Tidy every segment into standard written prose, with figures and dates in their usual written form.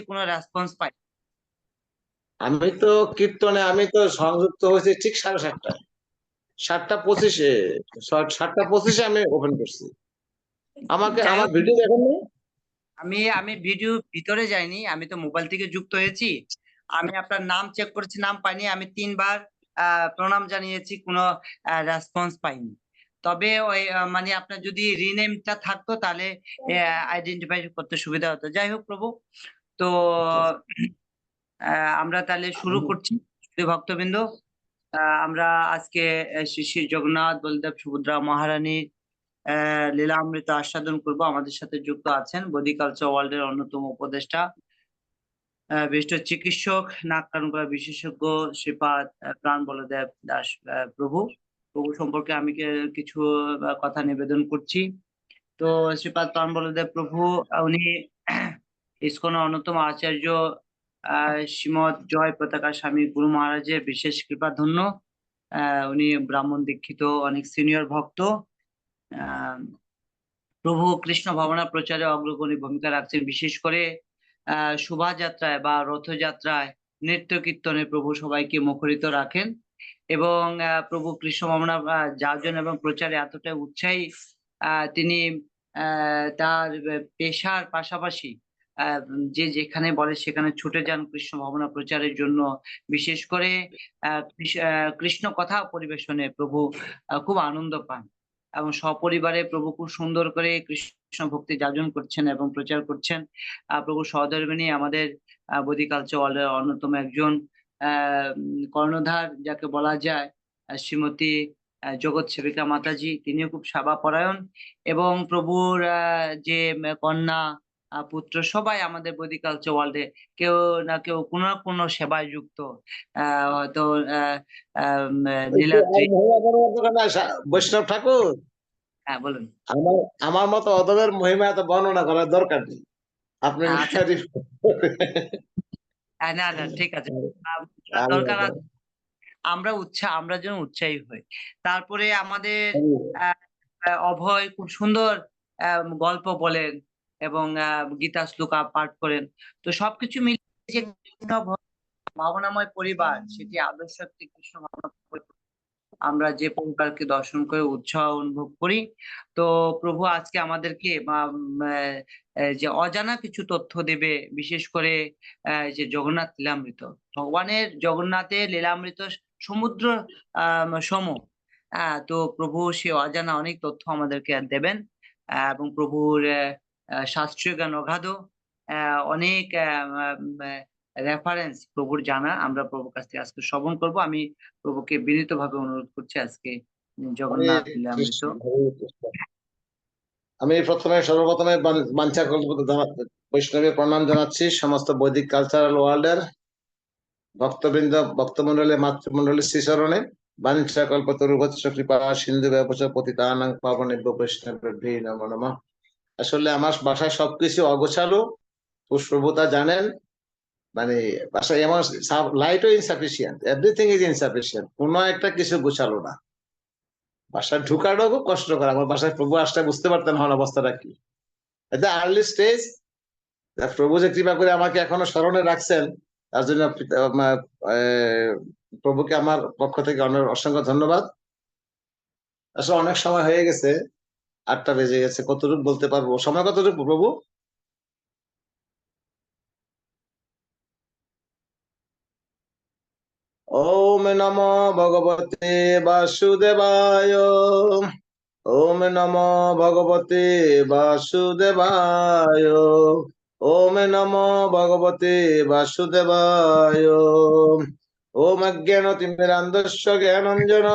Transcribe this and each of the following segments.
কোনো রেসপন্স পাই। আমি তো কীর্তনে সংযুক্ত হয়েছি ঠিক 7:30টায়, 7:25-এ, 7:25-এ আমি ওপেন করছি। আমাকে যাই আমার হোক, ভিডিও দেখেন না? আমি ভিডিও ভিতরে যাইনি, আমি তো মোবাইল থেকে যুক্ত হয়েছি। আমি আপনার নাম চেক করেছি, নাম পাইনি। আমি 3 বার প্রণাম জানিয়েছি, কোনো রেসপন্স পাইনি। তবে ওই মানে আপনার যদি রিনেমটা থাকতো তাহলে আইডেন্টিফাই করতে সুবিধা হতো। যাই হোক প্রভু, তো আমরা তাহলে শুরু করছি। ভক্তবৃন্দ, আমরা আজকে শ্রী শ্রী জগন্নাথ বলদেব সুভদ্রা মহারানীর লীলামৃত আস্বাদন করব। আমাদের সাথে যুক্ত আছেন বৈদিক কালচার ওয়ার্ল্ড এর অন্যতম উপদেষ্টা, বিশিষ্ট চিকিৎসক, নাক কান গলা বিশেষজ্ঞ শ্রীপাদ প্রাণ বলদেব দাস প্রভু। প্রভু সম্পর্কে আমি কিছু কথা নিবেদন করছি। তো শ্রীপাদ প্রাণ বলদেব প্রভু, উনি ইসকনের অন্যতম আচার্য শ্রীমৎ জয় পতাকা স্বামী গুরু মহারাজের বিশেষ কৃপাধন্য। উনি ব্রাহ্মণ দীক্ষিত, অনেক সিনিয়র ভক্ত। আহ প্রভু কৃষ্ণ ভাবনা প্রচারে অগ্রগণী ভূমিকা রাখছেন। বিশেষ করে শোভাযাত্রায় বা রথযাত্রায় নৃত্য কীর্তনে প্রভু সবাইকে মুখরিত রাখেন। এবং প্রভু কৃষ্ণ ভাবনা যাজন এবং প্রচারে এতটাই উৎসাহী, তিনি তার পেশার পাশাপাশি যে যেখানে বলে সেখানে ছুটে যান কৃষ্ণ ভাবনা প্রচারের জন্য। বিশেষ করে কৃষ্ণ কথা পরিবেশনে প্রভু খুব আনন্দ পান এবং সপরিবারে প্রভু খুব সুন্দর করে কৃষ্ণ ভক্তি যাজন করছেন এবং প্রচার করছেন। প্রভু সহধর্মিণী আমাদের বৈদিক কালচার ওয়ার্ল্ডের অন্যতম একজন কর্ণধার যাকে বলা যায়, শ্রীমতী জগৎ সেবিকা মাতাজি, তিনিও খুব সেবা পরায়ণ। এবং প্রভুর যে কন্যা পুত্র সবাই আমাদের বৈদিক কালচার ওয়ার্ল্ডে কেউ না কেউ কোনো না কোনো সেবায় যুক্ত। হয়তো নীলাদ্রি। বৈষ্ণব ঠাকুর, হ্যাঁ বলুন। আমার আমার মতো অধমের মহিমা এত বর্ণনা করার দরকার নেই, আপনি আচ্ছা, না না ঠিক আছে, দরকার আছে। আমরা যেন উৎসাহী হই। তারপরে আমাদের অভয় খুব সুন্দর গল্প বলেন এবং গীতা শ্লোকা পাঠ করেন। তো সবকিছু মিলিয়ে যে ভাবনাময় পরিবার, সেটি আদর্শ একটি কৃষ্ণ ভাবনা পরিবার। আমরা যে পরিবারকে দর্শন করে উৎসাহ অনুভব করি। তো প্রভু আজকে আমাদেরকে যে অজানা কিছু তথ্য দেবে, বিশেষ করে যে জগন্নাথ লীলামৃত, ভগবানের জগন্নাথের লীলামৃত সমুদ্র সম। তো প্রভু সে অজানা অনেক তথ্য আমাদেরকে দেবেন। এবং প্রভুর শাস্ত্রীয় জ্ঞান অগাধ, অনেক রেফারেন্স প্রভুর জানা। আমরা প্রভুর কাছ থেকে আজকে শ্রবণ করব। আমি প্রভুকে বিনীত ভাবে অনুরোধ করছি আজকে জগন্নাথ লীলামৃত। আমি সর্বপ্রথমে বাঞ্ছা বৈষ্ণবের প্রণাম জানাচ্ছি সমস্ত বৈদিক কালচারাল ওয়ার্ল্ডের ভক্তবৃন্দ, ভক্তমন্ডলী, মাতৃমন্ডলী শ্রীচরণে বাঞ্ছা কল্পতরুভৎস কৃপা সিন্ধু ব্যবচ পতিতানাং পাবনেভ্যো বৈষ্ণবেভ্যো নমো নমঃ। আসলে আমার বাসায় সবকিছু অগোছালো, প্রভু তা জানেন। মানে বাসায় এমন লাইটও ইনসাফিসিয়েন্ট, এভরিথিং ইজ ইনসাফিসিয়েন্ট, কোনো একটা কিছু গোছালো না। বাসায় ঢুকাটাও খুব কষ্টকর। আমার বাসায় প্রভু আসলে বুঝতে পারতেন হন অবস্থাটা কি। এটা আর্লি স্টেজ, প্রভু যে কৃপা করে আমাকে এখনো স্মরণে রাখছেন, তার জন্য প্রভুকে আমার পক্ষ থেকে অনেক অসংখ্য ধন্যবাদ। আসলে অনেক সময় হয়ে গেছে, 8টা বেজে গেছে, কতটুকু বলতে পারবো, সময় কতটুকু প্রভু? ওম নমো ভগবতে বাসুদেবায়, ওম নমো ভগবতে বাসুদেবায়, ওম নমো ভগবতে বাসুদেবায়। ওম অজ্ঞানতিমিরান্ধস্য জ্ঞানাঞ্জন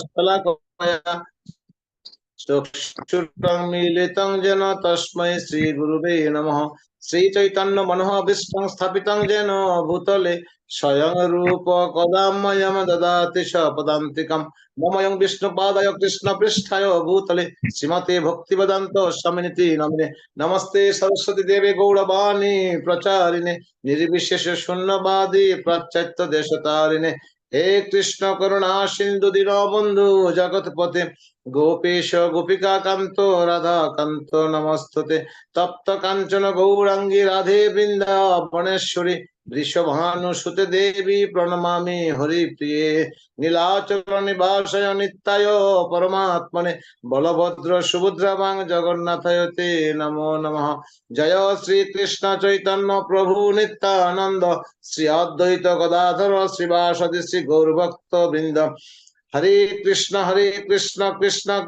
শলাকয়া চক্ষুষুরং মিলিতং যেন তস্मै শ্রী গুরুবে নমঃ। শ্রী চৈতন্য মনোভীষ্টং স্থাপিতং যেন ভূতলে স্বয়ং রূপ কদাময়ং দদাতি স্বপদান্তিকম। নময়ং বিষ্ণুপাদায় কৃষ্ণ পৃষ্ঠায় ভূতলে শ্রীমতে ভক্তিবেদান্ত স্বামিনিতি নামিনে। নমস্তে সরস্বতী দেবে গৌরবাণী প্রচারিণে নির্বিশেষ শূন্যবাদী পাশ্চাত্য দেশতারিণে। হে কৃষ্ণ করুণা সিন্ধু দীনবন্ধু জগৎপতে গোপেশ গোপিকা কান্ত রাধা কান্ত নমস্তুতে তপ্ত কাঞ্চন গৌরাঙ্গী রাধে বৃন্দাবনেশ্বরী বৃষভানুসুতে দেবী প্রণমামি হরিপ্রিয়ে নীলাচল নিবাসায় নিত্যায় পরমাত্মনে বলভদ্র সুভদ্রাবাং জগন্নাথায়তে নমো নমঃ। জয় শ্রীকৃষ্ণ চৈতন্য প্রভু নিত্যানন্দ শ্রী অদ্বৈত গদাধর শ্রীবাসদি শ্রী গৌরভক্ত বৃন্দ। হরে কৃষ্ণ কৃষ্ণ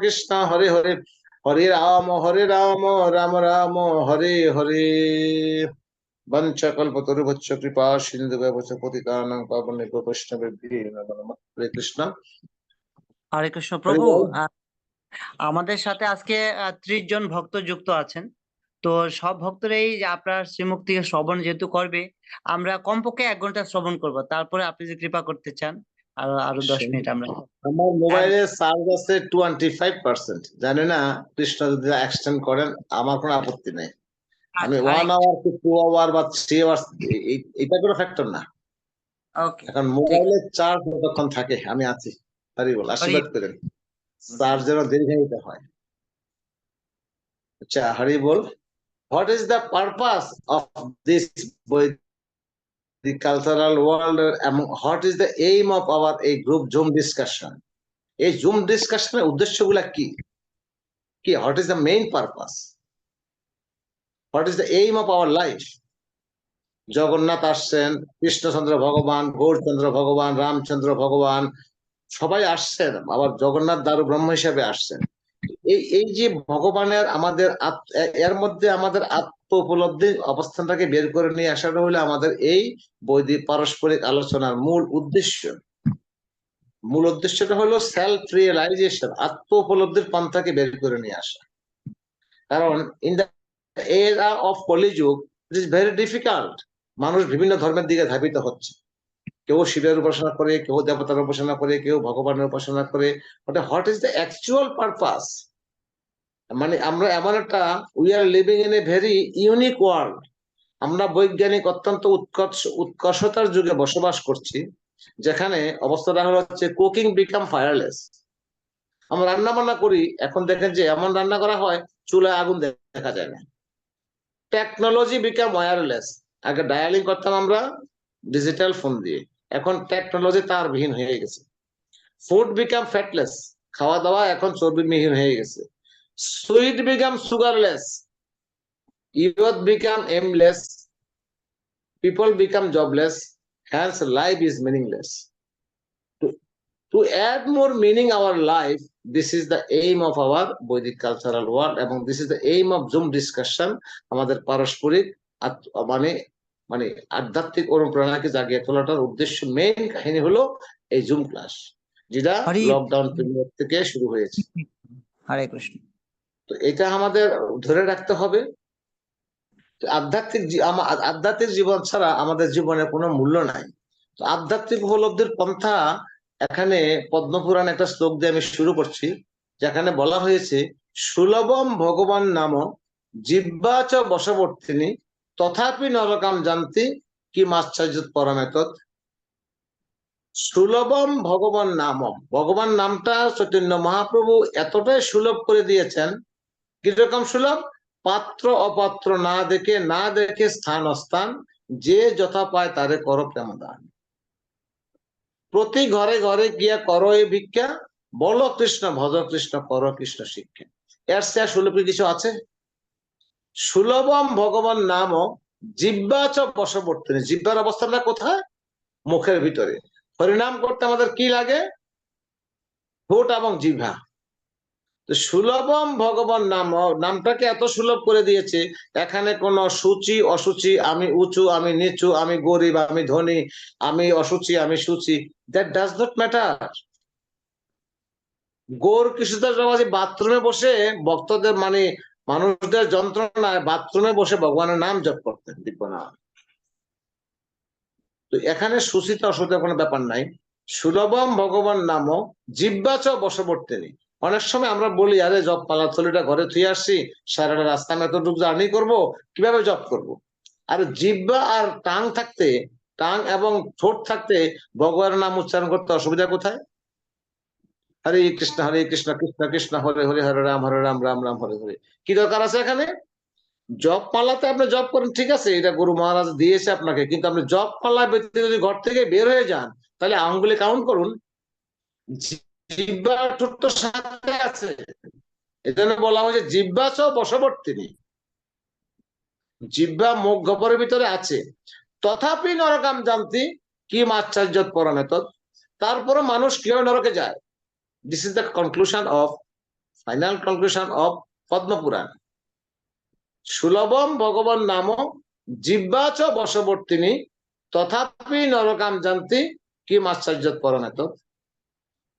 কৃষ্ণ হরে হরে হরে রাম রাম রাম হরে হরে। বঞ্চকল্পতরুভ্যশ্চ কৃপা সিন্ধু ব্যবচ পতিতানাং পাবনেভ্যো বৈষ্ণবেভ্যো নমো নমঃ। হরে কৃষ্ণ। হরে কৃষ্ণ হরি প্রভু। বল। আমাদের সাথে আজকে 30 জন ভক্ত যুক্ত আছেন। তো সব ভক্তরাই যে আপনার শ্রীমুখ থেকে শ্রবণ যেহেতু করবে, আমরা কমপক্ষে 1 ঘন্টা শ্রবণ করব। তারপরে আপনি যে কৃপা করতে চান আরো 10 মিনিট আমরা আমার মোবাইলে চার্জ আছে 25%। জানি না কৃষ্ণ যদি এক্সটেন্ড করেন আমার কোনো আপত্তি নেই। আমি 1 আওয়ার কি 2 আওয়ার বা 3 আওয়ার এটা কোনো ফ্যাক্টর না। ওকে, এখন ঠিক মোবাইলে আছে। চার্জ যতক্ষণ থাকে আমি আছি। হরি বল, হরি আশীর্বাদ করেন। চার্জ যেন দীর্ঘায়িত হয়। আচ্ছা, হরি বল। What is the purpose of this the cultural world? What is the aim of our a group Zoom discussion? এই জুম ডিসকাশনের উদ্দেশ্যগুলা কি কি? What is the main purpose? What is the aim of our life? Jagannath আসছেন, কৃষ্ণচন্দ্র ভগবান, গৌরচন্দ্র ভগবান, রামচন্দ্র ভগবান সবাই আসছেন, আবার জগন্নাথ দারু ব্রহ্ম হিসেবে আসছেন। এই যে ভগবানের আমাদের এর মধ্যে আমাদের আত্ম উপলব্ধি অবস্থানটাকে বের করে নিয়ে আসাটা হলো আমাদের এই বৈদিক পারস্পরিক আলোচনার মূল উদ্দেশ্য। মূল উদ্দেশ্যটা হলো সেলফ রিয়েলাইজেশন, আত্ম উপলব্ধির পন্থাকে বের করে নিয়ে আসা। কারণ ইন দ্য এরা of Kaliyuga it is very difficult. মানুষ বিভিন্ন ধর্মের দিকে ধাবিত হচ্ছে। কেউ শিবের উপাসনা করে, কেউ দেবতার উপাসনা করে, কেউ ভগবানের উপাসনা করে। What is the actual purpose? মানে আমরা এমন একটা we are living in a very unique world. আমরা বৈজ্ঞানিক অত্যন্ত উৎকর্ষতার যুগে বসবাস করছি, যেখানে অবস্থাটা হচ্ছে কুকিং বিকাম ফায়ারলেস। আমরা রান্না বান্না করি, এখন দেখেন যে এমন রান্না করা হয় চুলায় আগুন দেখা যায় না। Technology become wireless. আগে ডায়ালিং করতাম আমরা ডিজিটাল ফোন দিয়ে, এখন টেকনোলজি তারবিহীন হয়ে গেছে। ফুড বিকাম ফ্যাটলেস, খাওয়া দাওয়া এখন চর্বিবিহীন হয়ে গেছে। Sweet become sugarless, youth become aimless, people become jobless, hence life is meaningless. To add more meaning our life, this is the aim of our Vedic cultural world, এবং this is the aim of Zoom discussion. আমাদের পারস্পরিক মানে মানে আধ্যাত্মিক অনুপ্রেরণাকে জাগিয়ে তোলাটার উদ্দেশ্য, main কাহিনী হলো এই জুম ক্লাস, যেটা লকডাউন পিরিয়ড থেকে শুরু হয়েছে। হরে কৃষ্ণ। তো এটা আমাদের ধরে রাখতে হবে। আধ্যাত্মিক জীবন ছাড়া আমাদের জীবনে কোনো মূল্য নাই। আধ্যাত্মিক উপলব্ধির পন্থা এখানে পদ্মপুরাণ একটা শ্লোক দিয়ে আমি শুরু করছি, যেখানে বলা হয়েছে সুলভম ভগবান নাম জিহ্বাচ বশবর্তিনী তথাপি নরকাম জানতি কি মাশ্চর্য পরমেত। সুলভম ভগবান নাম, ভগবান নামটা চৈতন্য মহাপ্রভু এতটাই সুলভ করে দিয়েছেন। কিরকম সুলভ? পাত্র অপাত্র না দেখে স্থান অস্থান, যে যথা পায় তারে কর প্রেম দান। প্রতি ঘরে ঘরে গিয়া করো এ ভিক্ষা, বলো কৃষ্ণ ভজ কৃষ্ণ কর কৃষ্ণ শিক্ষা। এর সে সুলভ কিছু আছে? সুলভম ভগবান নাম জিহ্বাচ বশবর্তিনী, জিহ্বার অবস্থানটা কোথায়? মুখের ভিতরে। হরিনাম করতে আমাদের কি লাগে? ঠোঁট এবং জিহ্বা। সুলভম ভগবান নাম, নামটাকে এত সুলভ করে দিয়েছে, এখানে কোন সূচি অসুচি, আমি উঁচু আমি নিচু, আমি গরিব আমি ধনী, আমি অসুচি আমি সুচি, that does not matter. Gour Krishnadas Babaji বাথরুমে বসে ভক্তদের মানে মানুষদের যন্ত্রণায় বাথরুমে বসে ভগবানের নাম জপ করতেন, দিব্য নাম। তো এখানে সুচিতা অসুচিতার কোনো ব্যাপার নাই। সুলভম ভগবান নাম জিহ্বাচ বশবর্তিনী। অনেক সময় আমরা বলি আরে জব পালা থলিটা ঘরে থুয়ে আসছি, সারাটা রাস্তা আমি এতটুকু জার্নি করবো, কিভাবে জব করব? আর জিহ্বা আর টাং থাকতে, টাং এবং ঠোঁট থাকতে ভগবানের নাম উচ্চারণ করতে অসুবিধা কোথায়? হরে কৃষ্ণ কৃষ্ণ কৃষ্ণ হরে হরে, হরে রাম রাম রাম হরে হরে। কি দরকার আছে এখানে? জপ মালাতে আপনি জপ করেন, ঠিক আছে, এটা গুরু মহারাজ দিয়েছে আপনাকে, কিন্তু আপনি জপ মালা ব্যতীত যদি ঘর থেকে বের হয়ে যান, তাহলে আঙ্গুলে কাউন্ট করুন, জিহ্বা ঠোঁট তো সাথে আছে। এজন্য বলা হয়েছে জিহ্বা চ বশবর্তিনী, জিহ্বা মুখ গহ্বরের ভিতরে আছে। তথাপি নরকাম জানতি কি আশ্চর্য পরমেতদ, তারপরে মানুষ কিভাবে নরকে যায়। This is the conclusion of, final conclusion of Padmapuran. সুলভম ভগবান নাম জিহ্বা চ বশবর্তিনী, তথাপি নরকাম জানতি কি আশ্চর্য পরমেতদ।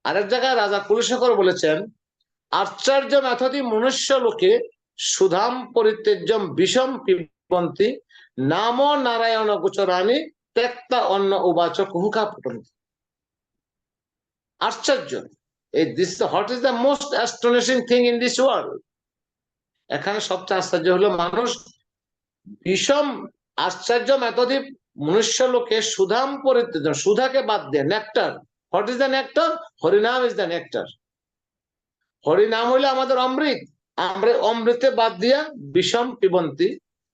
আরেক জায়গায় রাজা কুলশেখর বলেছেন, আশ্চর্য মেথদি মনুষ্য লোকে সুধাম পরিত্যজ্যম বিষম পিবন্তি, নাম নারায়ণ গোচরানি ত্যক্তা অন্ন উবাচ কুহুকা পটন্তি। আশ্চর্য, this what is the most astonishing thing in this world. এখানে সবচেয়ে আশ্চর্য হলো মানুষ বিষম আশ্চর্য মেথদি মনুষ্য লোকে সুধাম পরিত্যজ্যম, সুধাকে বাদ দিয়ে nectar. What is the nectar? হরিনাম ইজ দ্য নেকটার। হরিনাম হইলে আমাদের অমৃত, আমরা অমৃতে বাদ দিয়া বিষম পিবন্তি,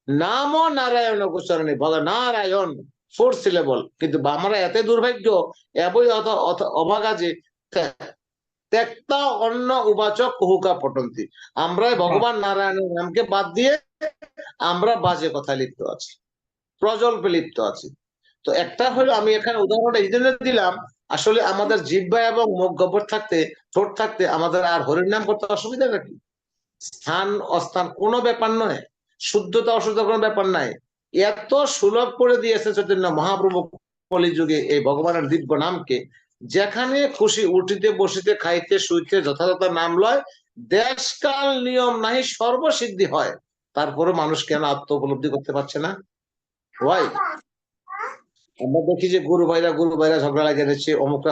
নাম নারায়ণ গোচরণী, নারায়ণ 4 সিলেবল, কিন্তু আমরা এত দুর্ভাগ্য, এবই অভাগা যে ত্যক্তা অন্য উবাচক কুহুকা পটন্তি, আমরা ভগবান নারায়ণের নামকে বাদ দিয়ে আমরা বাজে কথা লিপ্ত আছি, প্রজল্পে লিপ্ত আছি। তো একটা হলো, আমি এখানে উদাহরণটা এই জন্য দিলাম, আসলে আমাদের জিহ্বা এবং মুখ গহ্বর থাকতে, ঠোঁট থাকতে আমাদের আর হরির নাম করতে অসুবিধা নাকি? স্থান অস্থান কোনো ব্যাপার নয়, শুদ্ধতা অশুদ্ধ কোনো ব্যাপার নাই। এত সুলভ করে দিয়েছে চৈতন্য মহাপ্রভু কলিযুগে এই ভগবানের দিব্য নামকে, যেখানে খুশি উঠিতে বসিতে খাইতে শুইতে যথাযথ নাম লয়, দেশকাল নিয়ম নাহি সর্বসিদ্ধি হয়। তারপরে মানুষ কেন আত্ম উপলব্ধি করতে পারছে না? ওয়াই? আমরা দেখি যে গুরু ভাইরা ঝগড়া লাগিয়ে দিচ্ছে, অমুকটা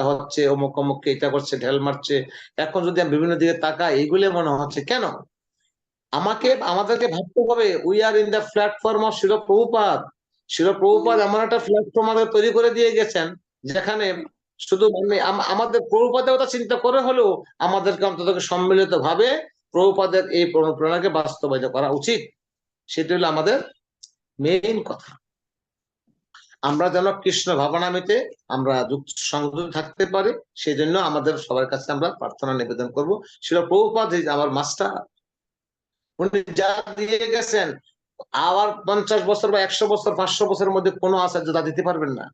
হচ্ছে অমুক অমুককে এটা করছে, ঢেল মারছে। এখন যদি আমি বিভিন্ন দিকে তাকাই, এইগুলো মনে হচ্ছে কেন? আমাদেরকে ভাবতে হবে, we are in the platform of শিল প্রভুপাদ। শিল প্রভুপাদ এমন একটা প্ল্যাটফর্ম আমাদের তৈরি করে দিয়ে গেছেন, যেখানে শুধু আমাদের প্রভুপাদের কথা চিন্তা করে হলেও আমাদেরকে অন্তত সম্মিলিত ভাবে প্রভুপাদের এই অনুপ্রেরণাকে বাস্তবায়িত করা উচিত। সেটা হলো আমাদের মেইন কথা। আমরা যেন কৃষ্ণ ভাবনামিতে আমরা সংযুক্ত থাকতে পারি, সেই জন্য আমাদের সবার কাছে আমরা প্রার্থনা নিবেদন করব। শিল প্রভুপাদ ইজ আওয়ার মাস্টার। উনি যা দিয়ে গেছেন, আবার 50 বছর বা 100 বছর 500 বছরের মধ্যে কোনো আচার্য তা দিতে পারবেন না।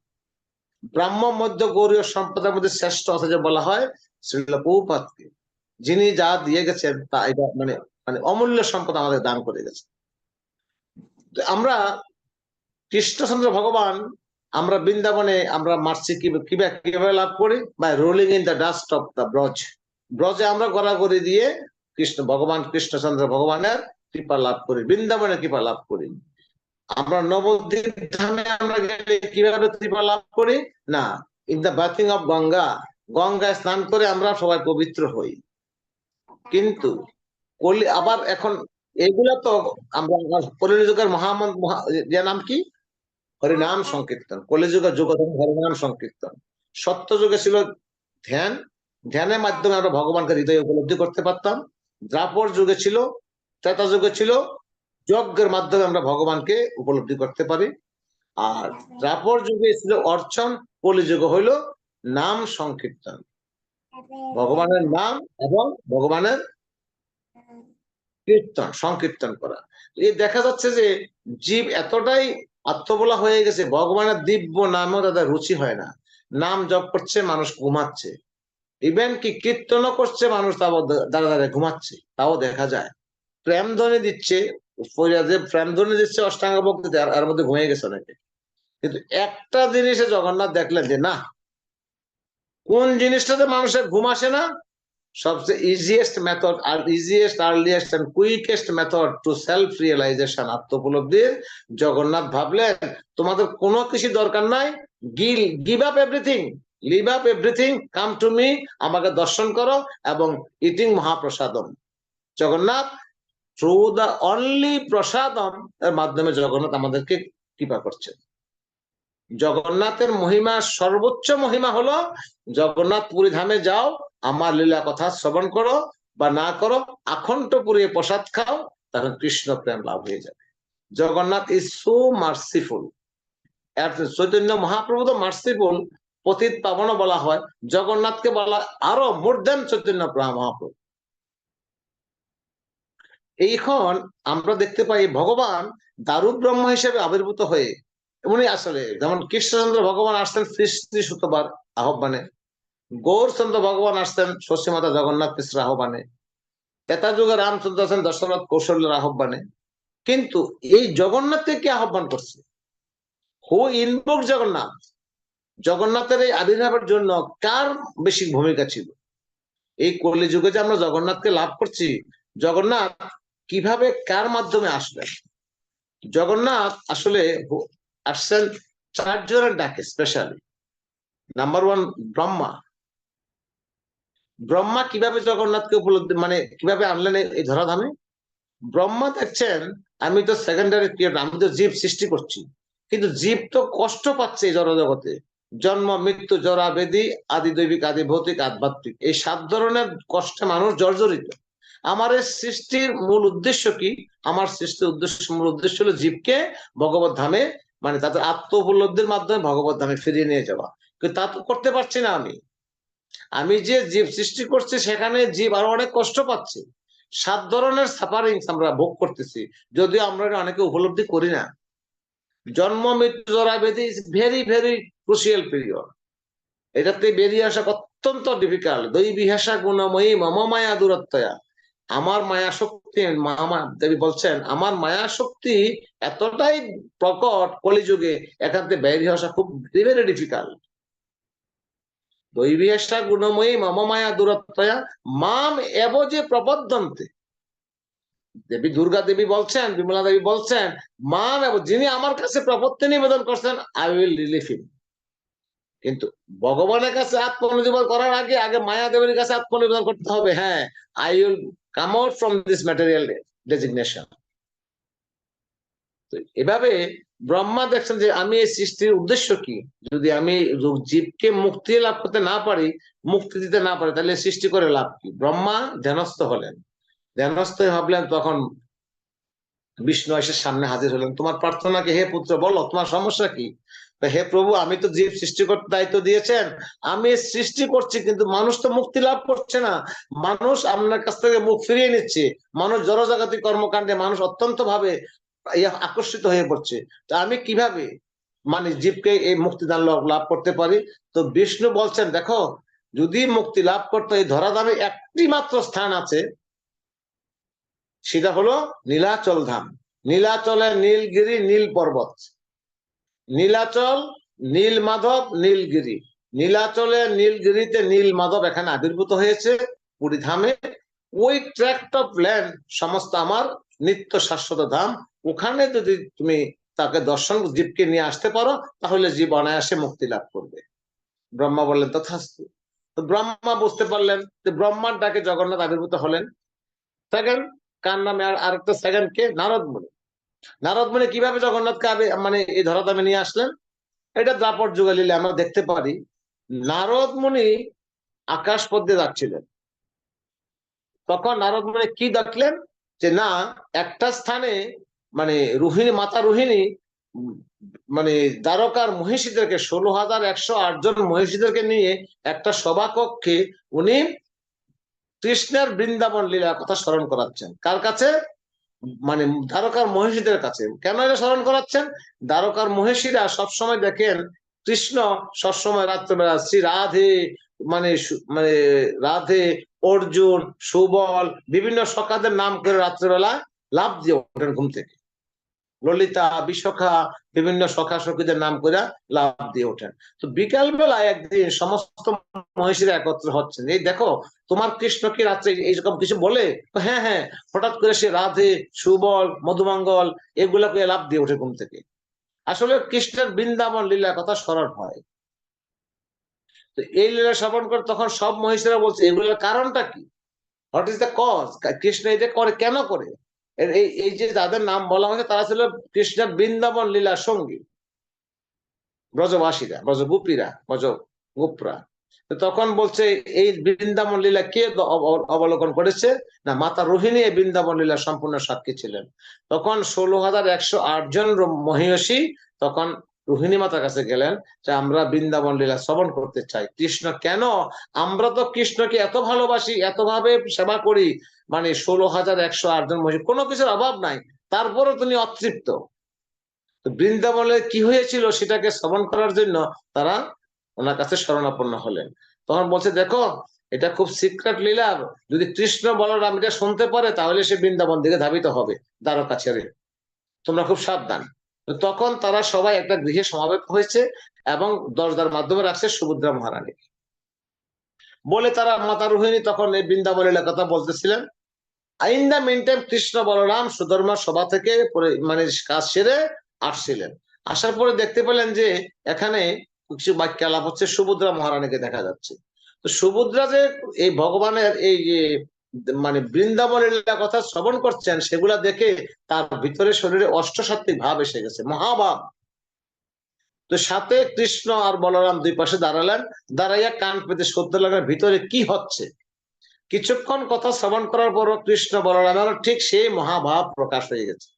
ব্রাহ্ম মধ্য গৌরীয় সম্প্রদায়ের মধ্যে শ্রেষ্ঠ আচার্য বলা হয় শ্রীল প্রভুপাদকে, যিনি যা দিয়ে গেছেন তা এটা মানে মানে অমূল্য সম্পদ আমাদের দান করে গেছে। আমরা কৃষ্ণচন্দ্র ভগবান, আমরা বৃন্দাবনে আমরা মারছি কিভাবে লাভ করি? By rolling in the dust of the Braj. ব্রজে আমরা গড়াগড়ি দিয়ে কৃষ্ণচন্দ্র ভগবানের কৃপা লাভ করি, বৃন্দাবনের কৃপা লাভ করি। আমরা নবদ্বীপ ধামে আমরা গেলে কিভাবে কৃপা লাভ করি? না, in the bathing of Ganga, গঙ্গায় স্নান করে আমরা সবাই পবিত্র হই। কিন্তু আবার এখন এগুলা তো আমরা কলিযুগের যে নাম কি? হরিনাম সংকীর্তন। কলিযুগের যুগ হরিনাম সংকীর্তন। সত্য যুগে ছিল ধ্যান, ধ্যানের মাধ্যমে আমরা ভগবানকে হৃদয়ে উপলব্ধি করতে পারতাম। দ্রাপর যুগে ছিল, ত্রেতা যুগে ছিল যজ্ঞের মাধ্যমে আমরা ভগবানকে উপলব্ধি করতে পারি। আর দ্রাপর যুগে ছিল অর্চন, কলিযুগ হইল নাম সংকীর্তন, ভগবানের নাম এবং ভগবানের কীর্তন সংকীর্তন করা। এই দেখা যাচ্ছে যে জীব এতটাই আত্মবলা হয়ে গেছে, ভগবানের দিব্য নামও তাদের রুচি হয় না। নাম জপ করছে, মানুষ ঘুমাচ্ছে। ইভেন কি কীর্তনও করছে, মানুষ তাও দাঁড়া ঘুমাচ্ছে, তাও দেখা যায়। প্রেম ধ্বনি দিচ্ছে, প্রেম ধ্বনি দিচ্ছে অষ্টাঙ্গ ভক্তিতে, এর মধ্যে ঘুমিয়ে গেছে অনেকে। কিন্তু একটা জিনিসে জগন্নাথ দেখলেন যে না, কোন জিনিসটাতে মানুষের ঘুম আসে না? সবচেয়ে ইজিয়েস্ট মেথড আর easiest earliest and quickest method to self realization, আত্মোপলব্ধির। জগন্নাথ ভাবলেন তোমাদের কোনো কিছু দরকার নাই, give up everything, live up everything, come to me, আমাকে দর্শন করো। এবং eating mahaprasadam, Jagannath through the only prasadam এর মাধ্যমে জগন্নাথ আমাদেরকে কৃপা করছেন। জগন্নাথের মহিমা, সর্বোচ্চ মহিমা হলো জগন্নাথ পুরী ধামে যাও, আমার লীলা কথা শ্রবণ করো বা না করো, আখণ্ড পুড়িয়ে প্রসাদ খাও, তখন কৃষ্ণ প্রেম লাভ হয়ে যাবে। Jagannath is so merciful. Chaitanya Mahaprabhu তো মার্সিফুল, পতিত পাবন বলা হয়, জগন্নাথকে বলা আরো মোর দেন চৈতন্য মহাপ্রভু। এইখন আমরা দেখতে পাই ভগবান দারু ব্রহ্ম হিসেবে আবির্ভূত হয়ে, উনি আসলে যেমন কৃষ্ণচন্দ্র ভগবান আসতেন শ্রী শ্রী সুতবার আহ্বানে, গৌরচন্দ্র ভগবান আসতেন শশী মাতা জগন্নাথ মিশ্র আহ্বানে, ত্রেতা যুগে রামচন্দ্র আছেন দশরথ কৌশল্যের আহ্বানে। কিন্তু এই জগন্নাথকে কে আহ্বান করছে? হু ইনভোক জগন্নাথ? জগন্নাথের এই আবির্ভাবের জন্য কার বেশি ভূমিকা ছিল? এই কলিযুগে যে আমরা জগন্নাথকে লাভ করছি, জগন্নাথ কিভাবে কার মাধ্যমে আসবেন? জগন্নাথ আসলে আসছেন চারজনের ডাকে specially. Number one, Brahma. Brahma কিভাবে জগন্নাথকে উপলব্ধি মানে কিভাবে আনলেন এই ধরাধামে? ব্রহ্মা দেখছেন আমি তো সেকেন্ডারি ক্রিয়েটর, আমি তো জীব সৃষ্টি করছি, কিন্তু জীব তো কষ্ট পাচ্ছে এই জড়জগতে। জন্ম, মৃত্যু, জরা, বেদি, আদি দৈবিক, আদি ভৌতিক, আধ্যাত্মিক, এই 7 ধরনের কষ্টে মানুষ জর্জরিত। আমার এই সৃষ্টির মূল উদ্দেশ্য কি? আমার সৃষ্টির মূল উদ্দেশ্য হলো জীবকে ভগবত ধামে মানে তাদের আত্ম উপলব্ধির মাধ্যমে ভগবত ধামে ফিরিয়ে নিয়ে যাওয়া। কিন্তু তা তো করতে পারছি না। আমি যে জীব সৃষ্টি করছি সেখানে জীব আরো অনেক কষ্ট পাচ্ছে। 7 ধরনের সাফারিংস আমরা ভোগ করতেছি, যদিও আমরা অনেকে উপলব্ধি করি না। জন্ম, মৃত্যু, জরা, ব্যাধি is very very crucial period. এটাতে বেরিয়ে আসা অত্যন্ত ডিফিকাল্ট। দৈবী ভাষা গুণময়ী মম মায়া দূরত্বয়া। আমার মায়া শক্তি, মামা দেবী বলছেন আমার মায়া শক্তি এতটাই প্রকট কলিযুগে, এখান থেকে বেরিয়ে আসা খুব ভেরি ডিফিকাল্ট। দৈবীষা গুণময়ী মম মায়া দূরত্বয়া মাম এব যে প্রবদ্ধন্তে। দেবী দুর্গা দেবী বলছেন, বিমলা দেবী বলছেন মাম এব, যিনি আমার কাছে প্রপত্তি নিবেদন করছেন, আই উইল রিলিভ হিম। কিন্তু ভগবানের কাছে আত্মনিবেদন করার আগে আগে মায়া দেবীর কাছে আত্মনিবেদন করতে হবে। হ্যাঁ, I will come out from this material designation. এভাবে ব্রহ্মা দেখছেন যে আমি এই সৃষ্টির উদ্দেশ্য কি? যদি আমি জীবকে মুক্তি লাভ করতে না পারি, মুক্তি দিতে না পারি, তাহলে সৃষ্টি করে লাভ কি? ব্রহ্মা ধ্যানস্থ হলেন। ধ্যানস্থ ভাবলেন, তখন বিষ্ণু এসে সামনে হাজির হলেন। তোমার প্রার্থনা কি হে পুত্র? বলো তোমার সমস্যা কি? হে প্রভু, আমি তো জীব সৃষ্টি করতে দায়িত্ব দিয়েছেন, আমি সৃষ্টি করছি, কিন্তু মানুষ তো মুক্তি লাভ করছে না। মানুষ আপনার কাছ থেকে মুখ ফিরিয়ে নিচ্ছে। মানুষ জড়জাগতিক কর্মকাণ্ডে মানুষ অত্যন্ত ভাবে আকর্ষিত হয়ে পড়ছে। তো আমি কিভাবে মানে জীবকে এই মুক্তিদান লাভ করতে পারি? তো বিষ্ণু বলছেন দেখো, যদি মুক্তি লাভ করতে এই ধরাধামে একটি মাত্র স্থান আছে, সেটা হলো নীলাচল ধাম। নীলাচলের নীলগিরি, নীল পর্বত, নীলাচল, নীল মাধব, নীলগিরি। নীলাচলের নীলগিরিতে নীল মাধব এখানে আবির্ভূত হয়েছে পুরী ধামে। ওই ট্র্যাক্ট অফ ল্যান্ড সমস্ত আমার নিত্য শাশ্বত ধাম। ওখানে যদি তুমি তাকে দর্শন, জীবকে নিয়ে আসতে পারো, তাহলে জীব অনায়াসে মুক্তি লাভ করবে। ব্রহ্মা বললেন তথাস্তু। তো ব্রহ্মা বুঝতে পারলেন যে ব্রহ্মার ডাকে জগন্নাথ আবির্ভূত হলেন। সেকেন্ড, কার নামে আর একটা সেকেন্ড কে? নারদ মুনি। নারদ মুনি কিভাবে জগন্নাথকে মানে এই ধরাধামে নিয়ে আসলেন? এটা দ্বাপর যুগে লীলা আমরা দেখতে পারি। নারদ মুনি আকাশ পথ দিয়ে যাচ্ছিলেন, তখন নারদ মুনি কি দেখলেন যে না, একটা স্থানে মানে রোহিণী, মাতা রোহিণী মানে দ্বারকার মহিষীদেরকে 16,108 জন মহিষীদেরকে নিয়ে একটা সভাকক্ষে উনি কৃষ্ণের বৃন্দাবন লীলার কথা স্মরণ করাচ্ছেন। কার কাছে? মানে দ্বারকার মহিষীদের কাছে। কেন এটা স্মরণ করাচ্ছেন? দ্বারকার মহিষীরা সবসময় দেখেন কৃষ্ণ সবসময় রাত্রেবেলা শ্রী রাধে মানে মানে রাধে, অর্জুন, সুবল, বিভিন্ন সখাদের নাম করে রাত্রেবেলা লাফ দিয়ে ওঠেন ঘুম থেকে। ললিতা, বিশাখা, বিভিন্ন সখা সখীদের নাম করে লাভ দিয়ে ওঠেন। তো বিকাল বেলায় একদিন সমস্ত মহিষীরা একত্র হচ্ছেন, এই দেখো তোমার কৃষ্ণ কি রাত্রে এইরকম কিছু বলে? হ্যাঁ হ্যাঁ। হঠাৎ করে সে রাধে, সুবল, মধুমঙ্গল এগুলাকে লাভ দিয়ে ওঠে ঘুম থেকে। আসলে কৃষ্ণের বৃন্দাবন লীলার কথা স্মরণ হয়। তো এই লীলা শ্রবণ করে তখন সব মহিষীরা বলছে এগুলোর কারণটা কি? What is the cause? Krishna এটা করে কেন করে? এই যে যাদের নাম বলা হয়েছে তারা ছিল কৃষ্ণের বৃন্দাবন লীলার সঙ্গী, ব্রজবাসীরা, ব্রজগোপীরা, ব্রজ গোপরা। তো তখন বলছে এই বৃন্দাবন লীলা কে অবলোকন করেছে? না, মাতা রোহিণী এই বৃন্দাবন লীলা সম্পূর্ণ সাক্ষী ছিলেন। তখন 16,108 জন মহিষী তখন রোহিণী মাতার কাছে গেলেন যে আমরা বৃন্দাবন লীলা শ্রবণ করতে চাই। কৃষ্ণ কেন? আমরা তো কৃষ্ণকে এত ভালোবাসি, এত ভাবে সেবা করি, মানে 16,108 জন মহিষী, কোনো কিছুর অভাব নাই, তারপরে তুমি অতৃপ্ত। তো বৃন্দাবনে কি হয়েছিল সেটাকে শ্রবণ করার জন্য তারা ওনার কাছে শরণাপন্ন হলেন। তখন বলছে দেখো, এটা খুব সিক্রেট লীলা, যদি কৃষ্ণ বলরাম এটা শুনতে পারে তাহলে সে বৃন্দাবন দিকে ধাবিত হবে দ্বারকা ছেড়ে, তোমরা খুব সাবধান। তখন তারা সবাই একটা গৃহে সমাবেত হয়েছে এবং দরজার মাধ্যমে রাখছে সুভদ্রা মহারানী বলে। তারা মাতা রোহিণী তখন এই বৃন্দাবন লীলার কথা বলতেছিলেন। In the meantime Krishna Balaram Sudharma সভা থেকে মানে কাজ সেরে আসছিলেন। আসার পরে দেখতে পেলেন যে এখানে কিছু বাক্যালাপ হচ্ছে, সুভদ্রা মহারানীকে দেখা যাচ্ছে। তো সুভদ্রা যে এই ভগবানের এই যে মানে বৃন্দাবনের কথা শ্রবণ করছেন, সেগুলা দেখে তার ভিতরে শরীরে অষ্টসাত্ত্বিক ভাব এসে গেছে, মহাভাব। তো সাথে কৃষ্ণ আর বলরাম দুই পাশে দাঁড়ালেন, দাঁড়াইয়া কান পেতে শুনতে লাগলেন ভিতরে কি হচ্ছে। কিছুক্ষণ কথা শ্রবণ করার পর কৃষ্ণ বলরামের ঠিক সেই মহাভাব প্রকাশ হয়ে গেছে।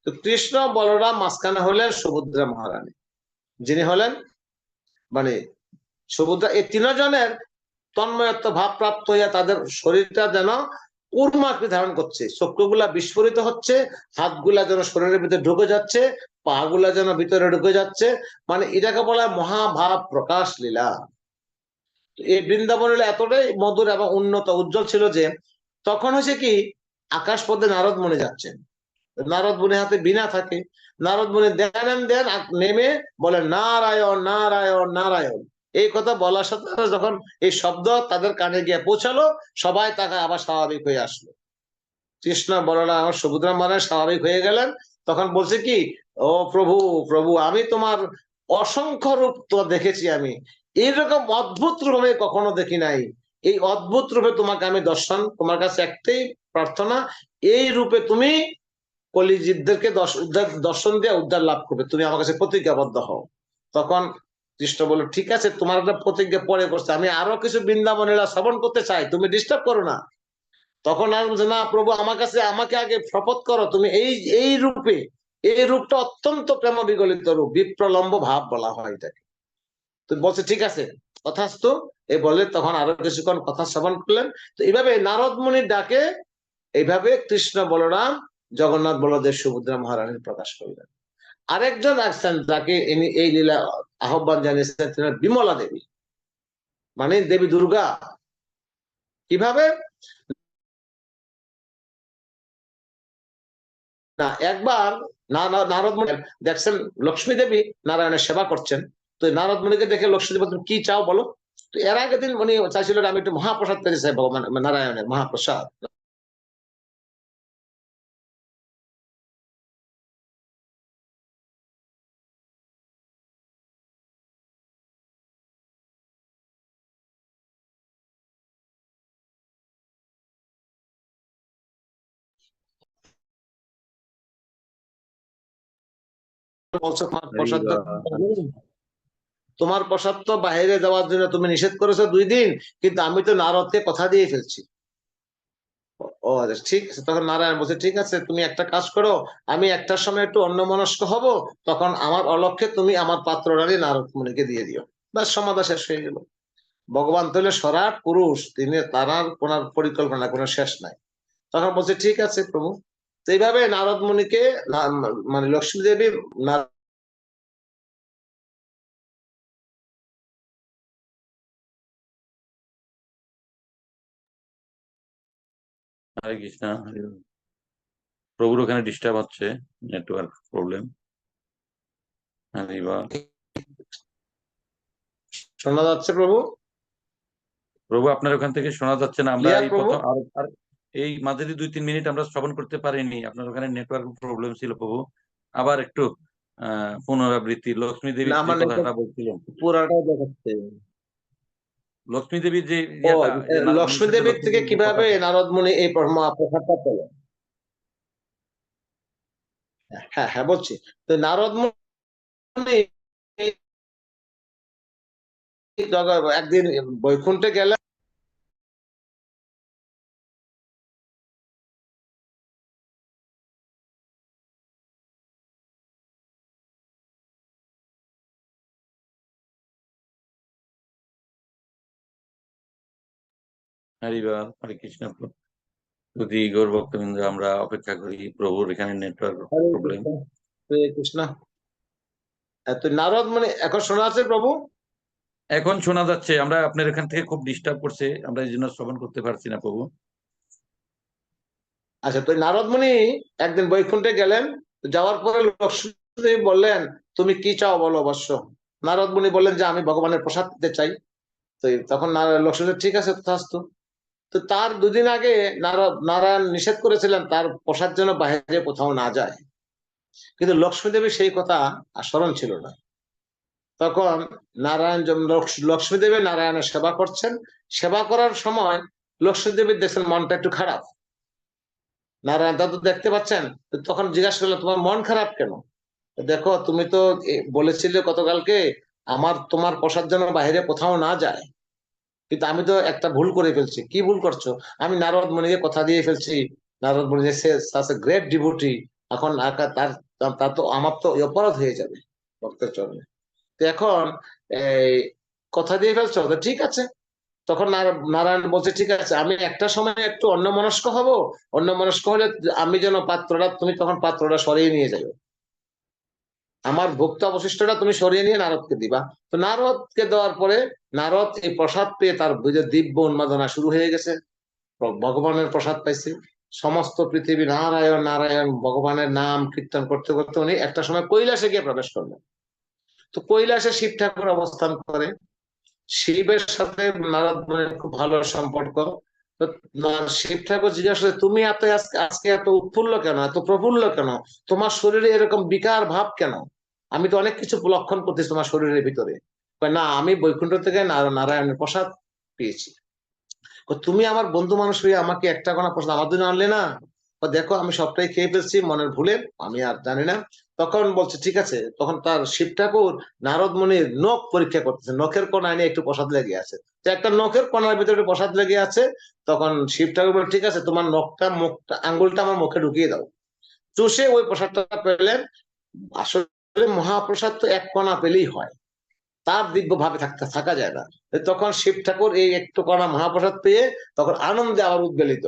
তো কৃষ্ণ বলরাম মাঝখানে হলেন সুভদ্রা মহারানী, যিনি হলেন মানে সুভদ্রা। এই তিনজনের তন্ময়ত্ব ভাব প্রাপ্ত হইয়া তাদের শরীরটা যেন কুর্মাকৃতি ধারণ করছে, চক্ষুগুলা বিস্ফোরিত হচ্ছে, হাতগুলা যেন শরীরের ভিতরে ঢুকে যাচ্ছে, পা গুলা যেন ভিতরে ঢুকে যাচ্ছে, মানে এটাকে বলা হয় মহাভাব প্রকাশ লীলা। এই বৃন্দাবন লীলা এতটাই মধুর এবং উন্নত উজ্জ্বল ছিল যে তখন হয়েছে কি, আকাশ পথে নারদ মুনি যাচ্ছেন, নারদ মুনির হাতে বীণা থাকে, নারদ মুনি দেন নেমে বলে নারায়ণ নারায়ণ নারায়ণ। এই কথা বলার সাথে সাথে যখন এই শব্দ তাদের কানে গিয়ে পৌঁছালো, সবাই তাকে আবার স্বাভাবিক হয়ে আসলো। কৃষ্ণ বলরাম আমার সুভদ্রা মহারাজ স্বাভাবিক হয়ে গেলেন। তখন বলছে কি, ও প্রভু প্রভু, আমি তোমার অসংখ্য রূপ তো দেখেছি, আমি এইরকম অদ্ভুত রূপ আমি কখনো দেখি নাই। এই অদ্ভুত রূপে তোমাকে আমি দর্শন, তোমার কাছে একটাই প্রার্থনা, এই রূপে তুমি কলিজীবদেরকে দর্শন দিয়ে উদ্ধার লাভ করবে, তুমি আমার কাছে প্রতিজ্ঞাবদ্ধ হও। তখন কৃষ্ণ বলল ঠিক আছে, তোমার একটা প্রতিজ্ঞা পরে করছে, আমি আরো কিছু বৃন্দাবনেরা শ্রবণ করতে চাই, তুমি ডিস্টার্ব করো না। তখন আর বলছে না প্রভু, আমার কাছে আমাকে আগে শপথ করো, তুমি এই এই রূপে, এই রূপটা অত্যন্ত প্রেম বিগলিত রূপ, বিপ্রলম্ব ভাব বলা হয় এটাকে। তো বলছে ঠিক আছে তথাস্তু, এই বলে তখন আরো কিছুক্ষণ কথা শ্রবণ করলেন। তো এইভাবে নারদ মুনির ডাকে এইভাবে কৃষ্ণ বলরাম জগন্নাথ বলদেব সুভদ্রা মহারানীর প্রকাশ করলেন। আরেকজন আসছেন যাকে ইনি এই লীলা আহ্বান জানিয়েছেন, তিনি বিমলা দেবী, মানে দেবী দুর্গা। কিভাবে না, একবার নারদ মুনি দেখছেন লক্ষ্মী দেবী নারায়ণের সেবা করছেন। তো নারদ মুনিকে দেখে লক্ষ্মী দেবী তুমি কি চাও বলো। তো এর আগের দিন উনি চাইছিল আমি একটু মহাপ্রসাদ পেতে চাই, ভগবান নারায়ণের মহাপ্রসাদ। বলছো তোমার প্রসাদ তোমার প্রসাদ তো বাইরে যাওয়ার জন্য তুমি নিষেধ করেছো 2 দিন, কিন্তু আমি তো নারদকে কথা দিয়ে ফেলছি। ও আচ্ছা ঠিক আছে। তখন নারায়ণ বলছে ঠিক আছে, তুমি একটা কাজ করো, আমি একটার সময় একটু অন্যমনস্ক হব, তখন আমার অলক্ষ্যে তুমি আমার পাত্ররানী নারদ মুনিকে দিয়ে দিও। ব্যাস, সমাধা শেষ হয়ে গেল। ভগবান তো হলে সরাট পুরুষ, তিনি তার কোন পরিকল্পনা কোনো শেষ নাই। তখন বলছে ঠিক আছে প্রভু। তো এইভাবে নারদ মুনিকে মানে লক্ষ্মী দেবী হরে কৃষ্ণা। প্রভুর ওখানে ডিস্টার্ব হচ্ছে, নেটওয়ার্ক প্রবলেম। শোনা যাচ্ছে প্রভু? প্রভু আপনার ওখান থেকে শোনা যাচ্ছে না। আমরা ক্লিয়ার এই প্রভু? প্রথম আর এই মাঝে 2-3 মিনিট আমরা শ্রবণ করতে পারিনি, আপনার ওখানে নেটওয়ার্ক প্রবলেম ছিল প্রভু। আবার একটু পুনরাবৃত্তি, লক্ষ্মী দেবীর না, যে আমার কথাটা বলছিলেন, পুরাটাই দেখাচ্ছে। লক্ষ্মী দেবীর যে ও, ইয়েটা, যে নারদ মুনির লক্ষ্মী সাথে দেবীর লক্ষ্মী থেকে দেবীর যে কিভাবে কথাটা। নারদ মুনি এই প্রসাদটা পেলেন? হ্যাঁ হ্যাঁ বলছি। তো নারদ মুনি একদিন বৈকুণ্ঠে গেলেন, হরিবার হরে কৃষ্ণ। যদি গৌর ভক্তবৃন্দ আমরা অপেক্ষা করি, প্রভুর এখানে নেটওয়ার্ক প্রবলেম। হরে কৃষ্ণ। তো নারদ মানে এখন শোনা আছে প্রভু? এখন শোনা যাচ্ছে। আমরা আপনার এখান থেকে খুব ডিস্টার্ব করছে, আমরা এই জন্য শ্রবণ করতে পারছি না প্রভু। আচ্ছা, তো নারদ মুনি একদিন বৈকুণ্ঠে গেলেন, যাওয়ার পরে লক্ষ্মীদেবী বললেন তুমি কি চাও বলো অবশ্য। নারদ মুনি বললেন যে আমি ভগবানের প্রসাদ পেতে চাই। তো তখন লক্ষ্মীদেব ঠিক আছে তথাস্তু। তো তার দুদিন আগে নারায়ণ নিষেধ করেছিলেন তার প্রসাদ যেন বাইরে কোথাও না যায়, কিন্তু লক্ষ্মীদেবী সেই কথা আর স্মরণ ছিল না। তখন লক্ষ্মীদেবী নারায়ণের সেবা করছেন, সেবা করার সময় লক্ষ্মীদেবীর দেখছেন মনটা একটু খারাপ। নারায়ণ দাদু দেখতে পাচ্ছেন, তখন জিজ্ঞাসা করলেন তোমার মন খারাপ কেন? দেখো তুমি তো বলেছিলে গতকালকে তোমার প্রসাদ যেন বাইরে কোথাও না যায়, কিন্তু আমি তো একটা ভুল করে ফেলছি। কি ভুল করছো? আমি নারদ মুনিকে কথা দিয়ে ফেলছি। নারদ মুনি গ্রেট ডিভোটি, এখন তার তো আমার তো অপরাধ হয়ে যাবে ভক্তের চরণে। তো এখন এই কথা দিয়ে ফেলছো তো ঠিক আছে। তখন নারায়ণ বলছে ঠিক আছে, আমি একটা সময় একটু অন্যমনস্ক হব, অন্যমনস্ক হলে আমি যেন তুমি তখন পাত্রটা সরিয়ে নিয়ে যাবে, আমার ভুক্ত অবশিষ্টটা তুমি সরিয়ে নিয়ে নারদকে দিবা। তো নারদকে দেওয়ার পরে নারদ এই প্রসাদ পেয়ে তার দিব্য উন্মাদনা শুরু হয়ে গেছে, ভগবানের প্রসাদ পাইছে। সমস্ত পৃথিবী নারায়ণ নারায়ণ ভগবানের নাম কীর্তন করতে করতে উনি একটা সময় কৈলাসে গিয়ে প্রবেশ করলেন। তো কৈলাসে শিব ঠাকুর অবস্থান করে, শিবের সাথে নারদ মুনির খুব ভালো সম্পর্ক। তো শিব ঠাকুর জিজ্ঞাসা করে তুমি আজকে এত উৎফুল্ল কেন, এত প্রফুল্ল কেন, তোমার শরীরে এরকম বিকার ভাব কেন? আমি তো অনেক কিছু লক্ষণ করতেছি তোমার শরীরের ভিতরে। না, আমি বৈকুণ্ঠ থেকে নারায়ণের প্রসাদ পেয়েছি। তুমি আমার বন্ধু মানুষ হয়ে আমাকে একটা কোনো প্রশ্ন আমার জন্য আনলে না? দেখো আমি সবটাই খেয়ে ফেলছি মনের ভুলে, আমি আর জানি না। তখন বলছে ঠিক আছে। তখন তার শিব ঠাকুর নারদ মুনির নখ পরীক্ষা করতেছে, নখের কোনায় নিয়ে একটু প্রসাদ লেগে আছে, তো একটা নখের কোনার ভিতরে প্রসাদ লেগে আছে। তখন শিব ঠাকুর বলে ঠিক আছে তোমার মুখটা আঙ্গুলটা আমার মুখে ঢুকিয়ে দাও। চুষে ওই প্রসাদটা পেলেন। আসলে মহাপ্রসাদ তো এক কণা পেলেই হয়, তার দিব্য ভাবে থাকা যায় না। তখন শিব ঠাকুর এই একটু কণা মহাপ্রসাদ পেয়ে তখন আনন্দে আবার উদ্বেলিত,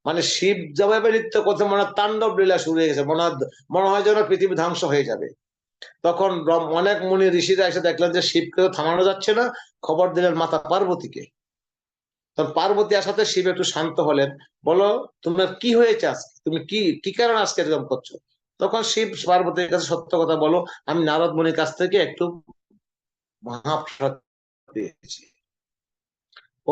মানে শিব যেভাবে নৃত্য করছে মনে হয় তাণ্ডব লীলা শুরু হয়ে গেছে, মনে হয় যেন পৃথিবী ধ্বংস হয়ে যাবে। তখন অনেক মুনি ঋষিরা এসে দেখলেন যে শিবকে থামানো যাচ্ছে না, খবর দিলেন মাতা পার্বতীকে। তখন পার্বতী আসাতে শিব একটু শান্ত হলেন। বলো তোমার কি হয়েছে আজকে, তুমি কি কারণে আজকে এরকম করছো? তখন শিব পার্বতীর কাছে সত্য কথা বলো, আমি নারদ মুনির কাছ থেকে একটু মহাপ্রসাদ পেয়েছি।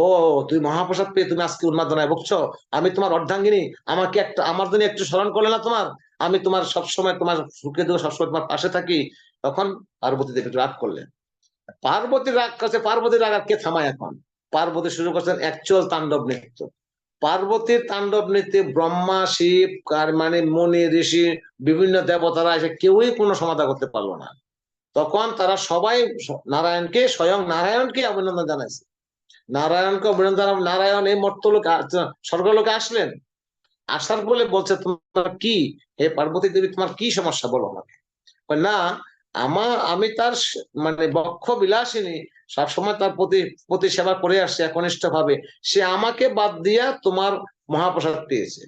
ও, তুই মহাপ্রসাদ পেয়ে তুমি আজকে উন্মাদনায় ভুগছো? আমি তোমার অর্ধাঙ্গিনী, আমাকে আমার জন্য একটু স্মরণ করলে না তোমার? আমি তোমার সবসময় তোমার সুখে দুঃখে সবসময় তোমার পাশে থাকি। তখন পার্বতী দেবী রাগ করলেন। পার্বতীর রাগ করছে, পার্বতীর রাগ আর কে থামায় এখন? পার্বতী শুরু করছেন অ্যাকচুয়াল তাণ্ডব নৃত্য। পার্বতীর তাণ্ডব নৃত্যে ব্রহ্মা শিব মানে মুনি ঋষি বিভিন্ন দেবতারা এসে কেউই কোনো সমাধান করতে পারলো না। তখন তারা সবাই স্বয়ং নারায়ণকে অভিনন্দন জানাইছে। নারায়ণকে অভিনন্দন, নারায়ণ এই মর্তলোকে স্বর্গলোকে আসলেন। আসার বলে বলছে তোমার কি, হে পার্বতী দেবী তোমার কি সমস্যা বলো আমাকে। না, আমি তার মানে বক্ষ বিলাসিনী, সবসময় তার প্রতি সেবা করে আসছে একনিষ্ঠ ভাবে, সে আমাকে বাদ দিয়া তোমার মহাপ্রসাদ পেয়েছে।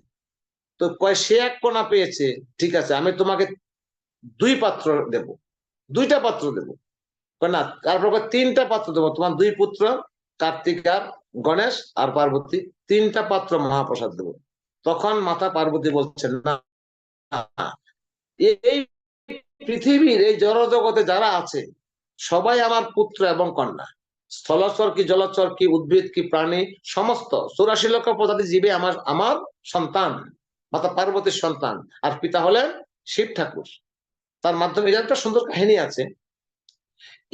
তো সে এক কোণা পেয়েছে, ঠিক আছে আমি তোমাকে দুইটা পাত্র দেব। না, তারপর 3টা পাত্র দেবো, তোমার 2 পুত্র কার্তিক আর গণেশ আর পার্বতী, 3টা পাত্র মহাপ্রসাদ দেব। তখন মাতা পার্বতী বলছেন না, এই পৃথিবীর এই জড়জগতে যারা আছে সবাই আমার পুত্র এবং কন্যা, স্থলচর কি জলচর কি উদ্ভিদ কি প্রাণী সমস্ত 84 লক্ষ প্রজাতি জীবে আমার সন্তান, মাতা পার্বতীর সন্তান। আর পিতা হলেন শিব ঠাকুর। তার মাধ্যমে এটা একটা সুন্দর কাহিনী আছে।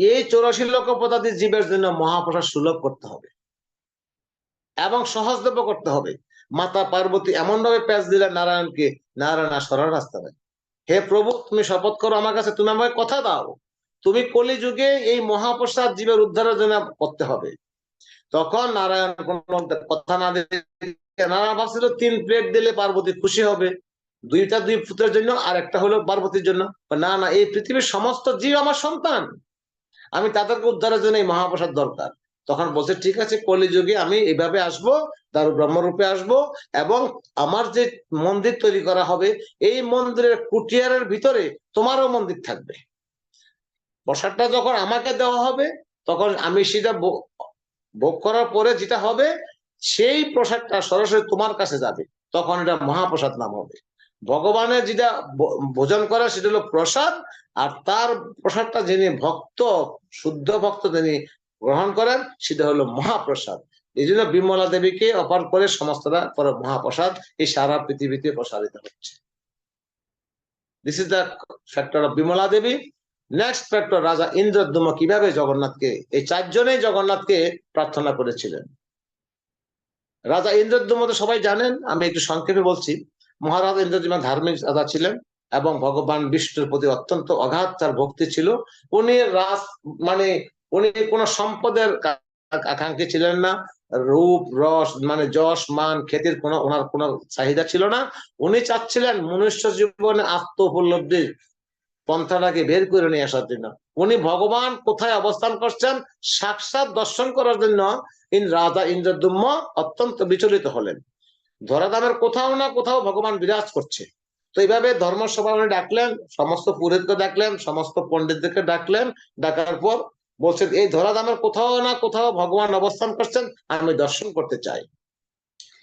এই 84 লক্ষ প্রজাতির জীবের জন্য মহাপ্রসাদ সুলভ করতে হবে এবং সহজলভ্য করতে হবে। মাতা পার্বতী এমন ভাবে প্যাঁচ দিলেন নারায়ণকে, নারায়ণ আর সরার রাস্তা নেই। হে প্রভু তুমি শপথ করো আমার কাছে, তুমি আমাকে কথা দাও, তুমি কলিযুগে এই মহাপ্রসাদ জীবের উদ্ধারের জন্য করতে হবে। তখন নারায়ণ কোনো কথা না দিয়ে, নারায়ণ ভাবছিল 3 প্লেট দিলে পার্বতী খুশি হবে, 2টা 2 পুত্রের জন্য আর একটা হলো পার্বতীর জন্য। না না, এই পৃথিবীর সমস্ত জীব আমার সন্তান, আমি তাদেরকে উদ্ধারের জন্য এই মহাপ্রসাদ দরকার। তখন বলছে ঠিক আছে, কলিযুগে আমি এইভাবে আসবো, দারু ব্রহ্মরূপে আসবো, এবং আমার যে মন্দির তৈরি করা হবে এই মন্দিরের কুটিয়ারের ভিতরে তোমারও মন্দির থাকবে। প্রসাদটা যখন আমাকে দেওয়া হবে তখন আমি সেটা ভোগ করার পরে যেটা হবে সেই প্রসাদটা সরাসরি তোমার কাছে যাবে, তখন এটা মহাপ্রসাদ নাম হবে। ভগবানের যেটা ভোজন করে সেটা হলো প্রসাদ, আর তার প্রসাদটা যিনি ভক্ত, শুদ্ধ ভক্ত যিনি গ্রহণ করেন সেটা হলো মহাপ্রসাদ। এই জন্য বিমলা দেবীকে অপার করে সমস্তরা পরে মহাপ্রসাদ এই সারা পৃথিবীতে প্রসারিত হচ্ছে। This is the factor of Bimala Devi. Next factor, Raja Indradyumna কিভাবে জগন্নাথকে, এই 4 জনেই জগন্নাথকে প্রার্থনা করেছিলেন। রাজা ইন্দ্রদ্যুম্ন তো সবাই জানেন, আমি একটু সংক্ষেপে বলছি। মহারাজা ইন্দ্রদ্যুম্ন ধার্মিক রাজা ছিলেন এবং ভগবান বিষ্ণুর প্রতি অত্যন্ত অগাধ তার ভক্তি ছিল। উনি মানে উনি কোনো সম্পদের আকাঙ্ক্ষী ছিলেন না, রূপ রস মানে যশ মান খ্যাতির ওনার কোনো চাহিদা ছিল না। উনি চাচ্ছিলেন মনুষ্য জীবনে আত্ম উপলব্ধির পন্থাটাকে বের করে নিয়ে আসার জন্য। উনি ভগবান কোথায় অবস্থান করছেন সাক্ষাৎ দর্শন করার জন্য রাজা ইন্দ্রদ্যুম্ন অত্যন্ত বিচলিত হলেন। ধরাধামের কোথাও না কোথাও ভগবান বিরাজ করছে। তো এইভাবে ধর্মসভা উনি ডাকলেন, সমস্ত পুরোহিতকে ডাকলেন, সমস্ত পণ্ডিতদেরকে ডাকলেন। ডাকার পর বলছেন এই ধরাধামের কোথাও না কোথাও ভগবান অবস্থান করছেন, আমি দর্শন করতে চাই।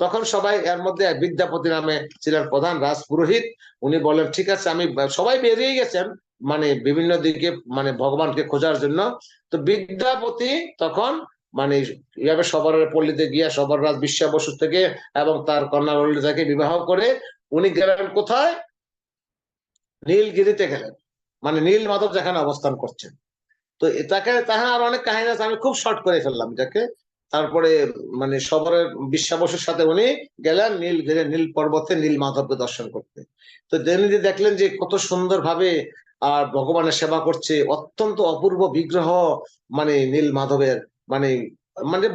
তখন সবাই, এর মধ্যে বিদ্যাপতি নামে ছিলেন প্রধান রাজ পুরোহিত, উনি বলেন ঠিক আছে, আমি সবাই বেরিয়ে গেছেন মানে বিভিন্ন দিকে মানে ভগবানকে খোঁজার জন্য। তো বিদ্যাপতি তখন মানে এইভাবে সবার পল্লীতে গিয়া সবার রাজ বিশ্ব বসু থেকে এবং তার কন্যা ললিতাকে বিবাহ করে উনি গেলেন কোথায়, নীলগিরিতে গেলেন, মানে নীল মাধব যেখানে অবস্থান করছেন। তো এটাকে তাহা আর অনেক কাহিনী আছে, আমি খুব শর্ট করে ফেললাম এটাকে। তারপরে মানে সবরের বিশ্বাবসের সাথে উনি গেলেন নীলগিরি নীল পর্বতে নীল মাধবকে দর্শন করতে। তো তিনি দেখলেন যে কত সুন্দর ভাবে আর ভগবানের সেবা করছে, অত্যন্ত অপূর্ব বিগ্রহ মানে নীল মাধবের, মানে মানে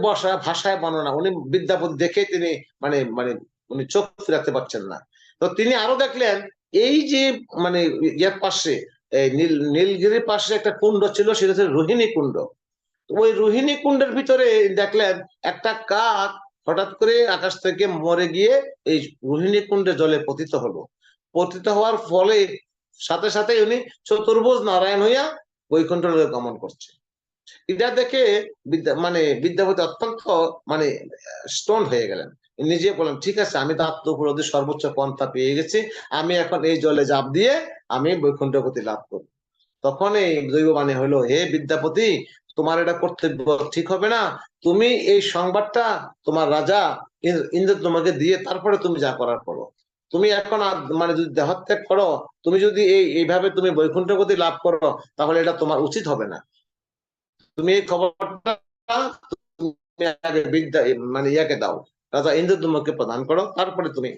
ভাষায় বর্ণনা, উনি বিদ্যাপতি দেখে তিনি মানে মানে উনি চোখ ফিরাতে পারছেন না। তো তিনি আরো দেখলেন এই যে মানে ইয়ার পাশে এই নীলগিরির পাশে একটা কুণ্ড ছিল, সেটা হচ্ছে রোহিণী কুণ্ড। ওই রোহিণী কুণ্ডের ভিতরে দেখলেন একটা কাক হঠাৎ করে আকাশ থেকে মরে গিয়ে এই রোহিণী কুণ্ডে জলে পতিত হলো। পতিত হওয়ার ফলে সাথে সাথে উনি চতুর্ভুজ নারায়ণ হইয়া বৈকুণ্ঠ লোকে গমন করছে। এটা দেখে বিদ্যাপতি অত্যন্ত মানে স্টোন হয়ে গেলেন। নিজে বলেন ঠিক আছে, আমি তো আত্ম উপলব্ধির সর্বোচ্চ পন্থা পেয়ে গেছি, আমি এখন এই জলে ঝাঁপ দিয়ে আমি বৈকুণ্ঠ গতি লাভ করব। তখন এই দৈববাণী হলো, হে বিদ্যাপতি, তোমার এটা কর্তব্য ঠিক হবে না, তুমি এই সংবাদটা তোমার রাজা ইন্দ্র তোমাকে দিয়ে তারপরে তুমি যা করার করো। তুমি এখন মানে যদি দেহত্যাগ করো, তুমি যদি এইভাবে তুমি বৈকুণ্ঠ গতি লাভ করো, তাহলে এটা তোমার উচিত হবে না। তুমি এই খবরটা আগে বিদ্যা মানে ইয়াকে দাও, রাজা ইন্দ্রদ্যুম্নকে প্রদান করো, তারপরে তুমি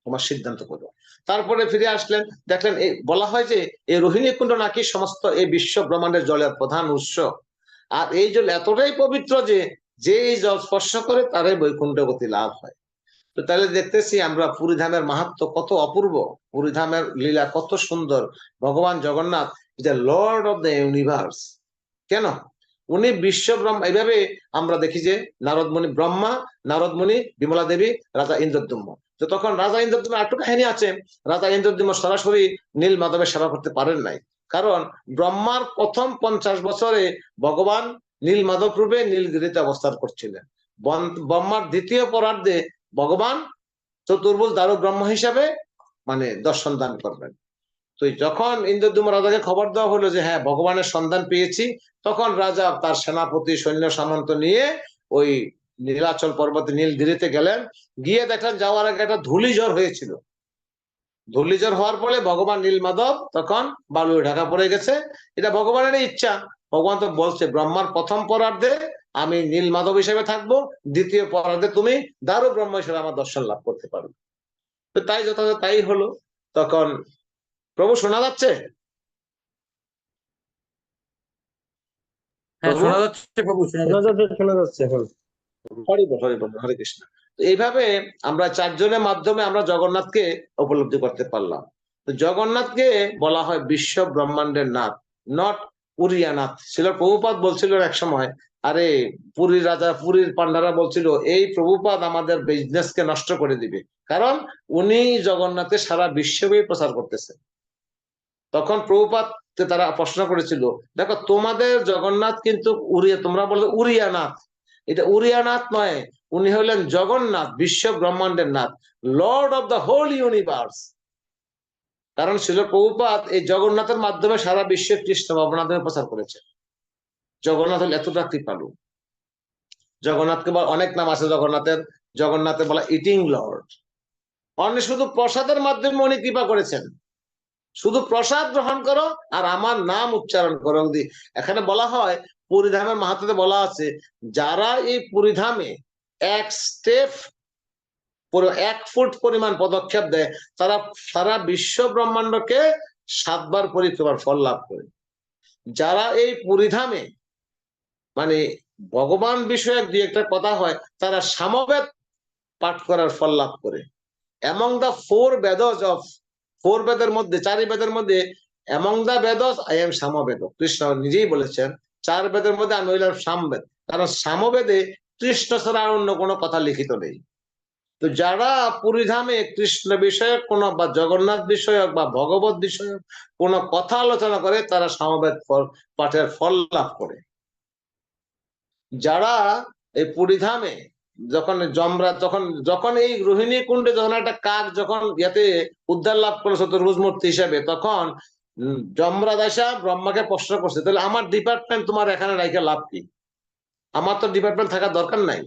তোমার সিদ্ধান্ত করো। তারপরে ফিরে আসলেন, দেখলেন এই বলা হয় যে এই রোহিণী কুণ্ড নাকি সমস্ত এই বিশ্ব ব্রহ্মাণ্ডের জলের প্রধান উৎস। আর এই জল এতটাই পবিত্র যে যে এই জল স্পর্শ করে তারই বৈকুণ্ঠ গতি লাভ হয়। তো তাহলে দেখতেছি আমরা পুরীধামের মাহাত্ম্য কত অপূর্ব, পুরীধামের লীলা কত সুন্দর। ভগবান Jagannath is the lord of the universe. কেন? উনি বিশ্ব ব্রহ্মা। এইভাবে আমরা দেখি যে নারদমণি ব্রহ্মা, নারদমণি, বিমলা দেবী, রাজা ইন্দ্রদ্যুম্ন। তো তখন রাজা ইন্দ্রদ্যুম্ন একটু কাহিনী আছে, রাজা ইন্দ্রদ্যুম্ন সরাসরি নীল মাধবের সেবা করতে পারেন নাই, কারণ ব্রহ্মার প্রথম 50 বছরে ভগবান নীল মাধব রূপে নীলগিরিতে অবস্থান করছিলেন। ব্রহ্মার দ্বিতীয় পরার্ধে ভগবান চতুর্ভুজ দারু ব্রহ্ম হিসাবে মানে দর্শন দান করবেন। তো যখন ইন্দ্রদ্যুম্ন রাজাকে খবর দেওয়া হলো যে হ্যাঁ ভগবানের সন্ধান পেয়েছি, তখন রাজা তার সেনাপতি সৈন্য সামন্ত নিয়ে ওই নীলাচল পর্বতে নীলগিরিতে গেলেন। গিয়ে দেখলেন যাওয়ার আগে একটা ধূলিঝড় হয়েছিল। ধূলিঝড় হওয়ার ফলে ভগবান নীল মাধব তখন বালুয়ে ঢাকা পড়ে গেছে। এটা ভগবানের ইচ্ছা। ভগবান তো বলছে ব্রহ্মার প্রথম পরার্ধে আমি নীল মাধব হিসেবে থাকবো, দ্বিতীয় পরার্ধে তুমি দারু ব্রহ্ম হিসেবে আমার দর্শন লাভ করতে পারবে। তো তাই যথাযথ তাই হলো। তখন প্রভু শোনা যাচ্ছে? হ্যাঁ, প্রভু শোনা যাচ্ছে প্রভু, শোনা যাচ্ছে। শোনা যাচ্ছে এখন। হরি বল, হরি বল, হরে কৃষ্ণ। তো এইভাবে আমরা চারজনের মাধ্যমে আমরা জগন্নাথকে উপলব্ধি করতে পারলাম। তো জগন্নাথকে বলা হয় বিশ্ব ব্রহ্মাণ্ডের নাথ, নট পুরিয়ানাথ। ছিল প্রভুপাদ বলছিল এক সময়, আরে পুরীর রাজা, পুরীর পান্ডারা বলছিল এই প্রভুপাদ আমাদের বিজনেসকে নষ্ট করে দিবে, কারণ উনি জগন্নাথের সারা বিশ্বব্যাপী প্রচার করতেছে। তখন প্রভুপাদকে তারা প্রশ্ন করেছিল, দেখো তোমাদের জগন্নাথ কিন্তু উড়িয়া, তোমরা বলো উড়িয়ানাথ, এটা উড়িয়ানাথ নয়, উনি হলেন জগন্নাথ, বিশ্ব ব্রহ্মাণ্ডের নাথ, lord of the whole universe. কারণ ছিল প্রভুপাদ এই জগন্নাথের মাধ্যমে সারা বিশ্বে কৃষ্ণ ভাবনার প্রচার করেছে। জগন্নাথ হল এতটা কৃপালু। জগন্নাথকে বলা অনেক নাম আছে জগন্নাথের। জগন্নাথের বলা ইটিং লর্ড। অন্য শুধু প্রসাদের মাধ্যমে উনি কৃপা করেছেন, শুধু প্রসাদ গ্রহণ করো আর আমার নাম উচ্চারণ করো। এখানে বলা হয় পুরীধামের মাহাত্ম্যে বলা আছে, যারা এই পুরীধামে এক স্টেপ, 1 ফুট পরিমাণ পদক্ষেপ দেয়, তারা সারা বিশ্ব ব্রহ্মাণ্ডকে 7 বার পরিক্রমার ফল লাভ করে। যারা এই পুরীধামে মানে ভগবান বিষয়ক দুই একটা কথা হয়, তারা সামবেদ পাঠ করার ফল লাভ করে। among the 4 Vedas of 4 বেদের মধ্যে, 4 বেদের মধ্যে among the Vedas I am Samaveda. Krishna নিজেই বলেছেন 4 বেদের মধ্যে আমি হইলাম সামবেদ, কারণ সামবেদে কৃষ্ণ ছাড়া অন্য কোনো কথা লিখিত নেই। তো যারা পুরীধামে কৃষ্ণ বিষয়ক কোন বা জগন্নাথ বিষয়ক বা ভগবত বিষয়ক কোন কথা আলোচনা করে, তারা সামবেদ পাঠের ফল লাভ করে। যারা এই পুরীধামে যখন যমরাজ যখন এই রোহিণী কুণ্ডে যখন একটা কাক যখন ইয়াতে উদ্ধার লাভ করলো চতুর্ভুজ মূর্তি হিসেবে, তখন যমরাজ আসা ব্রহ্মাকে প্রশ্ন করছে, তাহলে আমার ডিপার্টমেন্ট তোমার এখানে রাইখে লাভ কি? আমার তো ডিপার্টমেন্ট থাকার দরকার নাই।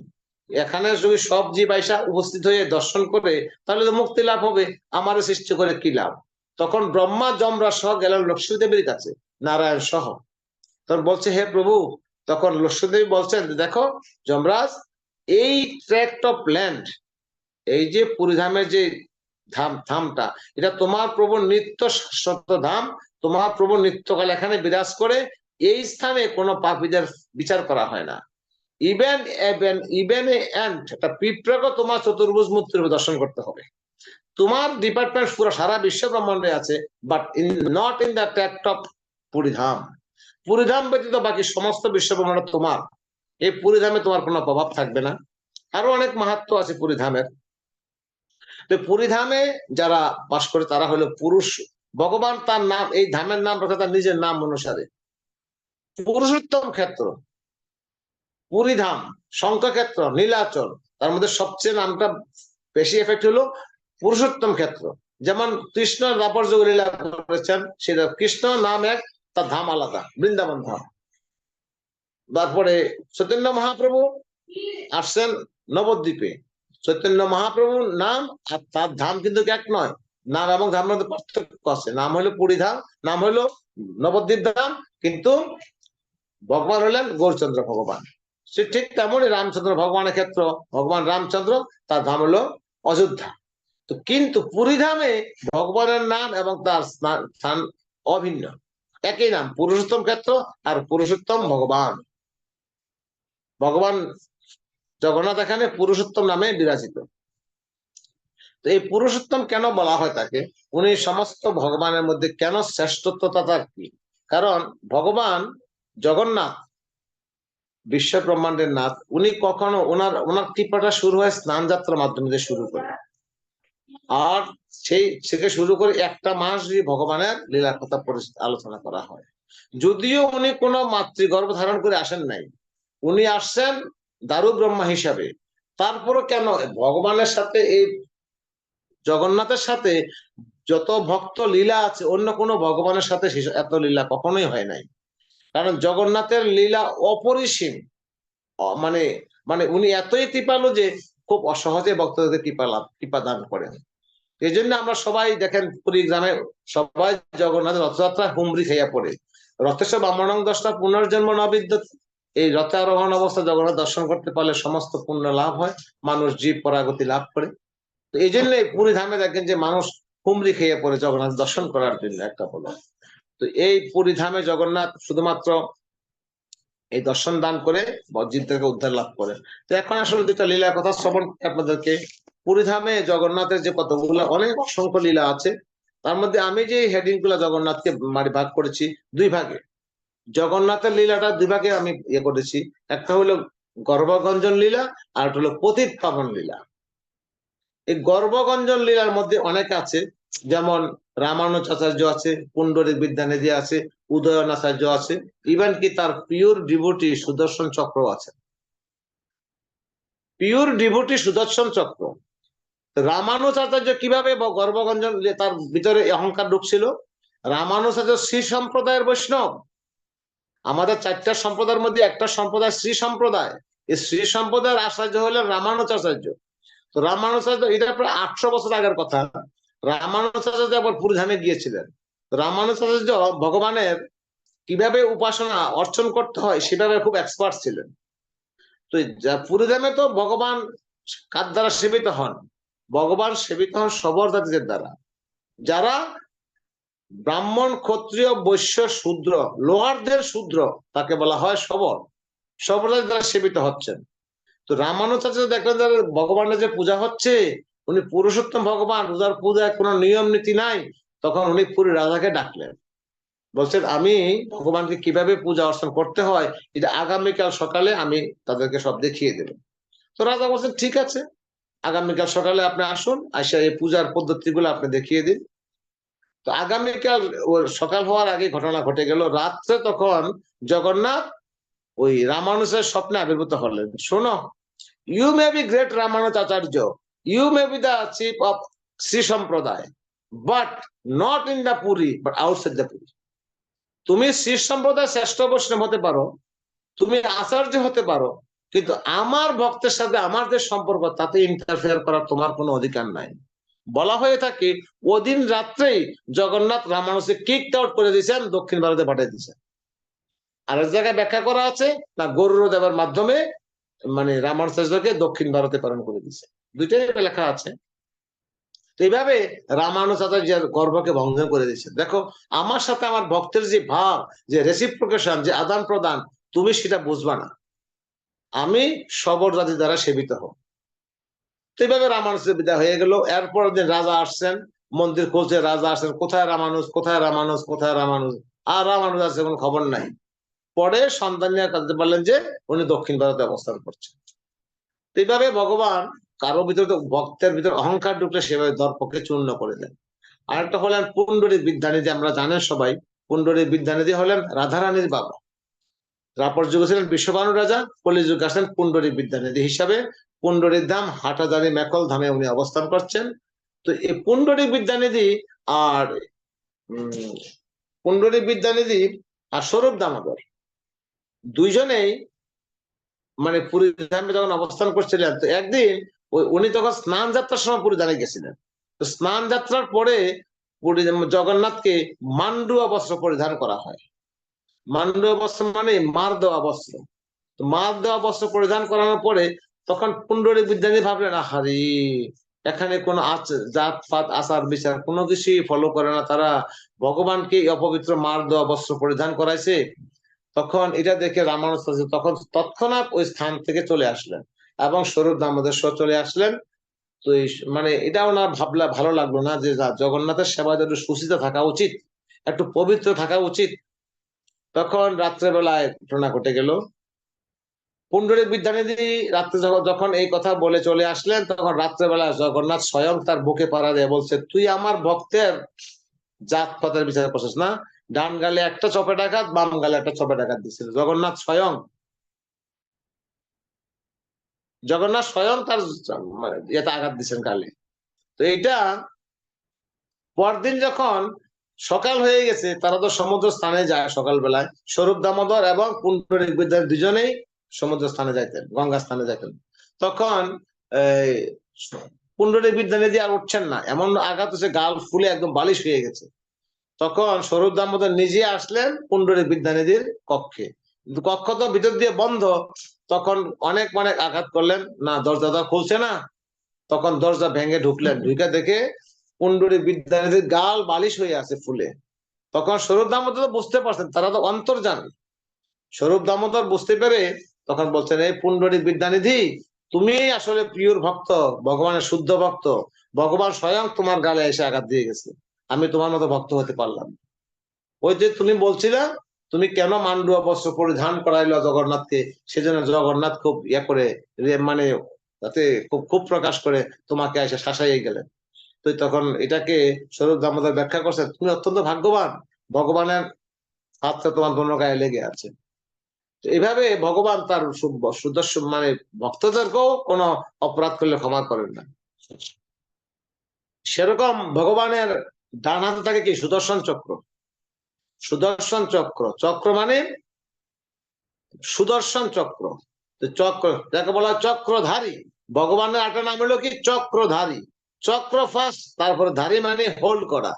এখানে যদি সব জীব আইসা উপস্থিত হয়ে দর্শন করে, তাহলে তো মুক্তি লাভ হবে, আমারও সৃষ্টি করে কি লাভ? তখন ব্রহ্মা যমরাজ সহ গেলেন লক্ষ্মী দেবীর কাছে, নারায়ণ সহ। তখন বলছে, হে প্রভু, তখন লক্ষ্মীদেবী বলছেন, দেখো যমরাজ, এই ট্র্যাক্ট অফ ল্যান্ড, এই যে পুরীধামের যে ধামটা, এটা তোমার প্রভু নিত্য শাশ্বত ধাম, তোমার প্রভু নিত্যকাল এখানে বিরাজ করে। এই স্থানে কোনো পাপীদের বিচার করা হয় না। ইভেন একটা পিঁপড়াকে তোমার চতুর্ভুজ মূর্তির দর্শন করতে হবে। তোমার ডিপার্টমেন্ট পুরো সারা বিশ্ব ব্রহ্মাণ্ডে আছে, but not in the tract of Puridham. Puridham ব্যতীত বাকি সমস্ত বিশ্ব ব্রহ্মাণ্ড তোমার। এই পুরীধামে তোমার কোনো প্রভাব থাকবে না। আরো অনেক মাহাত্ম্য আছে পুরীধামের। তো পুরীধামে যারা বাস করে তারা হলো পুরুষ। ভগবান তার নাম, এই ধামের নাম রাখে তার নিজের নাম অনুসারে। পুরুষোত্তম ক্ষেত্র পুরীধাম, শঙ্খক্ষেত্র, নীলাচল, তার মধ্যে সবচেয়ে নামটা বেশি এফেক্ট হলো পুরুষোত্তম ক্ষেত্র। যেমন কৃষ্ণ দ্বাপর যুগে লীলা করেছেন, সেটা কৃষ্ণ নাম এক, তার ধাম আলাদা, বৃন্দাবন ধাম। তারপরে চৈতন্য মহাপ্রভু আসছেন নবদ্বীপে। চৈতন্য মহাপ্রভুর নাম আর তার ধাম কিন্তু এক নয়, নাম এবং ধামের মধ্যে পার্থক্য আছে। নাম হলো পুরীধাম, নাম হলো নবদ্বীপ ধাম, কিন্তু ভগবান হলেন গৌরচন্দ্র ভগবান। সে ঠিক তেমনই রামচন্দ্র ভগবানের ক্ষেত্র, ভগবান রামচন্দ্র, তার ধাম হলো অযোধ্যা। তো কিন্তু পুরীধামে ভগবানের নাম এবং তার স্থান অভিন্ন, একই নাম, পুরুষোত্তম ক্ষেত্র আর পুরুষোত্তম ভগবান। ভগবান জগন্নাথ এখানে পুরুষোত্তম নামে বিরাজিত। তো এই পুরুষোত্তম কেন বলা হয় তাকে, উনি সমস্ত ভগবানের মধ্যে কেন শ্রেষ্ঠত্বতা তার কি? কারণ ভগবান জগন্নাথ বিশ্ব ব্রহ্মাণ্ডের নাথ, উনি কখনো ওনার কৃপাটা শুরু হয় স্নান যাত্রার মাধ্যমে শুরু করে। আর সেই থেকে শুরু করে একটা মাস যদি ভগবানের লীলার কথা আলোচনা করা হয়। যদিও উনি কোনো মাতৃগর্ভ ধারণ করে আসেন নাই, উনি আসছেন দারু ব্রহ্মা হিসাবে। তারপরও কেন ভগবানের সাথে, এই জগন্নাথের সাথে যত ভক্ত লীলা আছে, অন্য কোনো ভগবানের সাথে এত লীলা কখনোই হয় নাই। কারণ জগন্নাথের লীলা অপরিসীম। মানে মানে উনি এতই কৃপালু যে খুব অসহজে ভক্তদের কৃপা দান করেন। এই জন্য আমরা সবাই দেখেন পুরী গ্রামে সবাই জগন্নাথের রথযাত্রা হুমরি খাইয়া পড়ে। রথেশ্বর ব্রাহ্মণং দশটা পুনর্জন্ম নবিদ্যত। এই রথে আরোহণ অবস্থা জগন্নাথ দর্শন করতে পারলে সমস্ত পুণ্য লাভ হয়, মানুষ জীব পরাগতি লাভ করে। তো এই জন্য পুরী ধামে দেখেন যে মানুষ হুমরি খেয়ে পড়ে জগন্নাথ দর্শন করার জন্য, একটা হলো। তো এই পুরী ধামে জগন্নাথ শুধুমাত্র এই দর্শন দান করে বজ্জিত থেকে উদ্ধার লাভ করেন। তো এখন আসলে দুটা লীলার কথা শ্রবণ করি আপনাদেরকে। পুরীধামে জগন্নাথের যে কতগুলো অনেক অসংখ্য লীলা আছে, তার মধ্যে আমি যে হেডিং গুলা জগন্নাথকে ভাগ করেছি দুই ভাগে। জগন্নাথের লীলাটা দুই ভাগে আমি করেছি। একটা হলো গর্ভগঞ্জন লীলা, আর একটা হলো পতিত পাবন লীলা। এই গর্ভগঞ্জন লীলার মধ্যে অনেক আছে, যেমন রামানুজাচার্য আছে, পুণ্ডরিক বিদ্যানিধি আছে, উদয়ন আচার্য আছে, ইভেন কি তার পিওর ডিভোটি সুদর্শন চক্র আছে। পিওর ডিভোটি সুদর্শন চক্র। রামানুজাচার্য কিভাবে গর্ভগঞ্জন, তার ভিতরে অহংকার ঢুকছিল। রামানুজাচার্য শ্রী সম্প্রদায়ের বৈষ্ণব। আমাদের চারটা সম্প্রদায়ের মধ্যে একটা সম্প্রদায় শ্রী সম্প্রদায়। এই শ্রী সম্প্রদায়ের আচার্য হলেন রামানুজাচার্য। তো রামানুজাচার্য, এটা প্রায় 800 বছর আগের কথা। রামানুজাচার্য আবার পুরীধামে গিয়েছিলেন। রামানুজাচার্য ভগবানের কিভাবে উপাসনা অর্চন করতে হয় সেভাবে খুব এক্সপার্ট ছিলেন। তো পুরীধামে তো ভগবান কার দ্বারা সেবিত হন? ভগবান সেবিত হন সবর জাতিদের দ্বারা। যারা ব্রাহ্মণ, ক্ষত্রিয়, বৈশ্য, শূদ্র, লোহারদের শূদ্র, তাকে বলা হয় সবর। সবর জাতির দ্বারা সেবিত হচ্ছেন। তো রামানুজাচার্য দেখলেন যে ভগবানের যে পূজা হচ্ছে, উনি পুরুষোত্তম ভগবান, রোজার পূজায় কোনো নিয়ম নীতি নাই। তখন উনি পুরী রাজাকে ডাকলেন, বলছেন আমি ভগবানকে কিভাবে পূজা অর্চন করতে হয় এটা আগামীকাল সকালে আমি তাদেরকে সব দেখিয়ে দেব। তো রাজা বলছেন ঠিক আছে, আগামীকাল সকালে আপনি আসুন, আসে এই পূজার পদ্ধতিগুলো আপনি দেখিয়ে দিন। তো আগামীকাল সকাল হওয়ার আগে ঘটনা ঘটে গেল। রাত্রে তখন জগন্নাথ ওই রামানুজের স্বপ্নে আবির্ভূত হলেন। শোনো, you may be great Ramanujacharya, you may be the chief of Sri Sampradaya, but not in the Puri, but outside the Puri. তুমি শ্রী সম্প্রদায় শ্রেষ্ঠ বৈষ্ণব হতে পারো, তুমি আচার্য হতে পারো, কিন্তু আমার ভক্তের সাথে আমার যে সম্পর্ক তাতে ইন্টারফেয়ার করার তোমার কোনো অধিকার নাই। বলা হয়ে থাকে ওদিন রাত্রেই জগন্নাথ রামানুজকে কিক আউট করে দিয়েছেন, দক্ষিণ ভারতে পাঠিয়ে দিয়েছেন। আর এক জায়গায় ব্যাখ্যা করা আছে না, গরুড় দেবের মাধ্যমে মানে রামানুজাচার্যকে দক্ষিণ ভারতে প্রেরণ করে দিয়েছে। দুইটাই লেখা আছে। এইভাবে রামানুজাচার্যের গর্ভকে ভঙ্গ করে দিয়েছে। দেখো, আমার সাথে আমার ভক্তের যে ভাব, যে রেসিপ্রোকেশন, যে আদান প্রদান, তুমি সেটা বুঝবা না। আমি সবর জাতি দ্বারা সেবিত হব। এইভাবে রামানুজের বিদায় হয়ে গেল। এরপর দিন রাজা আসছেন, মন্দির খুলছে, রাজা আসছেন, কোথায় রামানুজ, কোথায় রামানুজ, কোথায় রামানুজ। আর রামানুজ আছে কোনো খবর নাই। পরে সন্তান নিয়ে জানতে পারলেন যে উনি দক্ষিণ ভারতে অবস্থান করছেন। এইভাবে ভগবান কারো ভিতরে, তো ভক্তের ভিতরে অহংকার ঢুকলে সেভাবে দর্পকে চূর্ণ করে দেন। আরেকটা হলেন পুণ্ডরিক বিদ্যানিধি। আমরা জানেন সবাই, পুণ্ডরিক বিদ্যানিধি হলেন রাধারানীর বাবা। রাপর যুগে ছিলেন বিশ্ববানু রাজা, কলিযুগে আসেন পুণ্ডরিক বিদ্যানিধি হিসাবে। পুণ্ডরিক ধাম হাটাজারি মেকল ধামে উনি অবস্থান করছেন। তো এই পুণ্ডরিক বিদ্যানিধি আর পুণ্ডরিক বিদ্যানিধি আর স্বরূপ দামোদর দুইজনেই মানে পুরী ধামে যখন অবস্থান করছিলেন, তো একদিন উনি তখন স্নান যাত্রার সময় পুরী ধামে গেছিলেন। তো স্নান যাত্রার পরে জগন্নাথকে মান্ডুয়া বস্ত্র পরিধান করা হয়। মান্ডুয়া বস্ত্র মানে মার দেওয়া বস্ত্র। তো মার দেওয়া বস্ত্র পরিধান করানোর পরে তখন পুণ্ডরিক বিদ্যানিধি ভাবলেন, আহারে, এখানে কোনো জাত পাত আচার বিচার কোনো কিছুই ফলো করে না তারা, ভগবানকে অপবিত্র মার দেওয়া বস্ত্র পরিধান করাইছে। তখন এটা দেখে রামানুজাচার্য তখন তৎক্ষণাৎ ওই স্থান থেকে চলে আসলেন এবং স্বরূপ দামোদর সহ চলে আসলেন। তো মানে এটা ওনার ভালো লাগলো না যে জগন্নাথের সেবায় একটু সুচিতা থাকা উচিত, একটু পবিত্র থাকা উচিত। তখন রাত্রেবেলায় ঘটনা ঘটে গেল। পুণ্ডরিক বিদ্যানিধি রাত্রে যখন এই কথা বলে চলে আসলেন, তখন রাত্রেবেলায় জগন্নাথ স্বয়ং তার বুকে পাড়া দিয়ে বলছে, তুই আমার ভক্তের জাত পাতের বিচার করছিস না? ডান গালে একটা চপেটাঘাত, বাম গালে একটা চপেটাঘাত দিচ্ছিল জগন্নাথ স্বয়ং। জগন্নাথ স্বয়ং তার ইয়েতে আঘাত দিচ্ছেন গালে। তো এইটা পরদিন যখন সকাল হয়ে গেছে, তারা তো সমুদ্র স্থানে যায় সকাল বেলায়। স্বরূপ দামোদর এবং পুণ্ডরিক বিদ্যানিধি দুজনেই সমুদ্র স্থানে যাইতেন, গঙ্গা স্থানে যাইতেন। তখন পুণ্ডরিক বিদ্যানিধি আর উঠছেন না, এমন আঘাত হচ্ছে গাল ফুলে একদম বালিশ হয়ে গেছে। তখন স্বরূপ দামোদর নিজে আসলেন পুণ্ডরিক বিদ্যানিধির কক্ষে, কিন্তু কক্ষ তো ভিতর দিয়ে বন্ধ। তখন অনেক আঘাত করলেন না, দরজা খুলছে না। তখন দরজা ভেঙে ঢুকলেন, ঢুকে দেখে পুণ্ডরিক বিদ্যানিধির গাল বালিশ হয়ে আছে ফুলে। তখন স্বরূপ দামোদর বুঝতে পারছেন, তারা তো অন্তর্জামী। স্বরূপ দামোদর বুঝতে পেরে তখন বলছেন, এই পুণ্ডরিক বিদ্যানিধি, তুমি আসলে প্রিয়র ভক্ত, ভগবানের শুদ্ধ ভক্ত। ভগবান স্বয়ং তোমার গালে এসে আঘাত দিয়ে গেছে, আমি তোমার মতো ভক্ত হতে পারলাম না। ওই যে তুমি বলছিলে তুমি কেন মান্ডুয়া বস্ত্র পরিধান করাইলো জগন্নাথকে, সেজন্য জগন্নাথ খুব করে মানে তাতে খুব খুব প্রকাশ করে তোমাকে এসে শাসাইয়ে গেলেন। তো তখন এটাকে স্বরূপ দামোদর ব্যাখ্যা করছে, তুমি অত্যন্ত ভাগ্যবান, ভগবানের হাতটা তোমার দোনো গায়ে লেগে আছে। এইভাবে ভগবান তার সুদর্শন মানে ভক্তদেরকেও কোনো অপরাধ করলে ক্ষমা করেন না। সেরকম ভগবানের ডান হাতে থাকে কি সুদর্শন চক্র। সুদর্শন চক্র, চক্র মানে সুদর্শন চক্র। চক্র যাকে বলা হয় চক্রধারী। ভগবানের একটা নাম হলো কি চক্রধারী। চক্র ফার্স্ট, তারপরে ধারী মানে হোল্ড করা।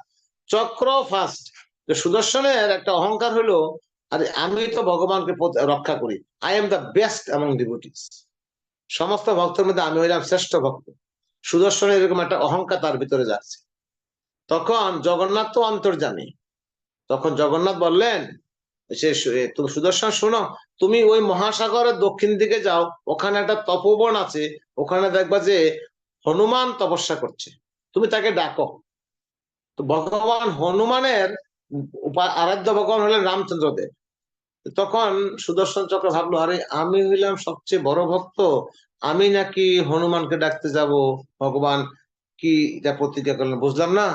চক্র ফার্স্ট। সুদর্শনের একটা অহংকার হলো, আরে আমি তো ভগবানকে রক্ষা করি, I am the best among devotees, সমস্ত ভক্তের মধ্যে আমি হইলাম শ্রেষ্ঠ ভক্ত। সুদর্শনের এরকম একটা অহংকার তার ভিতরে যাচ্ছে। তখন জগন্নাথ তো অন্তর্যামী, তখন জগন্নাথ বললেন, সে সুদর্শন শোনো, তুমি ওই মহাসাগরের দক্ষিণ দিকে যাও, ওখানে একটা তপোবন আছে, ওখানে দেখবা যে হনুমান তপস্যা করছে, তুমি তাকে ডাকো। তো ভগবান হনুমানের আরাধ্য ভগবান হলেন রামচন্দ্র দেব। তখন সুদর্শন চক্র ভাবলো, আরে আমি হইলাম সবচেয়ে বড় ভক্ত, আমি নাকি হনুমানকে ডাকতে যাব, ভগবান কি এটা প্রতিজ্ঞা করলেন বুঝলাম না।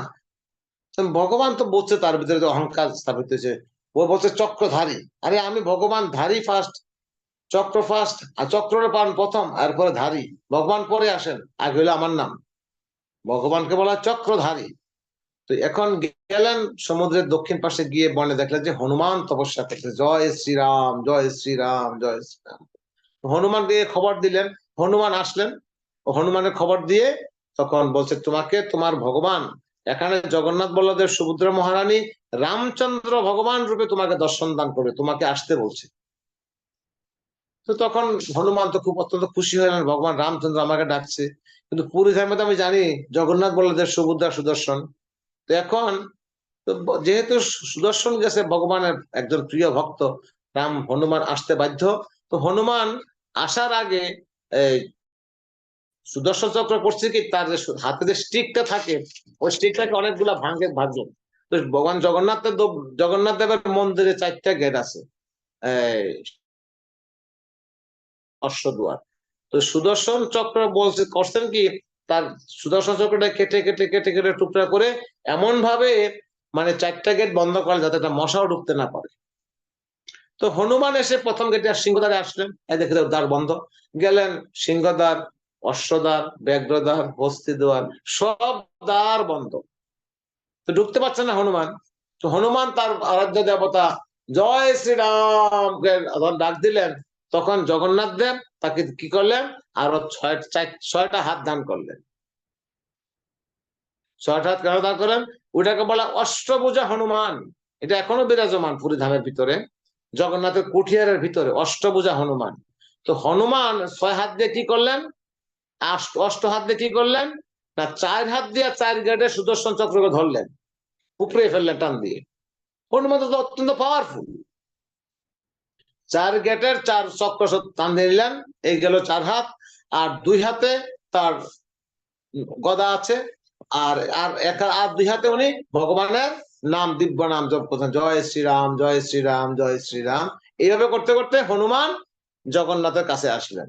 ভগবান তো বলছে তার ভিতরে অহংকার স্থাপিত হয়েছে, ও বলছে চক্রধারী, আরে আমি ভগবান ধারী ফার্স্ট, চক্র ফার্স্ট, আর চক্রের পান প্রথম, আর পরে ধারী, ভগবান পরে আসেন, আগে হইলো আমার নাম। ভগবানকে বলা চক্রধারী। তো এখন গেলেন সমুদ্রের দক্ষিণ পাশে, গিয়ে বনে দেখলেন যে হনুমান তপস্যা করছে, জয় শ্রীরাম জয় শ্রীরাম জয় শ্রীরাম। হনুমান দিয়ে খবর দিলেন, হনুমান আসলেন, হনুমানের খবর দিয়ে তখন বলছে, তোমাকে তোমার ভগবান এখানে জগন্নাথ বলদেব সুভদ্রা মহারানী রামচন্দ্র ভগবান রূপে তোমাকে দর্শন দান করবে, তোমাকে আসতে বলছে। তো তখন হনুমান তো খুব অত্যন্ত খুশি হলেন, ভগবান রামচন্দ্র আমাকে ডাকছে। কিন্তু পুরী ধর্মে তো আমি জানি জগন্নাথ বলদেব সুভদ্রা সুদর্শন। তো এখন যেহেতু সুদর্শন গেছে ভগবানের একজন প্রিয় ভক্ত, রাম হনুমান আসতে বাধ্য। তো হনুমান আসার আগে এই সুদর্শন চক্র করছে কি, তার যে হাতে যে স্টিকটা থাকে, ওই স্টিকটাকে অনেকগুলা ভাঙলো। তো ভগবান জগন্নাথ দেবের মন্দিরে 4টা গেট আছে, অশ্বদুয়ার। তো সুদর্শন চক্র বলছে করছেন কি, তার সুদর্শন চক্রটা কেটে কেটে কেটে কেটে টুকরা করে এমন ভাবে মানে 4টা গেট বন্ধ করে যাতে একটা মশাও ঢুকতে না পারে। তো হনুমান এসে প্রথম গেটে সিংহদ্বারে আসলেন, দেখে দ্বার বন্ধ। গেলেন সিংহদ্বার, অশ্বদ্বার, ব্যাঘ্রদ্বার, হস্তিদ্বার, সব দ্বার বন্ধ। তো ঢুকতে পারছে না হনুমান। তো হনুমান তার আরাধ্য দেবতা জয় শ্রীরাম ডাক দিলেন। তখন জগন্নাথ দেব তাকে কি করলেন, আরো 6টা হাত দান করলেন। 6টা হাত কেন দান করলেন, ওটাকে বলা অষ্টভুজা হনুমান। এটা এখনো বিরাজমান পুরী ধামের ভিতরে, জগন্নাথের কুঠিয়ারের ভিতরে অষ্টভুজা হনুমান। তো হনুমান 6 হাত দিয়ে কি করলেন, অষ্ট হাত দিয়ে কি করলেন না, 4 হাত দিয়ে 4 গেটে সুদর্শন চক্রকে ধরলেন, উপরে ফেললেন টান দিয়ে। হনুমান তো অত্যন্ত পাওয়ারফুল, 4 গেটের 4 চক্র টান দিয়ে নিলেন, এই গেল 4 হাত। আর 2 হাতে তার গদা আছে, আর আর 2 হাতে উনি ভগবানের নাম, দিব্য নাম জপ করছেন, জয় শ্রীরাম জয় শ্রীরাম জয় শ্রীরাম। এইভাবে করতে করতে হনুমান জগন্নাথের কাছে আসলেন।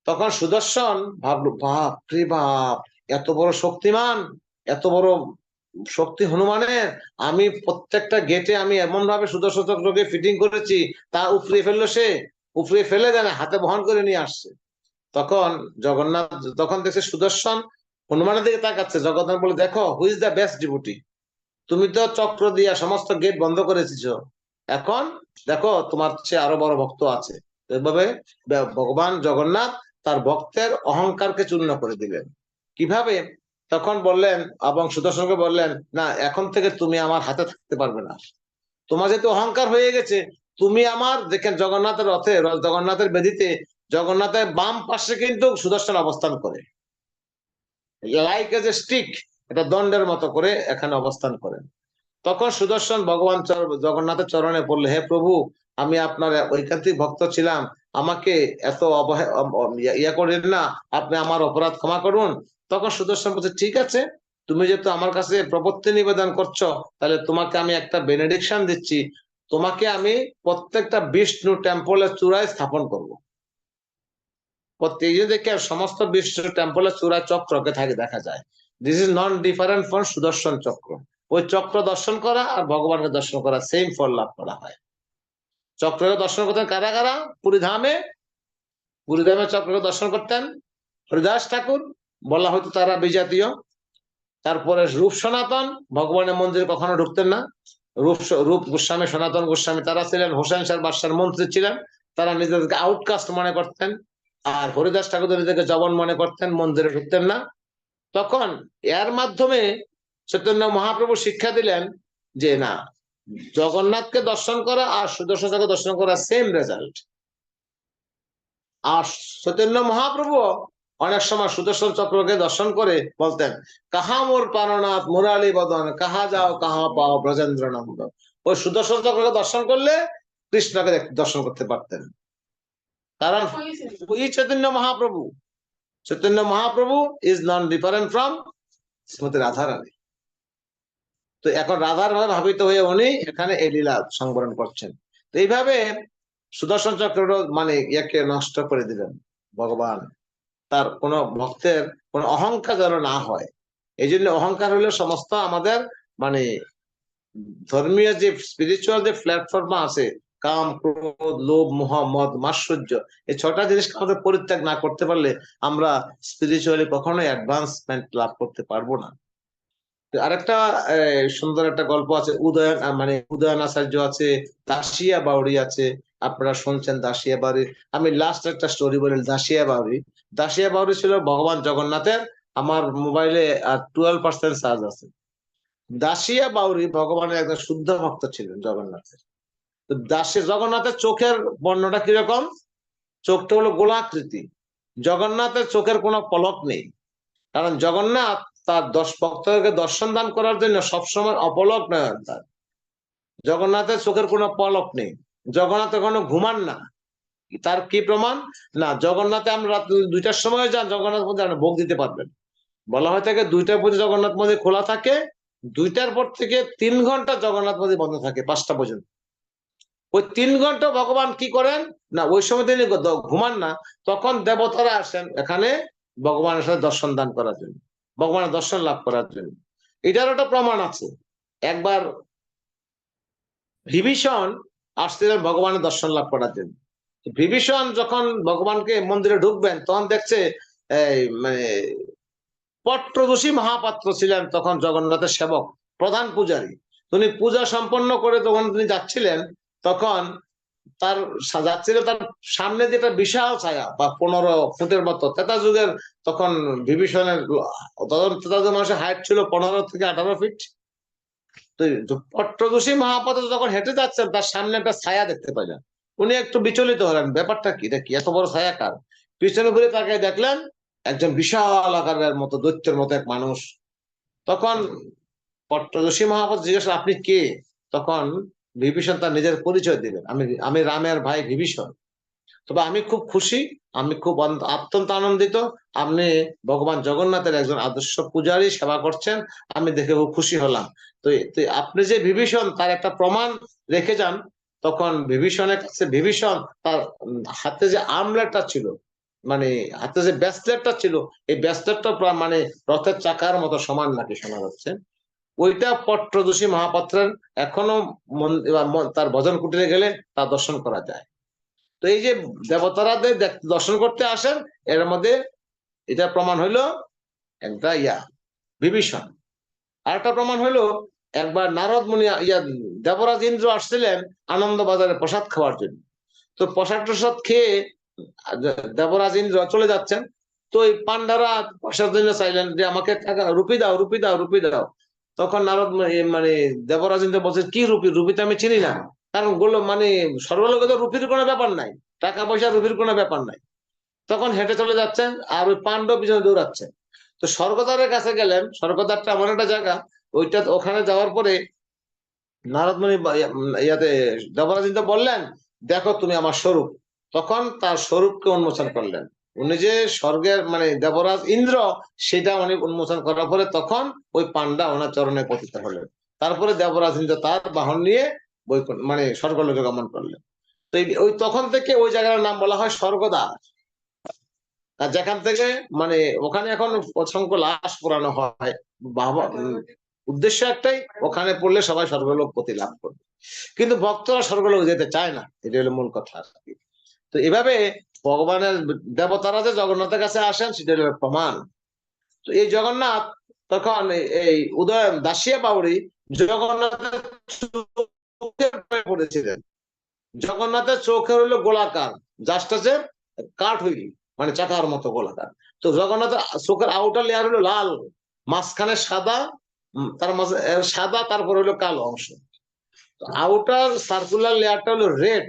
তখন সুদর্শন ভাবলো, বাপ রে বাপ, এত বড় শক্তিমান, এত বড় শক্তি হনুমানের, আমি প্রত্যেকটা গেটে আমি এমন ভাবে সুদর্শন চক্রকে ফিটিং করেছি, তা উপরে ফেললো, সে উপরে ফেলে দেন হাতে বহন করে নিয়ে আসছে। তখন জগন্নাথ তখন দেখছে সুদর্শন হনুমানের দিকে তাকাচ্ছে, জগন্নাথ বলে, দেখো who is the best devotee, তুমি তো চক্র দিয়া সমস্ত গেট বন্ধ করেছিস, এখন দেখো তোমার চেয়ে আরো বড় ভক্ত আছে। এভাবে ভগবান জগন্নাথ তার ভক্তের অহংকারকে চূর্ণ করে দিলেন। কিভাবে, তখন বললেন এবং সুদর্শনকে বললেন, না এখন থেকে তুমি আমার হাতে থাকতে পারবে না, তোমার যেহেতু অহংকার হয়ে গেছে, তুমি আমার দেখেন জগন্নাথের রথে, জগন্নাথের বেদিতে জগন্নাথের বাম পাশে কিন্তু সুদর্শন অবস্থান করে, লাইক এজ এ স্টিক, এটা দণ্ডের মতো করে এখানে অবস্থান করেন। তখন সুদর্শন ভগবান জগন্নাথের চরণে পড়লে, হে প্রভু, আমি আপনার ঐকান্তিক ভক্ত ছিলাম, আমাকে এত ইয়া করেন না, আপনি আমার অপরাধ ক্ষমা করুন। তখন সুদর্শন বলছে, ঠিক আছে, তুমি যেহেতু আমার কাছে প্রপত্তি নিবেদন করছো, তাহলে তোমাকে আমি একটা বেনেডিকশন দিচ্ছি, তোমাকে আমি প্রত্যেকটা বিষ্ণু টেম্পলের চূড়ায় স্থাপন করবো। প্রত্যেক দেখে সমস্ত বিষ্ণু টেম্পলের চূড়ায় চক্রকে থাকে দেখা যায়। This is non different from Sudarshan চক্র। ওই চক্র দর্শন করা আর ভগবানকে দর্শন করা সেম ফল লাভ করা হয়। চক্রকে দর্শন করতেন কারা কারা? পুরীধামে চক্রকে দর্শন করতেন হরিদাস ঠাকুর, বলা হয়তো তারা বিজাতীয়। তারপরে রূপ সনাতন, ভগবানের মন্দিরে কখনো ঢুকতেন না। রূপ গোস্বামী, সনাতন গোস্বামী তারা ছিলেন হোসেন শাহ বাদশার মন্ত্রী ছিলেন, তারা নিজেদেরকে আউটকাস্ট মনে করতেন। আর হরিদাস ঠাকুর নিজেকে জবন মনে করতেন, মন্দিরে ঢুকতেন না। তখন এর মাধ্যমে চৈতন্য মহাপ্রভু শিক্ষা দিলেন যে না, জগন্নাথকে দর্শন করা আর সুদর্শন চক্রকে দর্শন করা সেম রেজাল্ট। আর চৈতন্য মহাপ্রভু অনেক সময় সুদর্শন চক্রকে দর্শন করে বলতেন, কাহা মোর প্রাণনাথ মুরালি বদন, কাহা যাও কাহা পাও ব্রজেন্দ্র নন্দ। ওই সুদর্শন চক্রকে দর্শন করলে কৃষ্ণকে দর্শন করতে পারতেন। কারণ ওই Chaitanya Mahaprabhu is non different from Shrimati Radharani. তো এখন রাধার ভাবে ভাবিত হয়ে উনি এখানে এই লীলা সংবরণ করছেন। তো এইভাবে সুদর্শন চক্র মানে ইয়াকে নষ্ট করে দিলেন ভগবান। তার কোন ভক্তের কোন অহংকার যেন না হয়, এই জন্য অহংকার হলে সমস্ত আমাদের মানে ধর্মীয় যে স্পিরিচুয়াল যে প্ল্যাটফর্ম আছে, কাম, ক্রোধ, লোভ, মোহ, মদ, মাৎসর্য, এই 6টা জিনিসকে আমাদের পরিত্যাগ না করতে পারলে আমরা স্পিরিচুয়ালি কখনোই অ্যাডভান্সমেন্ট লাভ করতে পারবো না। আরেকটা সুন্দর একটা গল্প আছে, উদয়ন আচার্য আছে, দাসিয়া বাউরি আছে, আপনারা শুনছেন দাসিয়া বাউরি। আমি লাস্ট একটা স্টোরি বলি। দাসিয়া বাউরি ছিল ভগবান জগন্নাথের, আমার মোবাইলে 12% চার্জ আছে। দাসিয়া বাউরি ভগবানের একজন শুদ্ধ ভক্ত ছিলেন জগন্নাথের। তো জগন্নাথের চোখের বর্ণটা কিরকম? চোখটা হলো গোলাকৃতি। জগন্নাথের চোখের কোনো পলক নেই, কারণ জগন্নাথ তার ভক্তদেরকে দর্শন দান করার জন্য সবসময় অপলক নয়। তার জগন্নাথের চোখের কোনো পলক নেই, জগন্নাথ এখনো ঘুমান না। তার কি প্রমাণ? না, জগন্নাথে আমরা রাত 2টার সময় যান, জগন্নাথ মন্দির ভোগ দিতে পারবেন। বলা হয় থাকে 2টা পর্যন্ত জগন্নাথ মন্দির খোলা থাকে, 2টার পর থেকে 3 ঘন্টা জগন্নাথ মন্দির বন্ধ থাকে 5টা পর্যন্ত। ওই 3 ঘন্টা ভগবান কি করেন না, ওই সময় তিনি ঘুমান না, তখন দেবতারা আসেন এখানে ভগবানের সাথে দর্শন দান করার জন্য, ভগবানের দর্শন লাভ করার জন্য। এটার একটা প্রমাণ আছে। একবার বিভীষণ আসছিলেন ভগবানের দর্শন লাভ করার জন্য। বিভীষণ যখন ভগবানকে মন্দিরে ঢুকবেন, তখন দেখছে মানে পট্টদোষী মহাপাত্র ছিলেন তখন জগন্নাথের সেবক, প্রধান পূজারী। তিনি পূজা সম্পন্ন করে যখন তিনি যাচ্ছিলেন, তখন তার সামনে যেটা বিশাল ছায়া বা 15 ফুটের মতো, ত্রেতা যুগের তখন বিভীষণের ত্রেতা যুগের মানুষের হাইট ছিল 15 থেকে 18 ফিট। তো পট্টদোষী মহাপাত্র যখন হেঁটে যাচ্ছেন, তার সামনে একটা ছায়া দেখতে পাইলেন। উনি একটু বিচলিত হলেন, ব্যাপারটা কি, এটা কি এত বড় ছায়া কার? পিছনে ঘুরে তাকে দেখলেন একজন বিশাল আকারের মতো দৈত্যের মতো এক মানুষ। তখন পট্টদোষী মহাপাত্র জিজ্ঞেস, আপনি কে? তখন বিভীষণ তার নিজের পরিচয় দিলেন, আমি রামের ভাই বিভীষণ। তবে আমি খুব খুশি, আমি খুব অত্যন্ত আনন্দিত, আপনি ভগবান জগন্নাথের একজন আদর্শ পূজারী সেবা করছেন, আমি দেখে খুব খুশি হলাম। তো আপনি যে বিভীষণ, তার একটা প্রমাণ রেখে যান। তখন বিভীষণের কাছে বিভীষণ তার হাতে যে আর্মলেটটা ছিল, মানে হাতে যে ব্যাসলেটটা ছিল, এই ব্যাসলেটটা মানে রথের চাকার মতো সমান নাকি শোনা যাচ্ছে। ওইটা পট্টদোষী মহাপাত্রের এখনো তার ভজন কুটিরে গেলে তা দর্শন করা যায়। তো এই যে দেবতারাদের দর্শন করতে আসেন, এর মধ্যে এটা প্রমাণ হইলো একটা বিভীষণ। আর একটা প্রমাণ হইলো একবার নারদ মুনি দেবরাজ ইন্দ্র আসছিলেন আনন্দ বাজারে প্রসাদ খাওয়ার জন্য। তো প্রসাদ খেয়ে দেবরাজ ইন্দ্র চলে যাচ্ছেন। তো এই পান্ডারা প্রসাদ জন্য চাইলেন যে আমাকে রুপি দাও, রুপি দাও, রুপি দাও। তখন নারদ মানে দেবরাজ ইন্দ্র বলছেন, কি রুপি? রুপি তো আমি চিনি না, কারণ মানে সর্বলোকে তো রুপির কোনো ব্যাপার নাই, টাকা পয়সা রুপির কোনো ব্যাপার নাই। তখন হেঁটে চলে যাচ্ছেন, আর ওই পাণ্ডব পিছনে দৌড়াচ্ছেন। তো স্বর্গদ্বারের কাছে গেলেন। স্বর্গদ্বারটা এমন একটা জায়গা, ওখানে যাওয়ার পরে নারদ মুনি দেবরাজ ইন্দ্র বললেন দেখো তুমি আমার স্বরূপ। তখন তার স্বরূপকে উন্মোচন করলেন। উনি যে স্বর্গের মানে দেবরাজ ইন্দ্র, সেটা উনি উন্মোচন করার পরে তখন ওই পান্ডা ওনার চরণে পতিত হলেন। তারপরে দেবরাজ ইন্দ্র তার বাহন নিয়ে মানে স্বর্গলোকে গমন করলেন। তো ওই তখন থেকে ওই জায়গার নাম বলা হয় স্বর্গদ্বার। আর যেখান থেকে মানে ওখানে এখন অসংখ্য লাশ পোড়ানো হয়। উদ্দেশ্য একটাই, ওখানে পড়লে সবাই স্বর্গলোক গতি লাভ করবে। কিন্তু ভক্তরা স্বর্গলোক যেতে চায় না, এটা হলো মূল কথা আর কি। তো এভাবে ভগবানের দেবতারা যে জগন্নাথের কাছে আসেন সেটা হলো প্রমাণ। তো এই জগন্নাথ তখন এই উদয় দাসিয়া বাউরি জগন্নাথের চোখে পড়েছিলেন। জগন্নাথের চোখের হলো গোলাকার, জাস্ট আছে কাঠ হইল মানে চাকার মতো গোলাকার। তো জগন্নাথের চোখের আউটার লেয়ার হলো লাল, মাঝখানে সাদা, তার মাঝে সাদা, তারপর হলো কালো অংশ। আউটার সার্কুলার লেয়ারটা হলো রেড।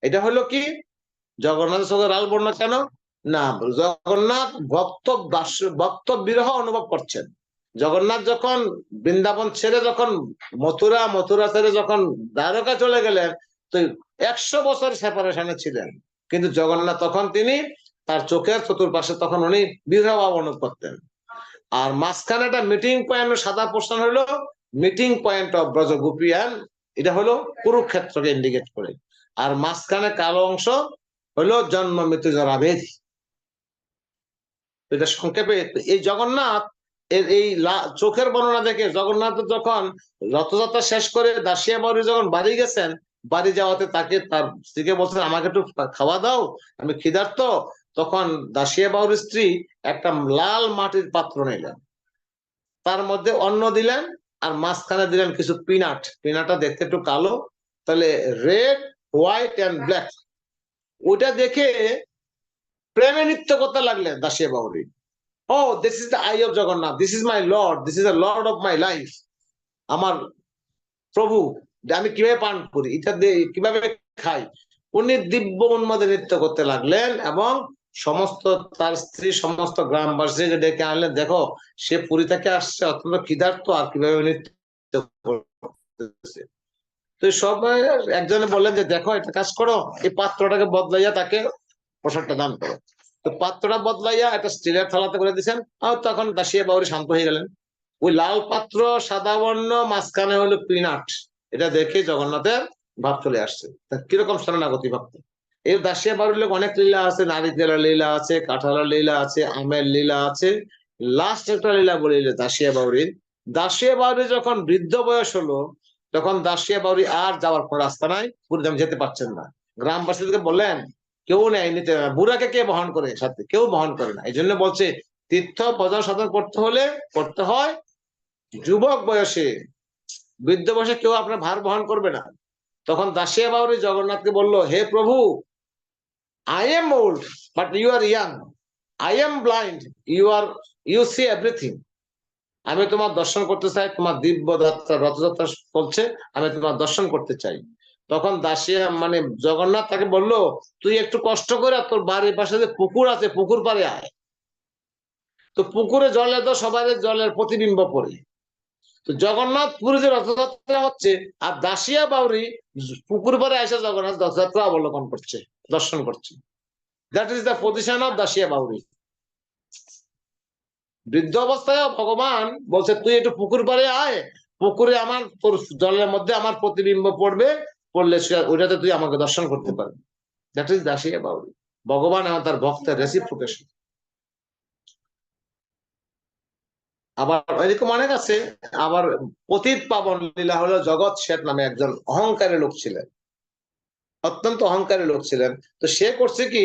এটা হলো কি, জগন্নাথের চোখে লাল বর্ণ কেন না, জগন্নাথ ভক্ত বিরহ অনুভব করছেন। জগন্নাথ যখন বৃন্দাবন ছেড়ে যখন মথুরা ছেড়ে যখন দ্বারকা চলে গেলেন, তো 100 বছর সেপারেশনে ছিলেন। কিন্তু জগন্নাথ তখন তিনি তার চোখের চতুর্পাশে তখন উনি বিরহ অনুভব করতেন। আর মাঝখানে একটা মিটিং পয়েন্ট, সাদা পোর্শন হলো মিটিং পয়েন্ট অফ ব্রজগোপিয়ান, এটা হলো কুরুক্ষেত্রকে ইন্ডিকেট করে। আর মাঝখানে কালো অংশ হলো জন্ম মৃত্যু জরা ব্যাধি। এটা সংক্ষেপে এই জগন্নাথ এই চোখের বর্ণনা দেখে জগন্নাথ যখন রথযাত্রা শেষ করে দাসিয়া বাউরি যখন বাড়ি গেছেন, বাড়ি যাওয়াতে তাকে তার স্ত্রীকে বলছেন আমাকে একটু খাওয়া দাও, আমি ক্ষুধার্ত। তখন দাসিয়া বাউরির স্ত্রী একটা লাল মাটির পাত্র নিলেন, তার মধ্যে অন্ন দিলেন, আর মাঝখানে দিলেন কিছু পিনাট। পিনাটটা দেখতে একটু কালো, তাহলে রেড, হোয়াইট এন্ড ব্ল্যাক। ওইটা দেখে প্রেমে নৃত্য করতে লাগলেন Dasia Bauri. Oh this is the eye of Jagannath, this is my lord, this is the lord of my life. আমার প্রভু, আমি কিভাবে পান করি, এটা কিভাবে খাই। উনি দিব্য উন্মাদে নৃত্য করতে লাগলেন এবং সমস্ত তার স্ত্রী সমস্ত গ্রামবাসীকে ডেকে আনলেন, দেখো সে পুরী থেকে আসছে অত্যন্ত ক্ষুধার্ত, আর কিভাবে নৃত্য করতেছে। তো সবাই একজনে বললেন যে দেখো একটা কাজ করো, এই পাত্রটাকে বদলাইয়া তাকে প্রসাদটা দান করো। তো পাত্রটা বদলাইয়া একটা স্টিলের থালাতে করে দিচ্ছেন, আর তখন দাসিয়া বাউরি শান্ত হয়ে গেলেন। ওই লাল পাত্র সাদা বর্ণ, মাঝখানে হলো পিনাট, এটা দেখে জগন্নাথের ভাব চলে আসছে। কিরকম শরণাগতি ভক্ত। এই দাসিয়া বাউরির লোক অনেক লীলা আছে, নারিকেলের লীলা আছে, কাঁঠালের লীলা আছে, আমের লীলা আছে। লাস্ট একটা লীলা বলি দাসিয়া বাউরির। দাসিয়া বাউরি যখন বৃদ্ধ বয়স হলো, তখন দাসিয়া বাউরি আর যাওয়ার কোন রাস্তা নাই, পুরীধাম যেতে পারছেন না। গ্রামবাসীদেরকে বললেন কেউ নেই, নিতে বুড়াকে কে বহন করে, সাথে কেউ বহন করে না। এই জন্য বলছে তীর্থ ভজন সাধন করতে হলে করতে হয় যুবক বয়সে, বৃদ্ধ বয়সে কেউ আপনার ভার বহন করবে না। তখন দাসিয়া বাউরি জগন্নাথকে বলল, হে প্রভু, I am old but you are young, I am blind, you see everything. আমি তোমার দর্শন করতে চাই, তোমার দিব্য যাত্রা রথযাত্রা চলছে, আমি তোমার দর্শন করতে চাই। তখন দাসিয়া মানে জগন্নাথ তাকে বলল, তুই একটু কষ্ট করে তোর বাড়ির পাশে যে পুকুর আছে, পুকুর পাড়ে আয়। তো পুকুরে জলে তো সবাই জলের প্রতিবিম্ব পড়ে। তো জগন্নাথ পুরী যে রথযাত্রা হচ্ছে, আর দাসিয়া বাউরি পুকুর পাড়ে এসে জগন্নাথ রথযাত্রা অবলোকন করছে, দর্শন করছে। That is the position of Dasia Bauri. বৃদ্ধ অবস্থায় ভগবান বলছে তুই একটু পুকুর পাড়ে আয়, পুকুরে আমার তোর জলের মধ্যে আমার প্রতিবিম্ব পড়বে, পড়লে ওইটাতে তুই আমাকে দর্শন করতে পারবি। That is Dasia Bauri. ভগবান আমার তার ভক্তের রেসিপ্রোকেশন। আবার এরকম অনেক আছে। আবার পতিত পাবন লীলা হলো, জগৎ শেঠ নামে একজন অহংকারী লোক ছিলেন, অত্যন্ত অহংকারী লোক ছিলেন। তো সে করছে কি,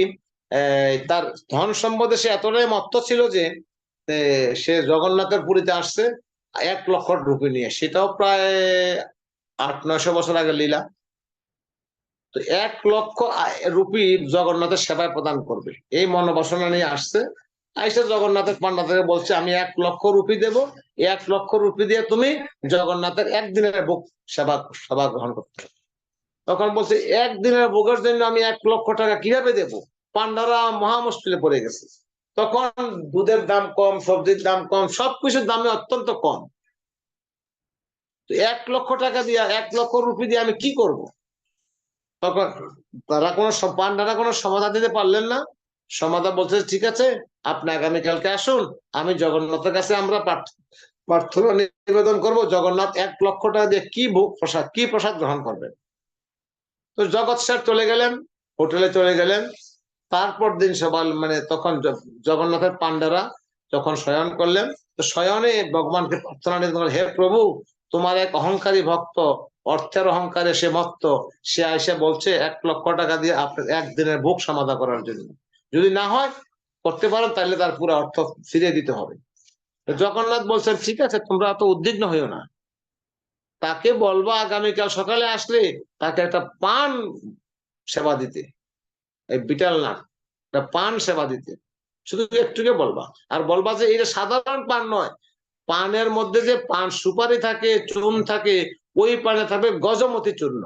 তার ধন সম্পদে সে এতটাই মত্ত ছিল যে সে জগন্নাথের পুরীতে আসছে 1 লক্ষ রুপি নিয়ে, সেটাও প্রায় 800-900 বছর আগে লীলা। তো 1 লক্ষ রুপি জগন্নাথের সেবায় প্রদান করবে, এই মনোবাসনা নিয়ে আসছে। আইসা জগন্নাথের পান্ডাদেরকে বলছে আমি 1 লক্ষ রুপি দেব, 1 লক্ষ রুপি দিয়ে তুমি জগন্নাথের একদিনের ভোগ সেবা গ্রহণ করতে হবে। তখন বলছে একদিনের ভোগের জন্য আমি 1 লক্ষ টাকা কিভাবে দেব। পান্ডারা মহা মুশকিলে পড়ে গেছে। তখন দুধের দাম কম, সবজির দাম কম, সবকিছুর দামে অত্যন্ত কম। তো 1 লক্ষ টাকা দিয়ে 1 লক্ষ রুপি দিয়ে আমি কি করব। তখন পান্ডারা কোনো সমাধান দিতে পারলেন না। সমাধান বলছে ঠিক আছে, আপনি আগামীকালকে আসুন, আমি জগন্নাথের কাছে আমরা প্রার্থনা নিবেদন করব, জগন্নাথ 1 লক্ষ টাকা দিয়ে কি প্রসাদ গ্রহণ করবেন। তো জগৎ স্যার চলে গেলেন, হোটেলে চলে গেলেন। তারপর দিন সকাল মানে তখন জগন্নাথের পান্ডারা যখন শয়ন করলেন, তো শয়নে ভগবানকে প্রার্থনা নিবেদন করলেন, হে প্রভু, তোমার এক অহংকারী ভক্ত, অর্থের অহংকারে সে মত্ত, সে আইসা বলছে 1 লক্ষ টাকা দিয়ে আপনার একদিনের ভোগ সমাধা করার জন্য, যদি না হয় করতে পারো তাহলে তার পুরো অর্থ ফিরিয়ে দিতে হবে। জগন্নাথ বলছেন ঠিক আছে, তোমরা এত উদ্বিগ্ন হইও না, তাকে বলবা আগামীকাল সকালে আসলে তাকে একটা পান সেবা দিতে, এই বিটাল না, একটা পান সেবা দিতে, শুধু একটুকে বলবা। আর বলবা যে এটা সাধারণ পান নয়, পানের মধ্যে যে পান সুপারি থাকে, চূর্ণ থাকে, ওই পানে থাকবে গজমতি চূর্ণ,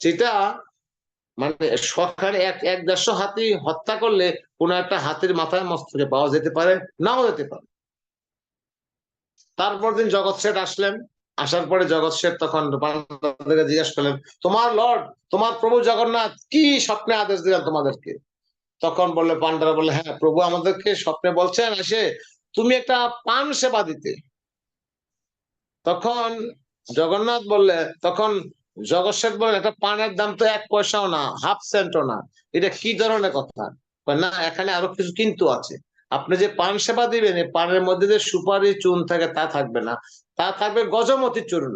যেটা মানে সরকার 1-1.5 হাতি হত্যা করলে কোন একটা হাতির মাথায় মস্তকে পাওয়া যেতে পারে, নাও যেতে পারে। তারপর দিন জগৎ শেঠ আসলেন, আসার পরে জগৎ শেঠ তখন পান্ডাদেরকে জিজ্ঞেস করলেন, তোমার লর্ড, তোমার প্রভু জগন্নাথ কি স্বপ্নে আদেশ দিলেন তোমাদেরকে? তখন বললে পান্ডারা বললে, হ্যাঁ প্রভু আমাদেরকে স্বপ্নে বলছেন এসে তুমি একটা পান সেবা দিতে। তখন জগন্নাথ বললে, তখন জগৎ শেঠ বললেন, একটা পানের দাম তো 1 পয়সাও না, হাফ সেন্টও না, এটা কি ধরনের কথা? না, এখানে আরো কিছু কিন্তু আছে। আপনি যে পান সেবা দিবেন, এই পানের মধ্যে যে সুপারি চূর্ণ থাকে তা থাকবে না, তা থাকবে গজমতি চূর্ণ।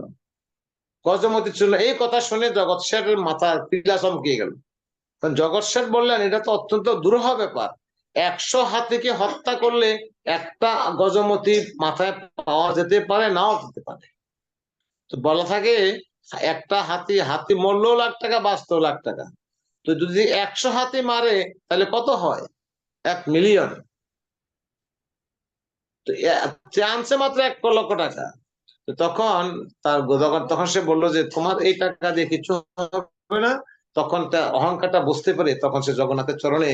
গজমতি চূর্ণ, এই কথা শুনে জগৎ শেঠের মাথার পিলা চমকিয়ে গেল। জগৎ শেঠ বললেন, এটা তো অত্যন্ত দুরূহ ব্যাপার, 100 হাতিকে হত্যা করলে একটা গজমতি মাথায় পাওয়া যেতে পারে, নাও যেতে পারে। তো বলা থাকে একটা হাতি মরলেও লাখ টাকা, বাঁচতেও লাখ টাকা। তো যদি 100 হাতি মারে তাহলে কত হয়? 1 মিলিয়ন। তো আনছে মাত্র 1 লক্ষ টাকা। তো তখন তখন সে বললো যে তোমার এই টাকা দিয়ে কিছু হবে না। তখন অহংকারটা বুঝতে পারে, তখন সে জগন্নাথের চরণে,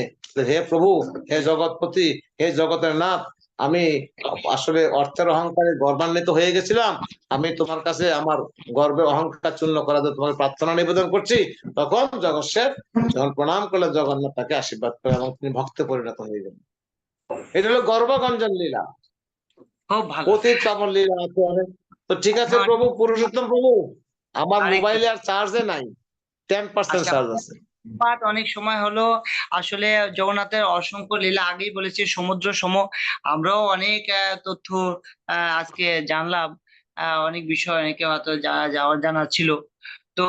হে প্রভু, হে জগৎপতি, হে জগতের নাথ, আমি আসলে অর্থের অহংকারে গর্বান্বিত হয়ে গেছিলাম, আমি তোমার কাছে আমার গর্বে অহংকার চূর্ণ করার জন্য তোমার প্রার্থনা নিবেদন করছি। তখন জগৎ শেঠ যখন প্রণাম করলেন, জগন্নাথ তাকে আশীর্বাদ করে এবং তিনি ভক্তে পরিণত হয়ে গেলেন। এটা হলো গর্ভগঞ্জন লীলা, খুব ভালো। পতিত পাবন লীলা আছে অনেক। তো ঠিক আছে প্রভু, পুরুষোত্তম প্রভু, আমার মোবাইলে আর চার্জে নাই, 10% চার্জ আছে। পাঠ অনেক সময় হলো, আসলে জগন্নাথের অসংখ্য লীলা আগেই বলেছি, সমুদ্র সম। আমরাও অনেক তথ্য আজকে জানলাম, অনেক বিষয় অনেকে হয়তো যাওয়ার জানা ছিল। তো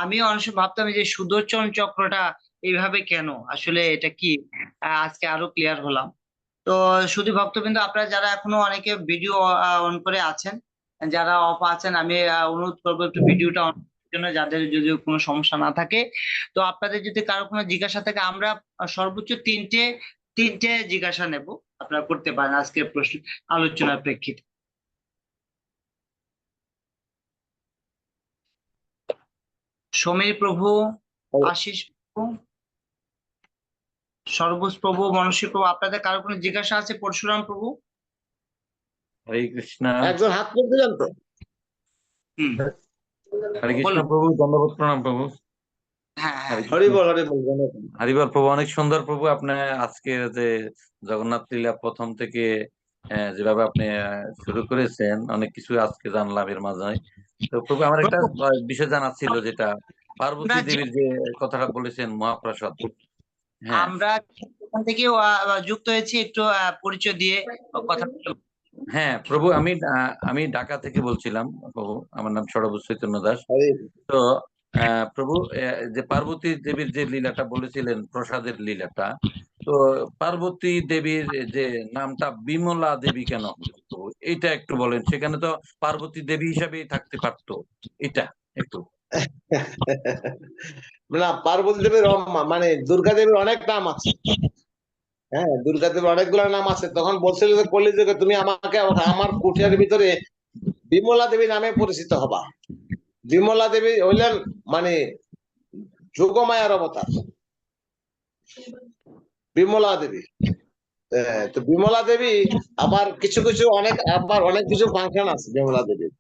আমিও অনেক সময় ভাবতাম যে সুদর্শন চক্রটা এইভাবে কেন, আসলে এটা কি, আজকে আরো ক্লিয়ার হলাম। তো শুধু ভক্তবৃন্দ, আপনারা যারা এখনো অনেকে ভিডিও অন করে আছেন, যারা অফ আছেন, আমি অনুরোধ করবো একটু ভিডিওটা অন করার জন্য, যাদের যদি কোনো সমস্যা না থাকে। তো আপনাদের যদি কারো কোনো জিজ্ঞাসা থাকে, আমরা সর্বোচ্চ তিনটে জিজ্ঞাসা নেব, আপনারা করতে পারেন আজকের প্রশ্ন আলোচনার প্রেক্ষিতে। সমীর প্রভু, আশিস প্রভু, সর্বজ প্রভু, মনসী প্রভু, আপনাদের কারো কোনো জিজ্ঞাসা আছে? পরশুরাম প্রভু। হরে কৃষ্ণ। একজন হাত তুলতে জান তো? হুম, হরে কৃষ্ণ বলুন। প্রভু, দণ্ডবোধ প্রণাম প্রভু। হ্যাঁ হ্যাঁ, হরি বল, হরি বল। হরিবল প্রভু, অনেক সুন্দর প্রভু। আপনি আজকে যে জগন্নাথ লীলা প্রথম থেকে যেভাবে আপনি শুরু করেছেন, অনেক কিছু আজকে জানলাম এর মাঝে। তো প্রভু, আমার একটা বিষয় জানার ছিল, যেটা পার্বতী দেবীর যে কথাটা বলেছেন মহাপ্রসাদ। হ্যাঁ আমরা এখান থেকে যুক্ত হয়েছি, একটু পরিচয় দিয়ে কথা বলতে। হ্যাঁ প্রভু, আমি ঢাকা থেকে বলছিলাম প্রভু, আমার নাম ষড়ভুজ চৈতন্য দাস। তো প্রভু, যে পার্বতী দেবীর যে লীলাটা বলেছিলেন, প্রসাদের লীলাটা, তো পার্বতী দেবীর যে নামটা বিমলা দেবী কেন হলো প্রভু, এটা একটু বলেন। সেখানে তো পার্বতী দেবী হিসাবেই থাকতে পারতো, এটা একটু। না, পার্বতী দেবীর মানে দুর্গা দেবীর অনেক নাম আছে। হ্যাঁ, দুর্গা দেবীর অনেকগুলো নাম আছে। তখন বলছিল যে কলিযুগে তুমি আমাকে আমার কুঠিয়ার ভিতরে বিমলা দেবী নামে পরিচিত হবা। বিমলা দেবী হইলেন মানে যোগমায়ার অবতার, বিমলা দেবী। তো বিমলা দেবী আবার কিছু কিছু অনেক কিছু ফাংশন আছে বিমলা দেবীর।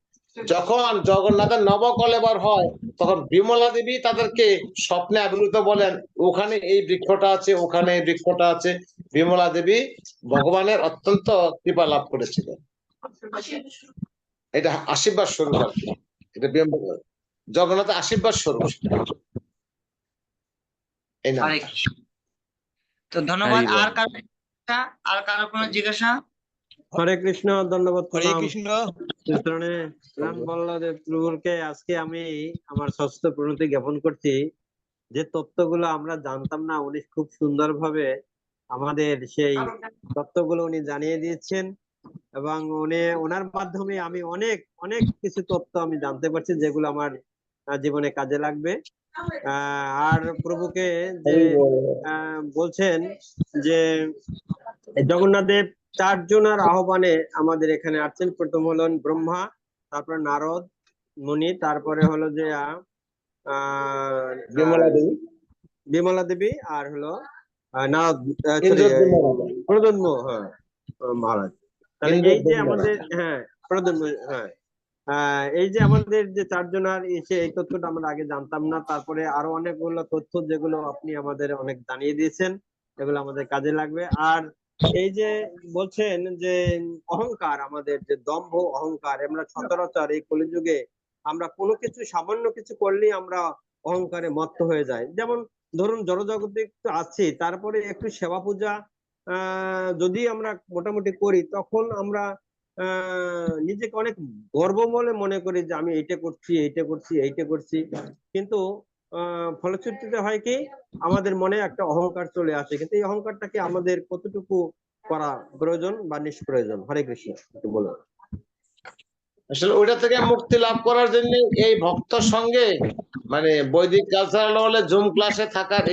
যখন জগন্নাথের নবকলেবর হয় তখন বিমলা দেবী তাদেরকে স্বপ্নে আবির্ভূত বলেন, ওখানে এই বৃক্ষটা আছে, ওখানে এই বৃক্ষটা আছে। বিমলা দেবী ভগবানের অত্যন্ত কৃপা লাভ করেছিলেন। এটা আশীর্বাদ স্বরূপ আর কি। এটা জগন্নাথের আশীর্বাদ স্বরূপ এই নাম। হরে কৃষ্ণ। তো ধন্যবাদ। হরি বল। আর কারো কোনো জিজ্ঞাসা? হরে কৃষ্ণ, ধন্যবাদ, হরে প্রণাম। কৃষ্ণ। চরণে রাম বল্লদেব প্রভুকে আজকে আমি আমার ষষ্ঠ প্রণতি জ্ঞাপন করছি। যে তত্ত্বগুলো আমরা জানতাম না, উনি খুব সুন্দরভাবে আমাদের সেই তত্ত্বগুলো উনি জানিয়ে দিয়েছেন, এবং ওনার মাধ্যমে আমি অনেক অনেক কিছু তত্ত্ব আমি জানতে পারছি, যেগুলো আমার জীবনে কাজে লাগবে। আর প্রভুকে যে বলছেন যে জগন্নাথ দেব চারজনের আহ্বানে আমাদের এখানে আসছেন। প্রথম হলেন ব্রহ্মা, তারপরে নারদ মুনি, তারপরে হলো যে বিমলা দেবী, আর হলো নারদ প্রদ্যুম্ন, হ্যাঁ, মহারাজ। তাহলে এই যে আমাদের, হ্যাঁ, প্রদ্যুম্ন, হ্যাঁ, এই যে আমাদের যে চারজনের এই তথ্যটা আমরা আগে জানতাম না। তারপরে আরো অনেকগুলো তথ্য যেগুলো আপনি আমাদের অনেক জানিয়ে দিয়েছেন, এগুলো আমাদের কাজে লাগবে। আর এই যে বলছেন যে অহংকার, আমাদের যে দম্ভ অহংকার, আমরা সচরাচর এই কলিযুগে আমরা কোনো কিছু সামান্য কিছু করলেই আমরা অহংকারে মত্ত হয়ে যাই। যেমন ধরুন জড়জগতে একটু আছি, তারপরে একটু সেবা পূজা যদি আমরা মোটামুটি করি, তখন আমরা নিজেকে অনেক গর্ব বলে মনে করি যে আমি এইটা করছি, এইটা করছি, এইটা করছি। কিন্তু ফলশ্রুতিতে হয় কি, আমাদের মনে একটা অহংকার চলে আসে। কিন্তু এই অহংকারটাকে আমাদের কতটুকু করা প্রয়োজন বা নিষ্প্রয়োজন? হরে কৃষ্ণ, একটু বলুন। আসলে ওইটা থেকে মুক্তি লাভ করার জন্য এই ভক্ত সঙ্গে মানে বৈদিক কালচারাল হলে জুম ক্লাসে থাকার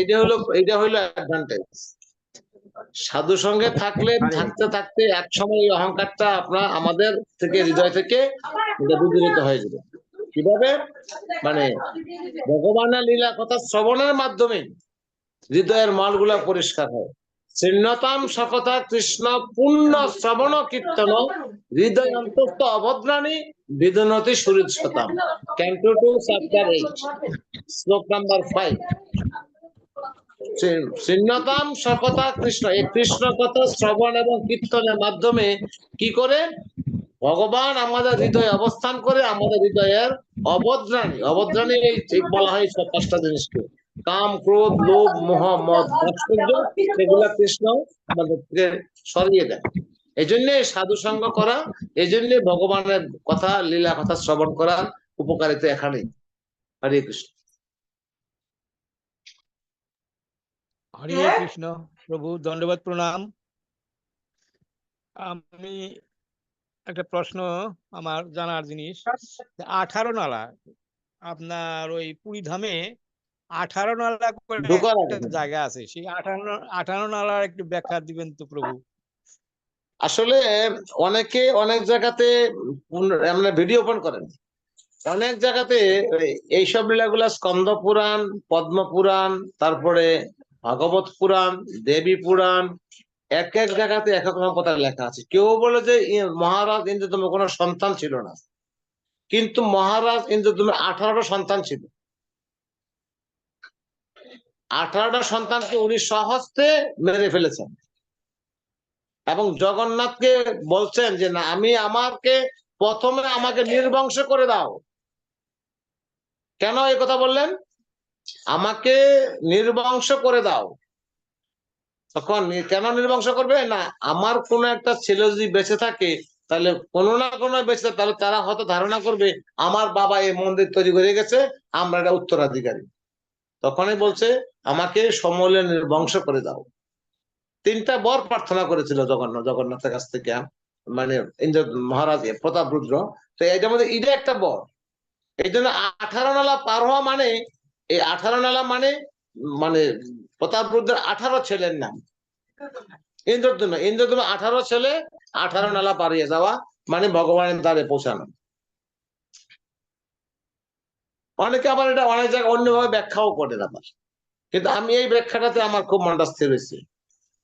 এইটা হইলো অ্যাডভান্টেজ। সাধু সঙ্গে থাকলে থাকতে থাকতে এক সময় এই অহংকারটা আমাদের থেকে হৃদয় থেকে বিদূরিত হয়ে যাবে। কিভাবে? মানে ভগবানের লীলা কথা শ্রবণের মাধ্যমে হৃদয়ের মলগুলা পরিষ্কার হয়। শৃণ্যতাম সকথা কৃষ্ণ পূর্ণ শ্রবণ কীর্তন হৃদয় অন্তস্থ অভদ্রাণী বিদনতি সুহৃদশতাম। ক্যান্টো 2 চ্যাপ্টার 8 শ্লোক নাম্বার 5। শৃণ্যতাম সকথা কৃষ্ণ, এই কৃষ্ণ কথা শ্রবণ এবং কীর্তনের মাধ্যমে কি করে ভগবান আমাদের হৃদয়ে অবস্থান করে আমাদের হৃদয়ের অভদ্রাণী ঠিক বলা হয় 5টা জিনিসকে, কাম, ক্রোধ, লোভ, মোহ, মদ, মাৎসর্য, সেগুলা কৃষ্ণ আমাদের থেকে সরিয়ে দেয়। এই জন্য সাধু সঙ্গ করা, এই জন্য ভগবানের কথা, লীলা কথা শ্রবণ করার উপকারিতা এখানেই। হরে কৃষ্ণ। হরে কৃষ্ণ প্রভু, দণ্ডবত প্রণাম। আমি একটা প্রশ্ন, আমার জানার জিনিস, 18 নালা, আপনার ওই পুরী ধামে 18 নালা করে একটা জায়গা আছে, সেই 18 নালার একটু ব্যাখ্যা দিবেন তো প্রভু? আসলে অনেকে অনেক জায়গাতে আমরা ভিডিও ওপেন করেন, অনেক জায়গাতে এইসব লীলাগুলা স্কন্দ পুরাণ, পদ্ম পুরাণ, তারপরে ভাগবত পুরাণ, দেবী পুরাণ, এক এক জায়গাতে এক এক রকম কথা লেখা আছে। কেউ বলে যে মহারাজ ইন্দ্রদম্ভের কোনো সন্তান ছিল না, কিন্তু মহারাজ ইন্দ্রদম্ভের 18টা সন্তান ছিল। 18টা সন্তানকে উনি স্বহস্তে মেরে ফেলেছেন এবং জগন্নাথকে বলছেন যে না, প্রথমে আমাকে নির্বংশ করে দাও। কেন এই কথা বললেন? আমাকে নির্বংশ করে দাও। তখন কেন নির্বংশ করবে? না, আমার কোন একটা ছেলে যদি বেঁচে থাকে, তাহলে কোনো না কোনো বেঁচে, তাহলে তারা হয়তো ধারণা করবে আমার বাবা এই মন্দির তৈরি করে গেছে, আমরা এটা উত্তরাধিকারী। তখনই বলছে আমাকে সমূলে নির্বংশ করে দাও। 3টা বর প্রার্থনা করেছিল জগন্নাথের কাছ থেকে, মানে ইন্দ্র মহারাজ প্রতাপ রুদ্র। তো এটার মধ্যে এটা একটা বর। এই জন্য 18 নালা পার হওয়া মানে, এই 18 নালা মানে মানে প্রতাপ রুদ্রের 18 ছেলের নাম। ইন্দ্রদ্যুম্ন 18 ছেলে, 18 নালা পারিয়ে যাওয়া মানে ভগবানের দ্বারে পৌঁছানো। অনেকে আবার এটা অনেক জায়গায় অন্যভাবে ব্যাখ্যাও করেন আবার, কিন্তু আমি এই ব্যাখ্যাটাতে আমার খুব মনটা স্থির হয়েছে।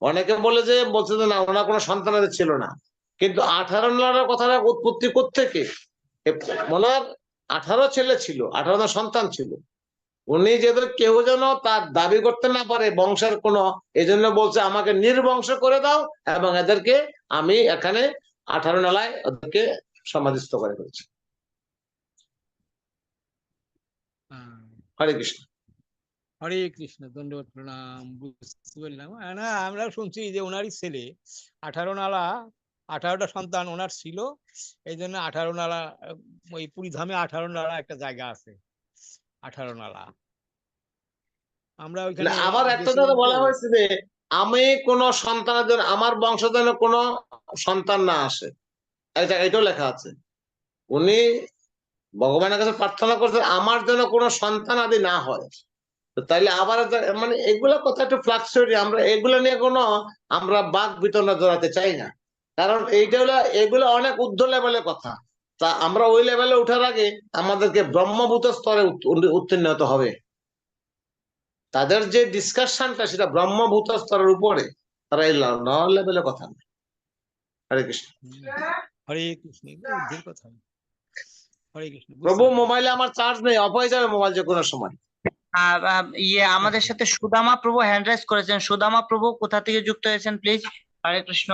অনেকে বলছে যে না, ওনার কোনো সন্তান ছিল না, কিন্তু 18 নালার কথাটা উৎপত্তি কোত্থেকে? ওনার 18 ছেলে ছিল, 18 সন্তান ছিল। উনি যেদের কেউ যেন তার দাবি করতে না পারে বংশের কোনো, এই জন্য বলছে আমাকে নির্বংশ করে দাও, এবং এদেরকে আমি এখানে 18 নালায় ওদেরকে সমাধিস্থ করে ফেলছি। হরে কৃষ্ণ। হরে কৃষ্ণ, দণ্ডবত প্রণাম। বুঝতে পারলাম। না, আমরা শুনছি যে ওনারই ছেলে 18 নালা, 18টা সন্তান ওনার ছিল, এই জন্য 18 নালা, ওই পুরীধামে 18 নালা একটা জায়গা আছে, 18 নালা। আমরা ওইখানে আবার একটা গেছিলাম কথা তো। বলা হয়েছে যে আমি কোন সন্তানের জন্য, আমার বংশ যেন কোনো সন্তান না আসে, এটাও লেখা আছে। উনি ভগবানের কাছে প্রার্থনা করছে আমার যেন কোনো সন্তান আদি না হয়। তাইলে আবার মানে এগুলা কথা একটু ফ্লাকচুয়েটিং, আমরা এগুলা নিয়ে কোনো আমরা বাক বিতরণে জড়াতে চাই না, কারণ এগুলো অনেক ঊর্ধ্ব লেভেলের কথা। তা আমরা ওই লেভেলে উঠার আগে আমাদেরকে ব্রহ্মভূত স্তরে উত্তীর্ণ হতে হবে। তাদের যে ডিসকাশনটা সেটা ব্রহ্মভূত স্তরের উপরে, তারা এই লেভেলের কথা না। হরে কৃষ্ণ। হরে কৃষ্ণ, বুদ্ধির কথা। হরে কৃষ্ণ। প্রভু, মোবাইলে আমার চার্জ নেই, অফ হয়ে যাবে মোবাইল যে কোনো সময়। আমাদের সাথে সুদামা প্রভু হ্যান্ড রাইজ করেছেন। সুদামা প্রভু কোথা থেকে যুক্ত হয়েছেন please? Hare Krishna.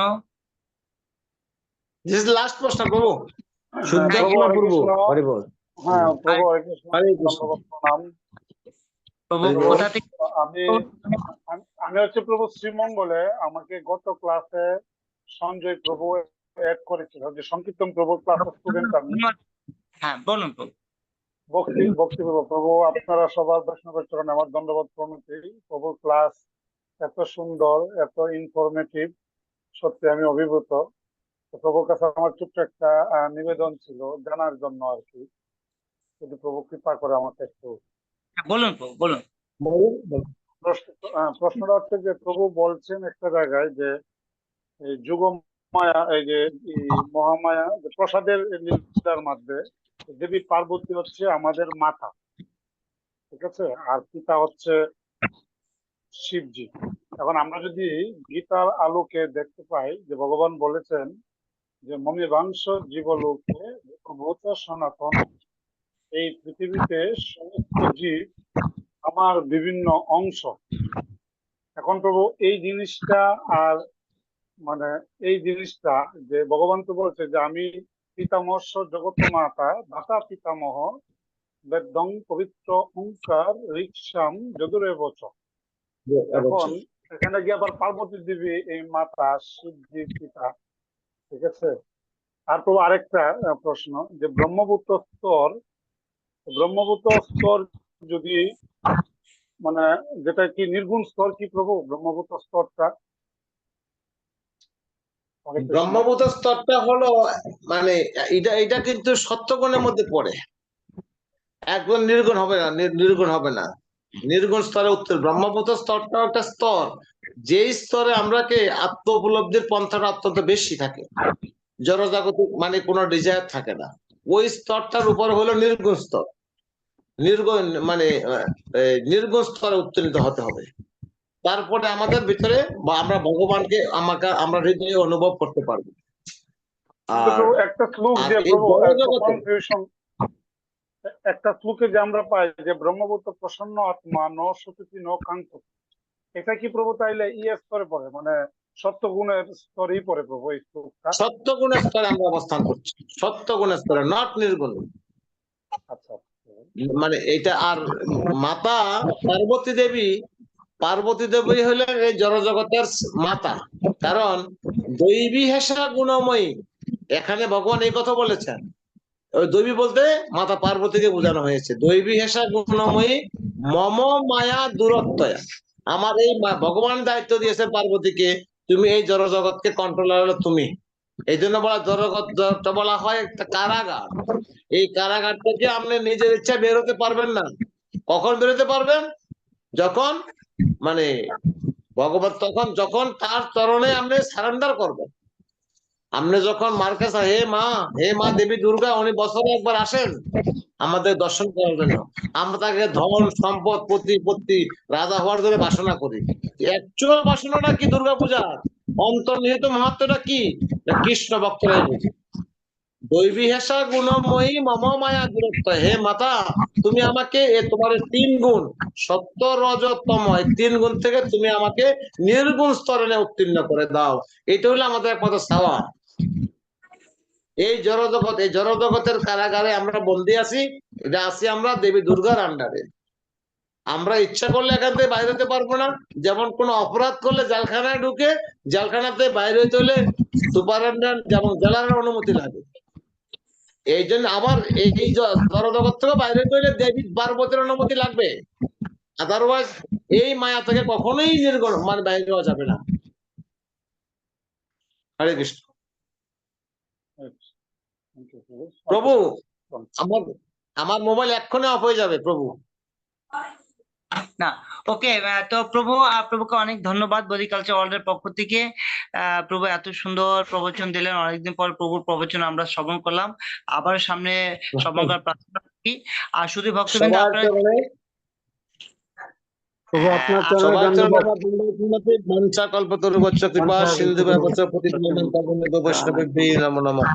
This is last প্রশ্ন প্রভু। প্রভু কোথা থেকে? আমি হচ্ছে প্রভু শ্রীমঙ্গলে, আমাকে গত ক্লাসে সঞ্জয় প্রভু এড করেছিল, যে সংকীর্তন প্রভু ক্লাসের স্টুডেন্ট আমি। হ্যাঁ, বলুন প্রভু। ভক্তি প্রভু, আপনারা সবার বৈষ্ণবের চরণে আমার দণ্ডবত প্রণতি। প্রভু ক্লাস এত সুন্দর, এত ইনফরমেটিভ, সত্যি আমি অভিভূত। প্রভুর কাছে আমার ছোট্ট একটা নিবেদন ছিল জানার জন্য আর কি, যদি প্রভু কৃপা করে আমাকে একটু বলুন প্রভু, বলুন। প্রশ্নটা হচ্ছে যে প্রভু বলছেন একটা জায়গায় যে এই যুগ মায়া, এই যে মহামায়া, যে প্রসাদের লীলার মধ্যে দেবী পার্বতী হচ্ছে আমাদের মাতা, ঠিক আছে, আর পিতা হচ্ছে শিবজি। এখন আমরা যদি গীতার আলোকে দেখতে পাই যে ভগবান বলেছেন যে মমিবাংশ জীবলোকে ভূত সনাতন, এই পৃথিবীতে সমস্ত জীব আমার বিভিন্ন অংশ। এখন প্রভু এই জিনিসটা, আর মানে এই জিনিসটা যে ভগবান তো বলছে যে আমি পিতামহস্য জগৎ মাতা দাতা পিতামহ বেদং পবিত্র ওঙ্কার ঋক্ষাম যদুরেবচ। এখন এখানে গিয়ে আবার পার্বতী দেবী এই মাতা, শিবজি পিতা, ঠিক আছে। আর প্রভু আরেকটা প্রশ্ন, যে ব্রহ্মপুত্র স্তর যদি মানে যেটা কি নির্গুণ স্তর কি প্রভু ব্রহ্মপুত্র স্তরটা? ব্রহ্মভূত স্তরটা হলো মানে এটা কিন্তু সত্যগুণের মধ্যে পড়ে, একদম নির্গুণ হবে না, নির্গুণ হবে না, নির্গুণ স্তরে উত্তর। ব্রহ্মভূত স্তরটা একটা স্তর, যেই স্তরে আমরাকে আত্ম উপলব্ধির পন্থাটা অত্যন্ত বেশি থাকে, জড়জাগতিক মানে কোনো ডিজায়ার থাকে না। ওই স্তরটার উপর হলো নির্গুণ স্তর। নির্গুণ মানে নির্গুণ স্তরে উত্তীর্ণ হতে হবে, তারপরে আমাদের ভিতরে আমরা ভগবানকে আমরা হৃদয়ে অনুভব করতে পারবো। একটা শ্লোক যে প্রভু একটা শ্লোকে যে আমরা পাই যে ব্রহ্মভূত প্রসন্ন আত্মা ন সতী ন কান্ত, এটা কি প্রভু তাইলে স্তরে পড়ে, মানে সত্যগুণের স্তরেই পড়ে প্রভু এই শ্লোকটা? সত্যগুণের স্তরে আমরা অবস্থান করছি, সত্যগুণের স্তরে, নট নির্গুণ। আচ্ছা, মানে এটা। আর মাতা পার্বতী দেবী হলেন এই জড়জগতের মাতা, কারণ দৈবী হেসা গুণময়ী, এখানে ভগবান এই কথা বলেছেন। ওই দৈবী বলতে মাতা পার্বতীকে বোঝানো হয়েছে। দৈবী হেসা গুণময়ী মম মায়া দূরত্বয়া, আমার এই ভগবান দায়িত্ব দিয়েছে পার্বতীকে, তুমি এই জড়জগৎকে কন্ট্রোলার হলো তুমি। এই জন্য জড়জগৎ বলা হয় একটা কারাগার। এই কারাগার থেকে আপনি নিজের ইচ্ছা বেরোতে পারবেন না। কখন বেরোতে পারবেন? যখন মানে ভগবান, যখন তার চরণে আপনি সারেন্ডার করবেন। আপনি যখন মার কাছে হে মা দেবী দুর্গা, উনি বছরে একবার আসেন আমাদের দর্শন করার জন্য, আমরা তাকে ধন সম্পদ প্রতিপত্তি রাজা হওয়ার জন্য বাসনা করি। অ্যাকচুয়াল বাসনাটা কি দুর্গা পূজার অন্তর্নিহিত মাহাত্মটা কি? কৃষ্ণ ভক্তরাই বুঝে। দৈবিহেষা গুণময়ী মম মায়া বিরক্ত। হে মাতা, তুমি আমাকে তোমার 3 গুণ সত্য রজ তম, এই 3 গুণ থেকে তুমি আমাকে নির্গুণ স্তরে উত্তীর্ণ করে দাও। এটা হলো আমাদের একমাত্র চাওয়া। এই জড়জগতের কারাগারে আমরা বন্দী আছি, এটা আছি আমরা দেবী দুর্গার আন্ডারে। আমরা ইচ্ছা করলে এখান থেকে বাইরে হতে পারবো না। যেমন কোন অপরাধ করলে জেলখানায় ঢুকে, জেলখানাতে বাইরে হইতে হলে সুপারিনটেন্ডেন্ট যেমন জেলার অনুমতি লাগে। এই জন্য আবার এই জড়জগৎ থেকে বাইরে হইতে হলে দেবী পার্বতীর অনুমতি লাগবে। আদারওয়াইজ এই মায়া থেকে কখনোই মানে বাইরে হওয়া যাবে না। হরে কৃষ্ণ। প্রভু, আমার মোবাইল এক্ষুনি অফ হয়ে যাবে প্রভু। না, ওকে। তো প্রভু, প্রভুকে অনেক ধন্যবাদ বডি কালচার ওয়ার্ল্ডের পক্ষ থেকে। প্রভু এত সুন্দর প্রবচন দিলেন, অনেকদিন পর প্রভুর প্রবচন আমরা শ্রবণ করলাম। আবার সামনে শ্রবণ করার প্রার্থনা করি। আর শুধু ভক্তবৃন্দ, আপনারা প্রভু আপনার চরণে সবার ধন্যবাদ। মঞ্চা কল্পতরুবচ্চ কৃপা সিন্ধু ব্যবচ্চ পতিতানাং পাবনেভ্যো বৈষ্ণবেভ্যো নমো নমঃ।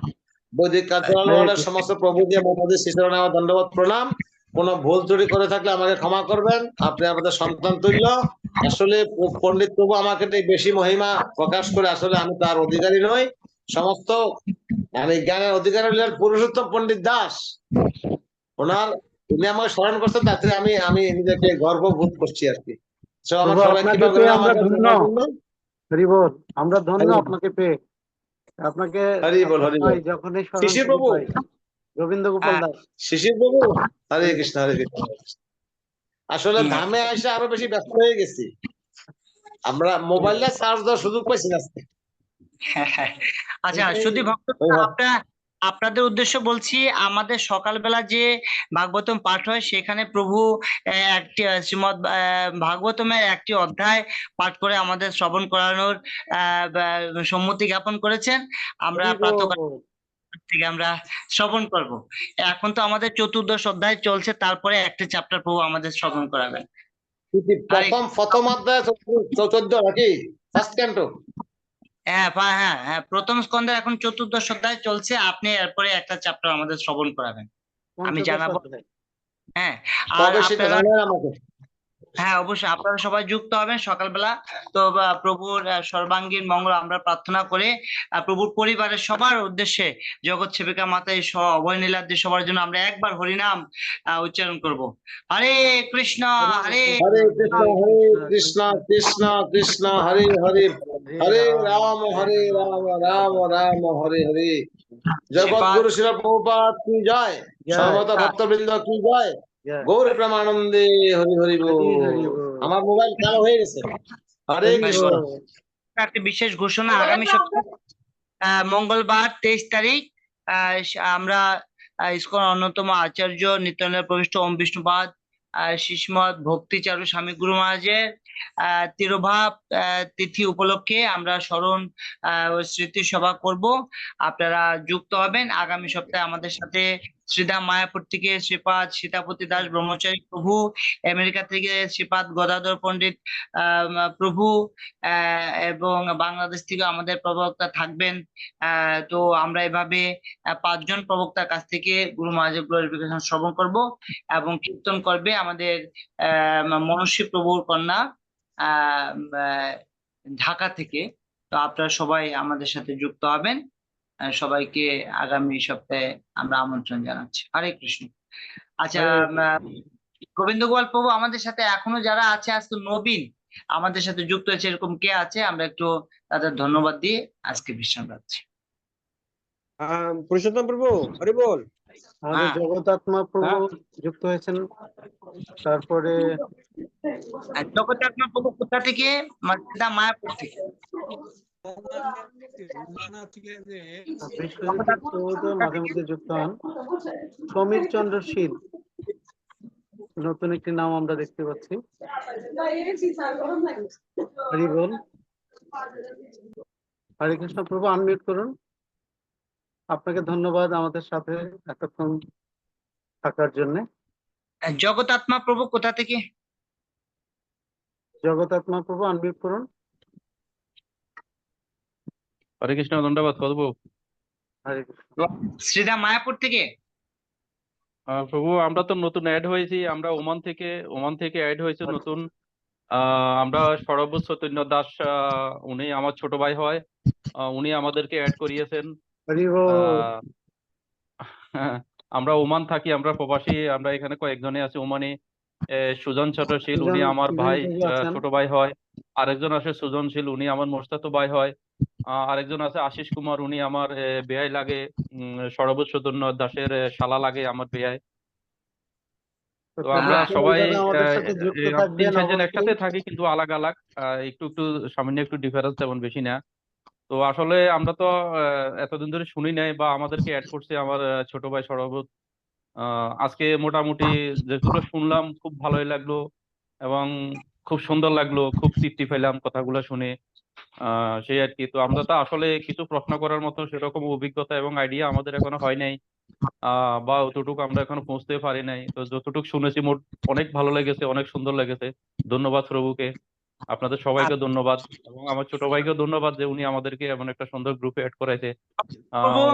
বৈদিক কালচারাল ওয়ার্ল্ডের সমস্ত প্রভুজি মাতাজি শ্রীচরণে আমার দণ্ডবত প্রণাম। কোন ভুল ত্রুটি করে থাকলে আমাকে ক্ষমা করবেন। আপনি আমাদের সন্তান তুল্য। আসলে পণ্ডিত প্রভু আমাকে বেশি মহিমা প্রকাশ করে, আসলে আমি তার অধিকারী নই। সমস্ত আমি জ্ঞানের অধিকারী হলেন পুরুষোত্তম পণ্ডিত দাস। উনি আমাকে স্মরণ করছেন, তাতে আমি নিজেকে গর্ববোধ করছি আর কি। আমার সবাই কৃপা করে আমাকে হরি বল, আমরা ধন্য আপনাকে পেয়ে। আপনাকে হরি বল, হরি বল। যখনই শিশির প্রভু, গোবিন্দ গোপাল দাস। শিশির প্রভু, হরে কৃষ্ণ, হরে কৃষ্ণ। আসলে ধামে এসে আরো বেশি ব্যস্ত হয়ে গেছি। আমরা মোবাইলটা চার্জ দেওয়ার সুযোগ পাইছি না। আচ্ছা, শুধু ভক্ত, আপনাদের উদ্দেশ্য বলছি, আমাদের সকালবেলা যে ভাগবতম পাঠ হয় সেখানে প্রভু একটি শ্রীমদ ভাগবতমের একটি অধ্যায় পাঠ করে আমাদের শ্রবণ করানোর সম্মতি জ্ঞাপন করেছেন। আমরা প্রাতঃকাল থেকে আমরা শ্রবণ করব। এখন তো আমাদের 14দশ অধ্যায় চলছে, তারপরে একটা চ্যাপ্টার প্রভু আমাদের শ্রবণ করাবেন। প্রথম অধ্যায় 14 নাকি? First canto? হ্যাঁ হ্যাঁ হ্যাঁ, প্রথম স্কন্ধের এখন 14দশ অধ্যায় চলছে। আপনি এরপরে একটা চ্যাপ্টার আমাদের শ্রবণ করাবেন, আমি জানাবো। হ্যাঁ, আর আপনারা, হ্যাঁ অবশ্যই আপনারা সবাই যুক্ত হবেন সকালবেলা। তো প্রভুর সর্বাঙ্গীন মঙ্গল আমরা প্রার্থনা করে প্রভুর পরিবারের সবার উদ্দেশ্যে, জগৎ সেবিকা মাতা অভয় নীলাদ্রি সবার জন্য আমরা একবার হরিনাম উচ্চারণ করব। হরে কৃষ্ণ, হরে হরে কৃষ্ণ, হরে কৃষ্ণ, কৃষ্ণ কৃষ্ণ হরে হরে, হরে রাম, রাম রাম হরে হরে। জগৎগুরু শিল প্রভুপাদ কি জয়, সমবেত ভক্তবৃন্দ কি জয়, গৌর প্রেমানন্দে হরি হরি বল। আমার মোবাইল কালো হয়ে গেছে। হরে কৃষ্ণ। একটি বিশেষ ঘোষণা, আগামী সপ্তাহে মঙ্গলবার 23 তারিখ আমরা ইসকন অন্যতম আচার্য নিত্যানন্দ প্রবিষ্ট ওম বিষ্ণুপাদ শ্রীমৎ ভক্তিচারু স্বামী গুরু মহারাজের তিরোভাব তিথি উপলক্ষে আমরা স্মরণ স্মৃতি সভা করব। আপনারা যুক্ত হবেন। আগামী সপ্তাহে আমাদের সাথে শ্রীধাম মায়াপুর থেকে শ্রীপাদ সীতাপতি দাস ব্রহ্মচারী প্রভু, আমেরিকা থেকে শ্রীপাদ গদাধর পণ্ডিত প্রভু, এবং বাংলাদেশ থেকে আমাদের প্রবক্তা থাকবেন। তো আমরা এভাবে 5 জন প্রবক্তার কাছ থেকে গুরু মহারাজের গ্লোরিফিকেশন শ্রবণ করব, এবং কীর্তন করবে আমাদের মনস্বী প্রভুর কন্যা ঢাকা থেকে। তো আপনারা সবাই আমাদের সাথে যুক্ত হবেন। সবাইকে আগামী সপ্তাহে আমরা আমন্ত্রণ জানাচ্ছি। হরে কৃষ্ণ। আচ্ছা, গোবিন্দ গোপাল প্রভু আমাদের সাথে এখনো যারা আছে, আজকে নবীন আমাদের সাথে যুক্ত হয়েছে, এরকম কে আছে? আমরা একটু তাদের ধন্যবাদ দিয়ে আজকে বিশ্রাম রাখছি। পুরুষোত্তম প্রভু, হরি বল। আমাদের জগতাত্মা প্রভু যুক্ত হয়েছেন। তারপরে জগতাত্মা প্রভু কোথা থেকে? মায়াপুর থেকে। মাঝে মধ্যে যুক্ত হন। সমীর চন্দ্র শীল, নতুন একটি নাম আমরা দেখতে পাচ্ছি। হরি বল। হরে কৃষ্ণ। প্রভু আনমিউট করুন। আপনাকে ধন্যবাদ আমাদের সাথে এতক্ষণ থাকার জন্য। জগতাত্মা প্রভু কোথা থেকে? জগতাত্মা প্রভু আনমিউট করুন। হরে কৃষ্ণ, ধন্যবাদ প্রভু। শ্রীদা মায়াপুর থেকে। প্রভু আমরা তো নতুন অ্যাড হয়েছি, আমরা ওমান থেকে অ্যাড হয়েছে নতুন। আমরা সরব চৈতন্য দাস, উনি আমার ছোট ভাই হয়, উনি আমাদেরকে অ্যাড করিয়েছেন। আমরা ওমান থাকি, আমরা প্রবাসী, আমরা এখানে কয়েকজনে আছি ওমানে। সুজন চট্টশীল উনি আমার ভাই, ছোট ভাই হয়। আরেকজন আছে সুজনশীল, উনি আমার মোস্তাতো ভাই হয়। আরেকজন আছে আশিস কুমার, উনি আমার বেয়াই লাগে। সরব চৈতন্য দাসের শালা লাগে আমার বেয়াই। তো আমরা সবাই তিন চারজন একসাথে থাকি, কিন্তু আলাগ আলাগ, একটু একটু সামান্য একটু ডিফারেন্স, তেমন বেশি না। তো আসলে আমরা তো এতদিন ধরে শুনি নাই, বা আমাদেরকে অ্যাড করছে আমার ছোট ভাই সরবত। আজকে মোটামুটি যেগুলো শুনলাম খুব ভালোই লাগলো, এবং খুব সুন্দর লাগলো, খুব তৃপ্তি পেলাম কথাগুলো শুনে। সেই আর কি। তো আমরা তো আসলে কিছু প্রশ্ন করার মতো সেরকম অভিজ্ঞতা এবং আইডিয়া আমাদের এখনো হয় নাই, বা অতটুকু আমরা এখনো পৌঁছতে পারি নাই। তো যতটুকু শুনেছি মোট অনেক ভালো লেগেছে, অনেক সুন্দর লেগেছে। ধন্যবাদ প্রভুকে, আপনাদের সবাইকে ধন্যবাদ, এবং আমার ছোট ভাইকে ধন্যবাদ যে উনি আমাদেরকে এমন একটা সুন্দর গ্রুপে অ্যাড করাইছে।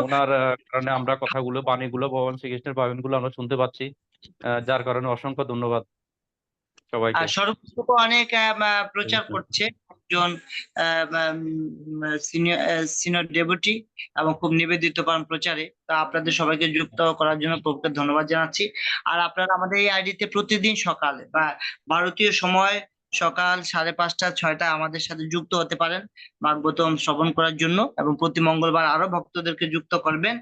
ওনার কারণে আমরা কথাগুলো, বাণীগুলো, ভগবান শ্রীকৃষ্ণের বাণীগুলো আমরা শুনতে পাচ্ছি, যার কারণে অসংখ্য ধন্যবাদ সবাইকে। সর্বপ্রথম অনেক প্রচার করছে, একজন সিনিয়র ডেপুটি এবং খুব নিবেদিত প্রাণ প্রচারে। তা আপনাদের সবাইকে যুক্ত করার জন্য প্রভুকে ধন্যবাদ জানাচ্ছি। আর আপনারা আমাদের এই আইডিতে প্রতিদিন সকালে বা ভারতীয় সময় সকাল 5:30 6টায় আমাদের সাথে যুক্ত হতে পারেন ভাগবতম শ্রবণ করার জন্য, এবং প্রতি মঙ্গলবার আরো ভক্তদেরকে যুক্ত করবেন,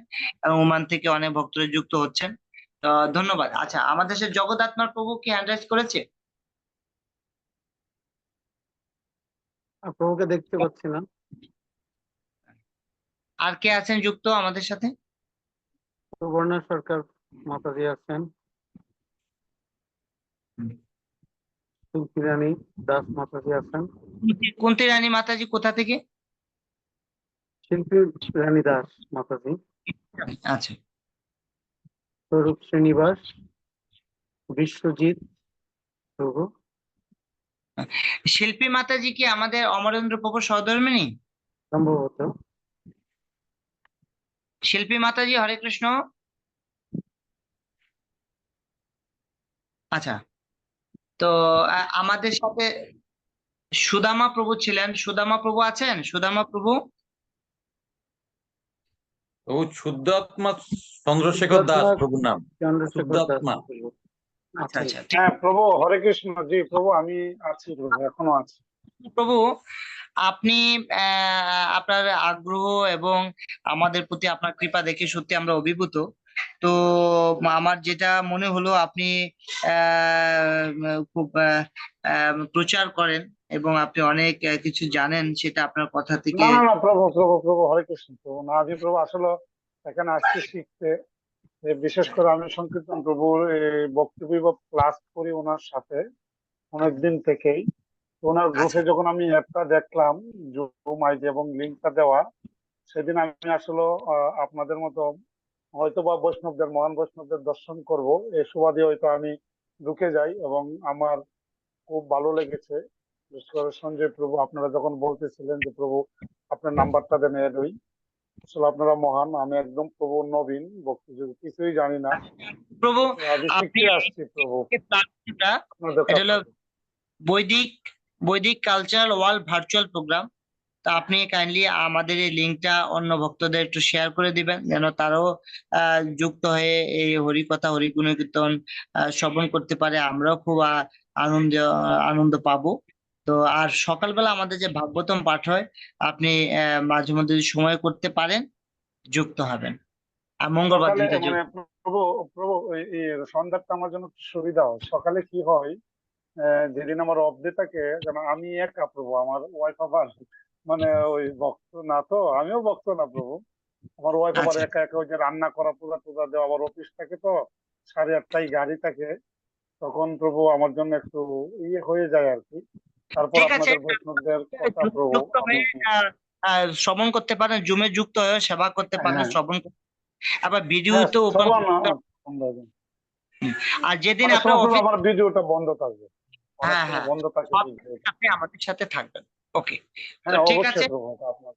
এবং ওমান থেকে অনেক ভক্তরা যুক্ত হচ্ছেন। তো ধন্যবাদ। আচ্ছা, আমাদের সে জগদাত্মার প্রভু কি হ্যান্ড রাইজ করেছে? প্রভুকে দেখতে পাচ্ছি না। আর কে আছেন যুক্ত আমাদের সাথে? সুবর্ণা সরকার মাতাজি আছেন, শিল্পী রানী দাস মাতাজি আছেন। কুন্তি রানী মাতাজি কোথা থেকে? শিল্পী রানী দাস মাতাজি, আচ্ছা, স্বরূপ শ্রীনিবাস, বিশ্বজিৎ প্রভু। শিল্পী মাতাজি কি আমাদের অমরেন্দ্র প্রভুর সহধর্মিণী? সম্ভবত। শিল্পী মাতাজি, হরে কৃষ্ণ। আচ্ছা, তো আমাদের সাথে সুদামা প্রভু ছিলেন। সুদামা প্রভু আছেন? সুদামা প্রভু। ও শুদ্ধাত্মা চন্দ্রশেখর দাস প্রভুর নাম। চন্দ্রশেখর দাস শুদ্ধাত্মা। প্রভু। আচ্ছা আচ্ছা, ঠিক হ্যাঁ প্রভু, হরে কৃষ্ণ। জি প্রভু, আমি আছি প্রভু, এখনো আছি। প্রভু, আপনি আপনার আগ্রহ এবং আমাদের প্রতি আপনার কৃপা দেখে সত্যি আমরা অভিভূত। তো আমার যেটা মনে হলো, আপনি খুব প্রচার করেন এবং আপনি অনেক কিছু জানেন, সেটা আপনার কথা থেকে। না না না প্রভু, প্রভু প্রভু, হরে কৃষ্ণ প্রভু। না জি প্রভু, আসলে এখানে আসতে শিখতে, বিশেষ করে আমি সংকীর্তন প্রভুর বক্তব্য ক্লাস করি ওনার সাথে অনেকদিন থেকেই। ওনার গ্রুপে যখন আমি অ্যাপটা দেখলাম, জুম আইডি এবং লিঙ্কটা দেওয়া, সেদিন আমি আসলে আপনাদের মতো হয়তো বা বৈষ্ণবদের, মহান বৈষ্ণবদের দর্শন করব এই সুবাদে হয়তো আমি ঢুকে যাই, এবং আমার খুব ভালো লেগেছে। বিশেষ করে সঞ্জয় প্রভু, আপনারা যখন বলতেছিলেন যে প্রভু আপনার নাম্বারটা দেন এড হই, আসলে আপনারা মহান। আমি একদম প্রভু নবীন ভক্তি, কিছুই জানি না প্রভু, আমি শিখতে আসছি প্রভু। এটা হলো বৈদিক কালচার ওয়ার্ল্ড ভার্চুয়াল প্রোগ্রাম। তা আপনি কাইন্ডলি আমাদের এই লিঙ্কটা অন্য ভক্তদের একটু শেয়ার করে দিবেন, যেন তারাও যুক্ত হয়ে এই হরিকথা, হরিগুণ কীর্তন শ্রবণ করতে পারে। আমরাও খুব আনন্দ পাবো। তো আর সকালবেলা আমাদের যে ভাগবতম পাঠ হয়, আপনি মাঝে মধ্যে যদি সময় করতে পারেন যুক্ত হবেন। আর মঙ্গলবার সকালে দিনটা মানে প্রভু, প্রভু এই সন্ধ্যাটা আমার জন্য একটু সুবিধা হয়। সকালে কি হয়, যেদিন আমার অফ ডে থাকে, যেমন আমি একা প্রভু, আমার ওয়াইফ আবার মানে ওই ভক্ত না, তো আমিও ভক্ত না প্রভু। আমার ওয়াইফ আবার আচ্ছা, একা একা ওই যে রান্না করা, পূজা টুজা দেওয়া, আবার অফিস থাকে, তো 8:30টায় গাড়ি থাকে, তখন প্রভু আমার জন্য একটু ইয়ে হয়ে যায় আর কি। তারপর ঠিক আছে। আপনাদের বৈষ্ণবদের কথা প্রভু যুক্ত হয়ে শ্রবণ করতে পারেন, জুমে যুক্ত হয়ে সেবা করতে পারেন, হ্যাঁ শ্রবণ আবার ভিডিও হ্যাঁ তো ওপেন। আর যেদিন অনেক আপনার সময় অফিস, আমার ভিডিওটা বন্ধ থাকবে, অনেক হ্যাঁ সময় হ্যাঁ, বন্ধ থাকে। আপনি আমাদের সাথে থাকবেন। ওকে, তো হ্যাঁ ঠিক আছে। অবশ্যই প্রভু, আপনার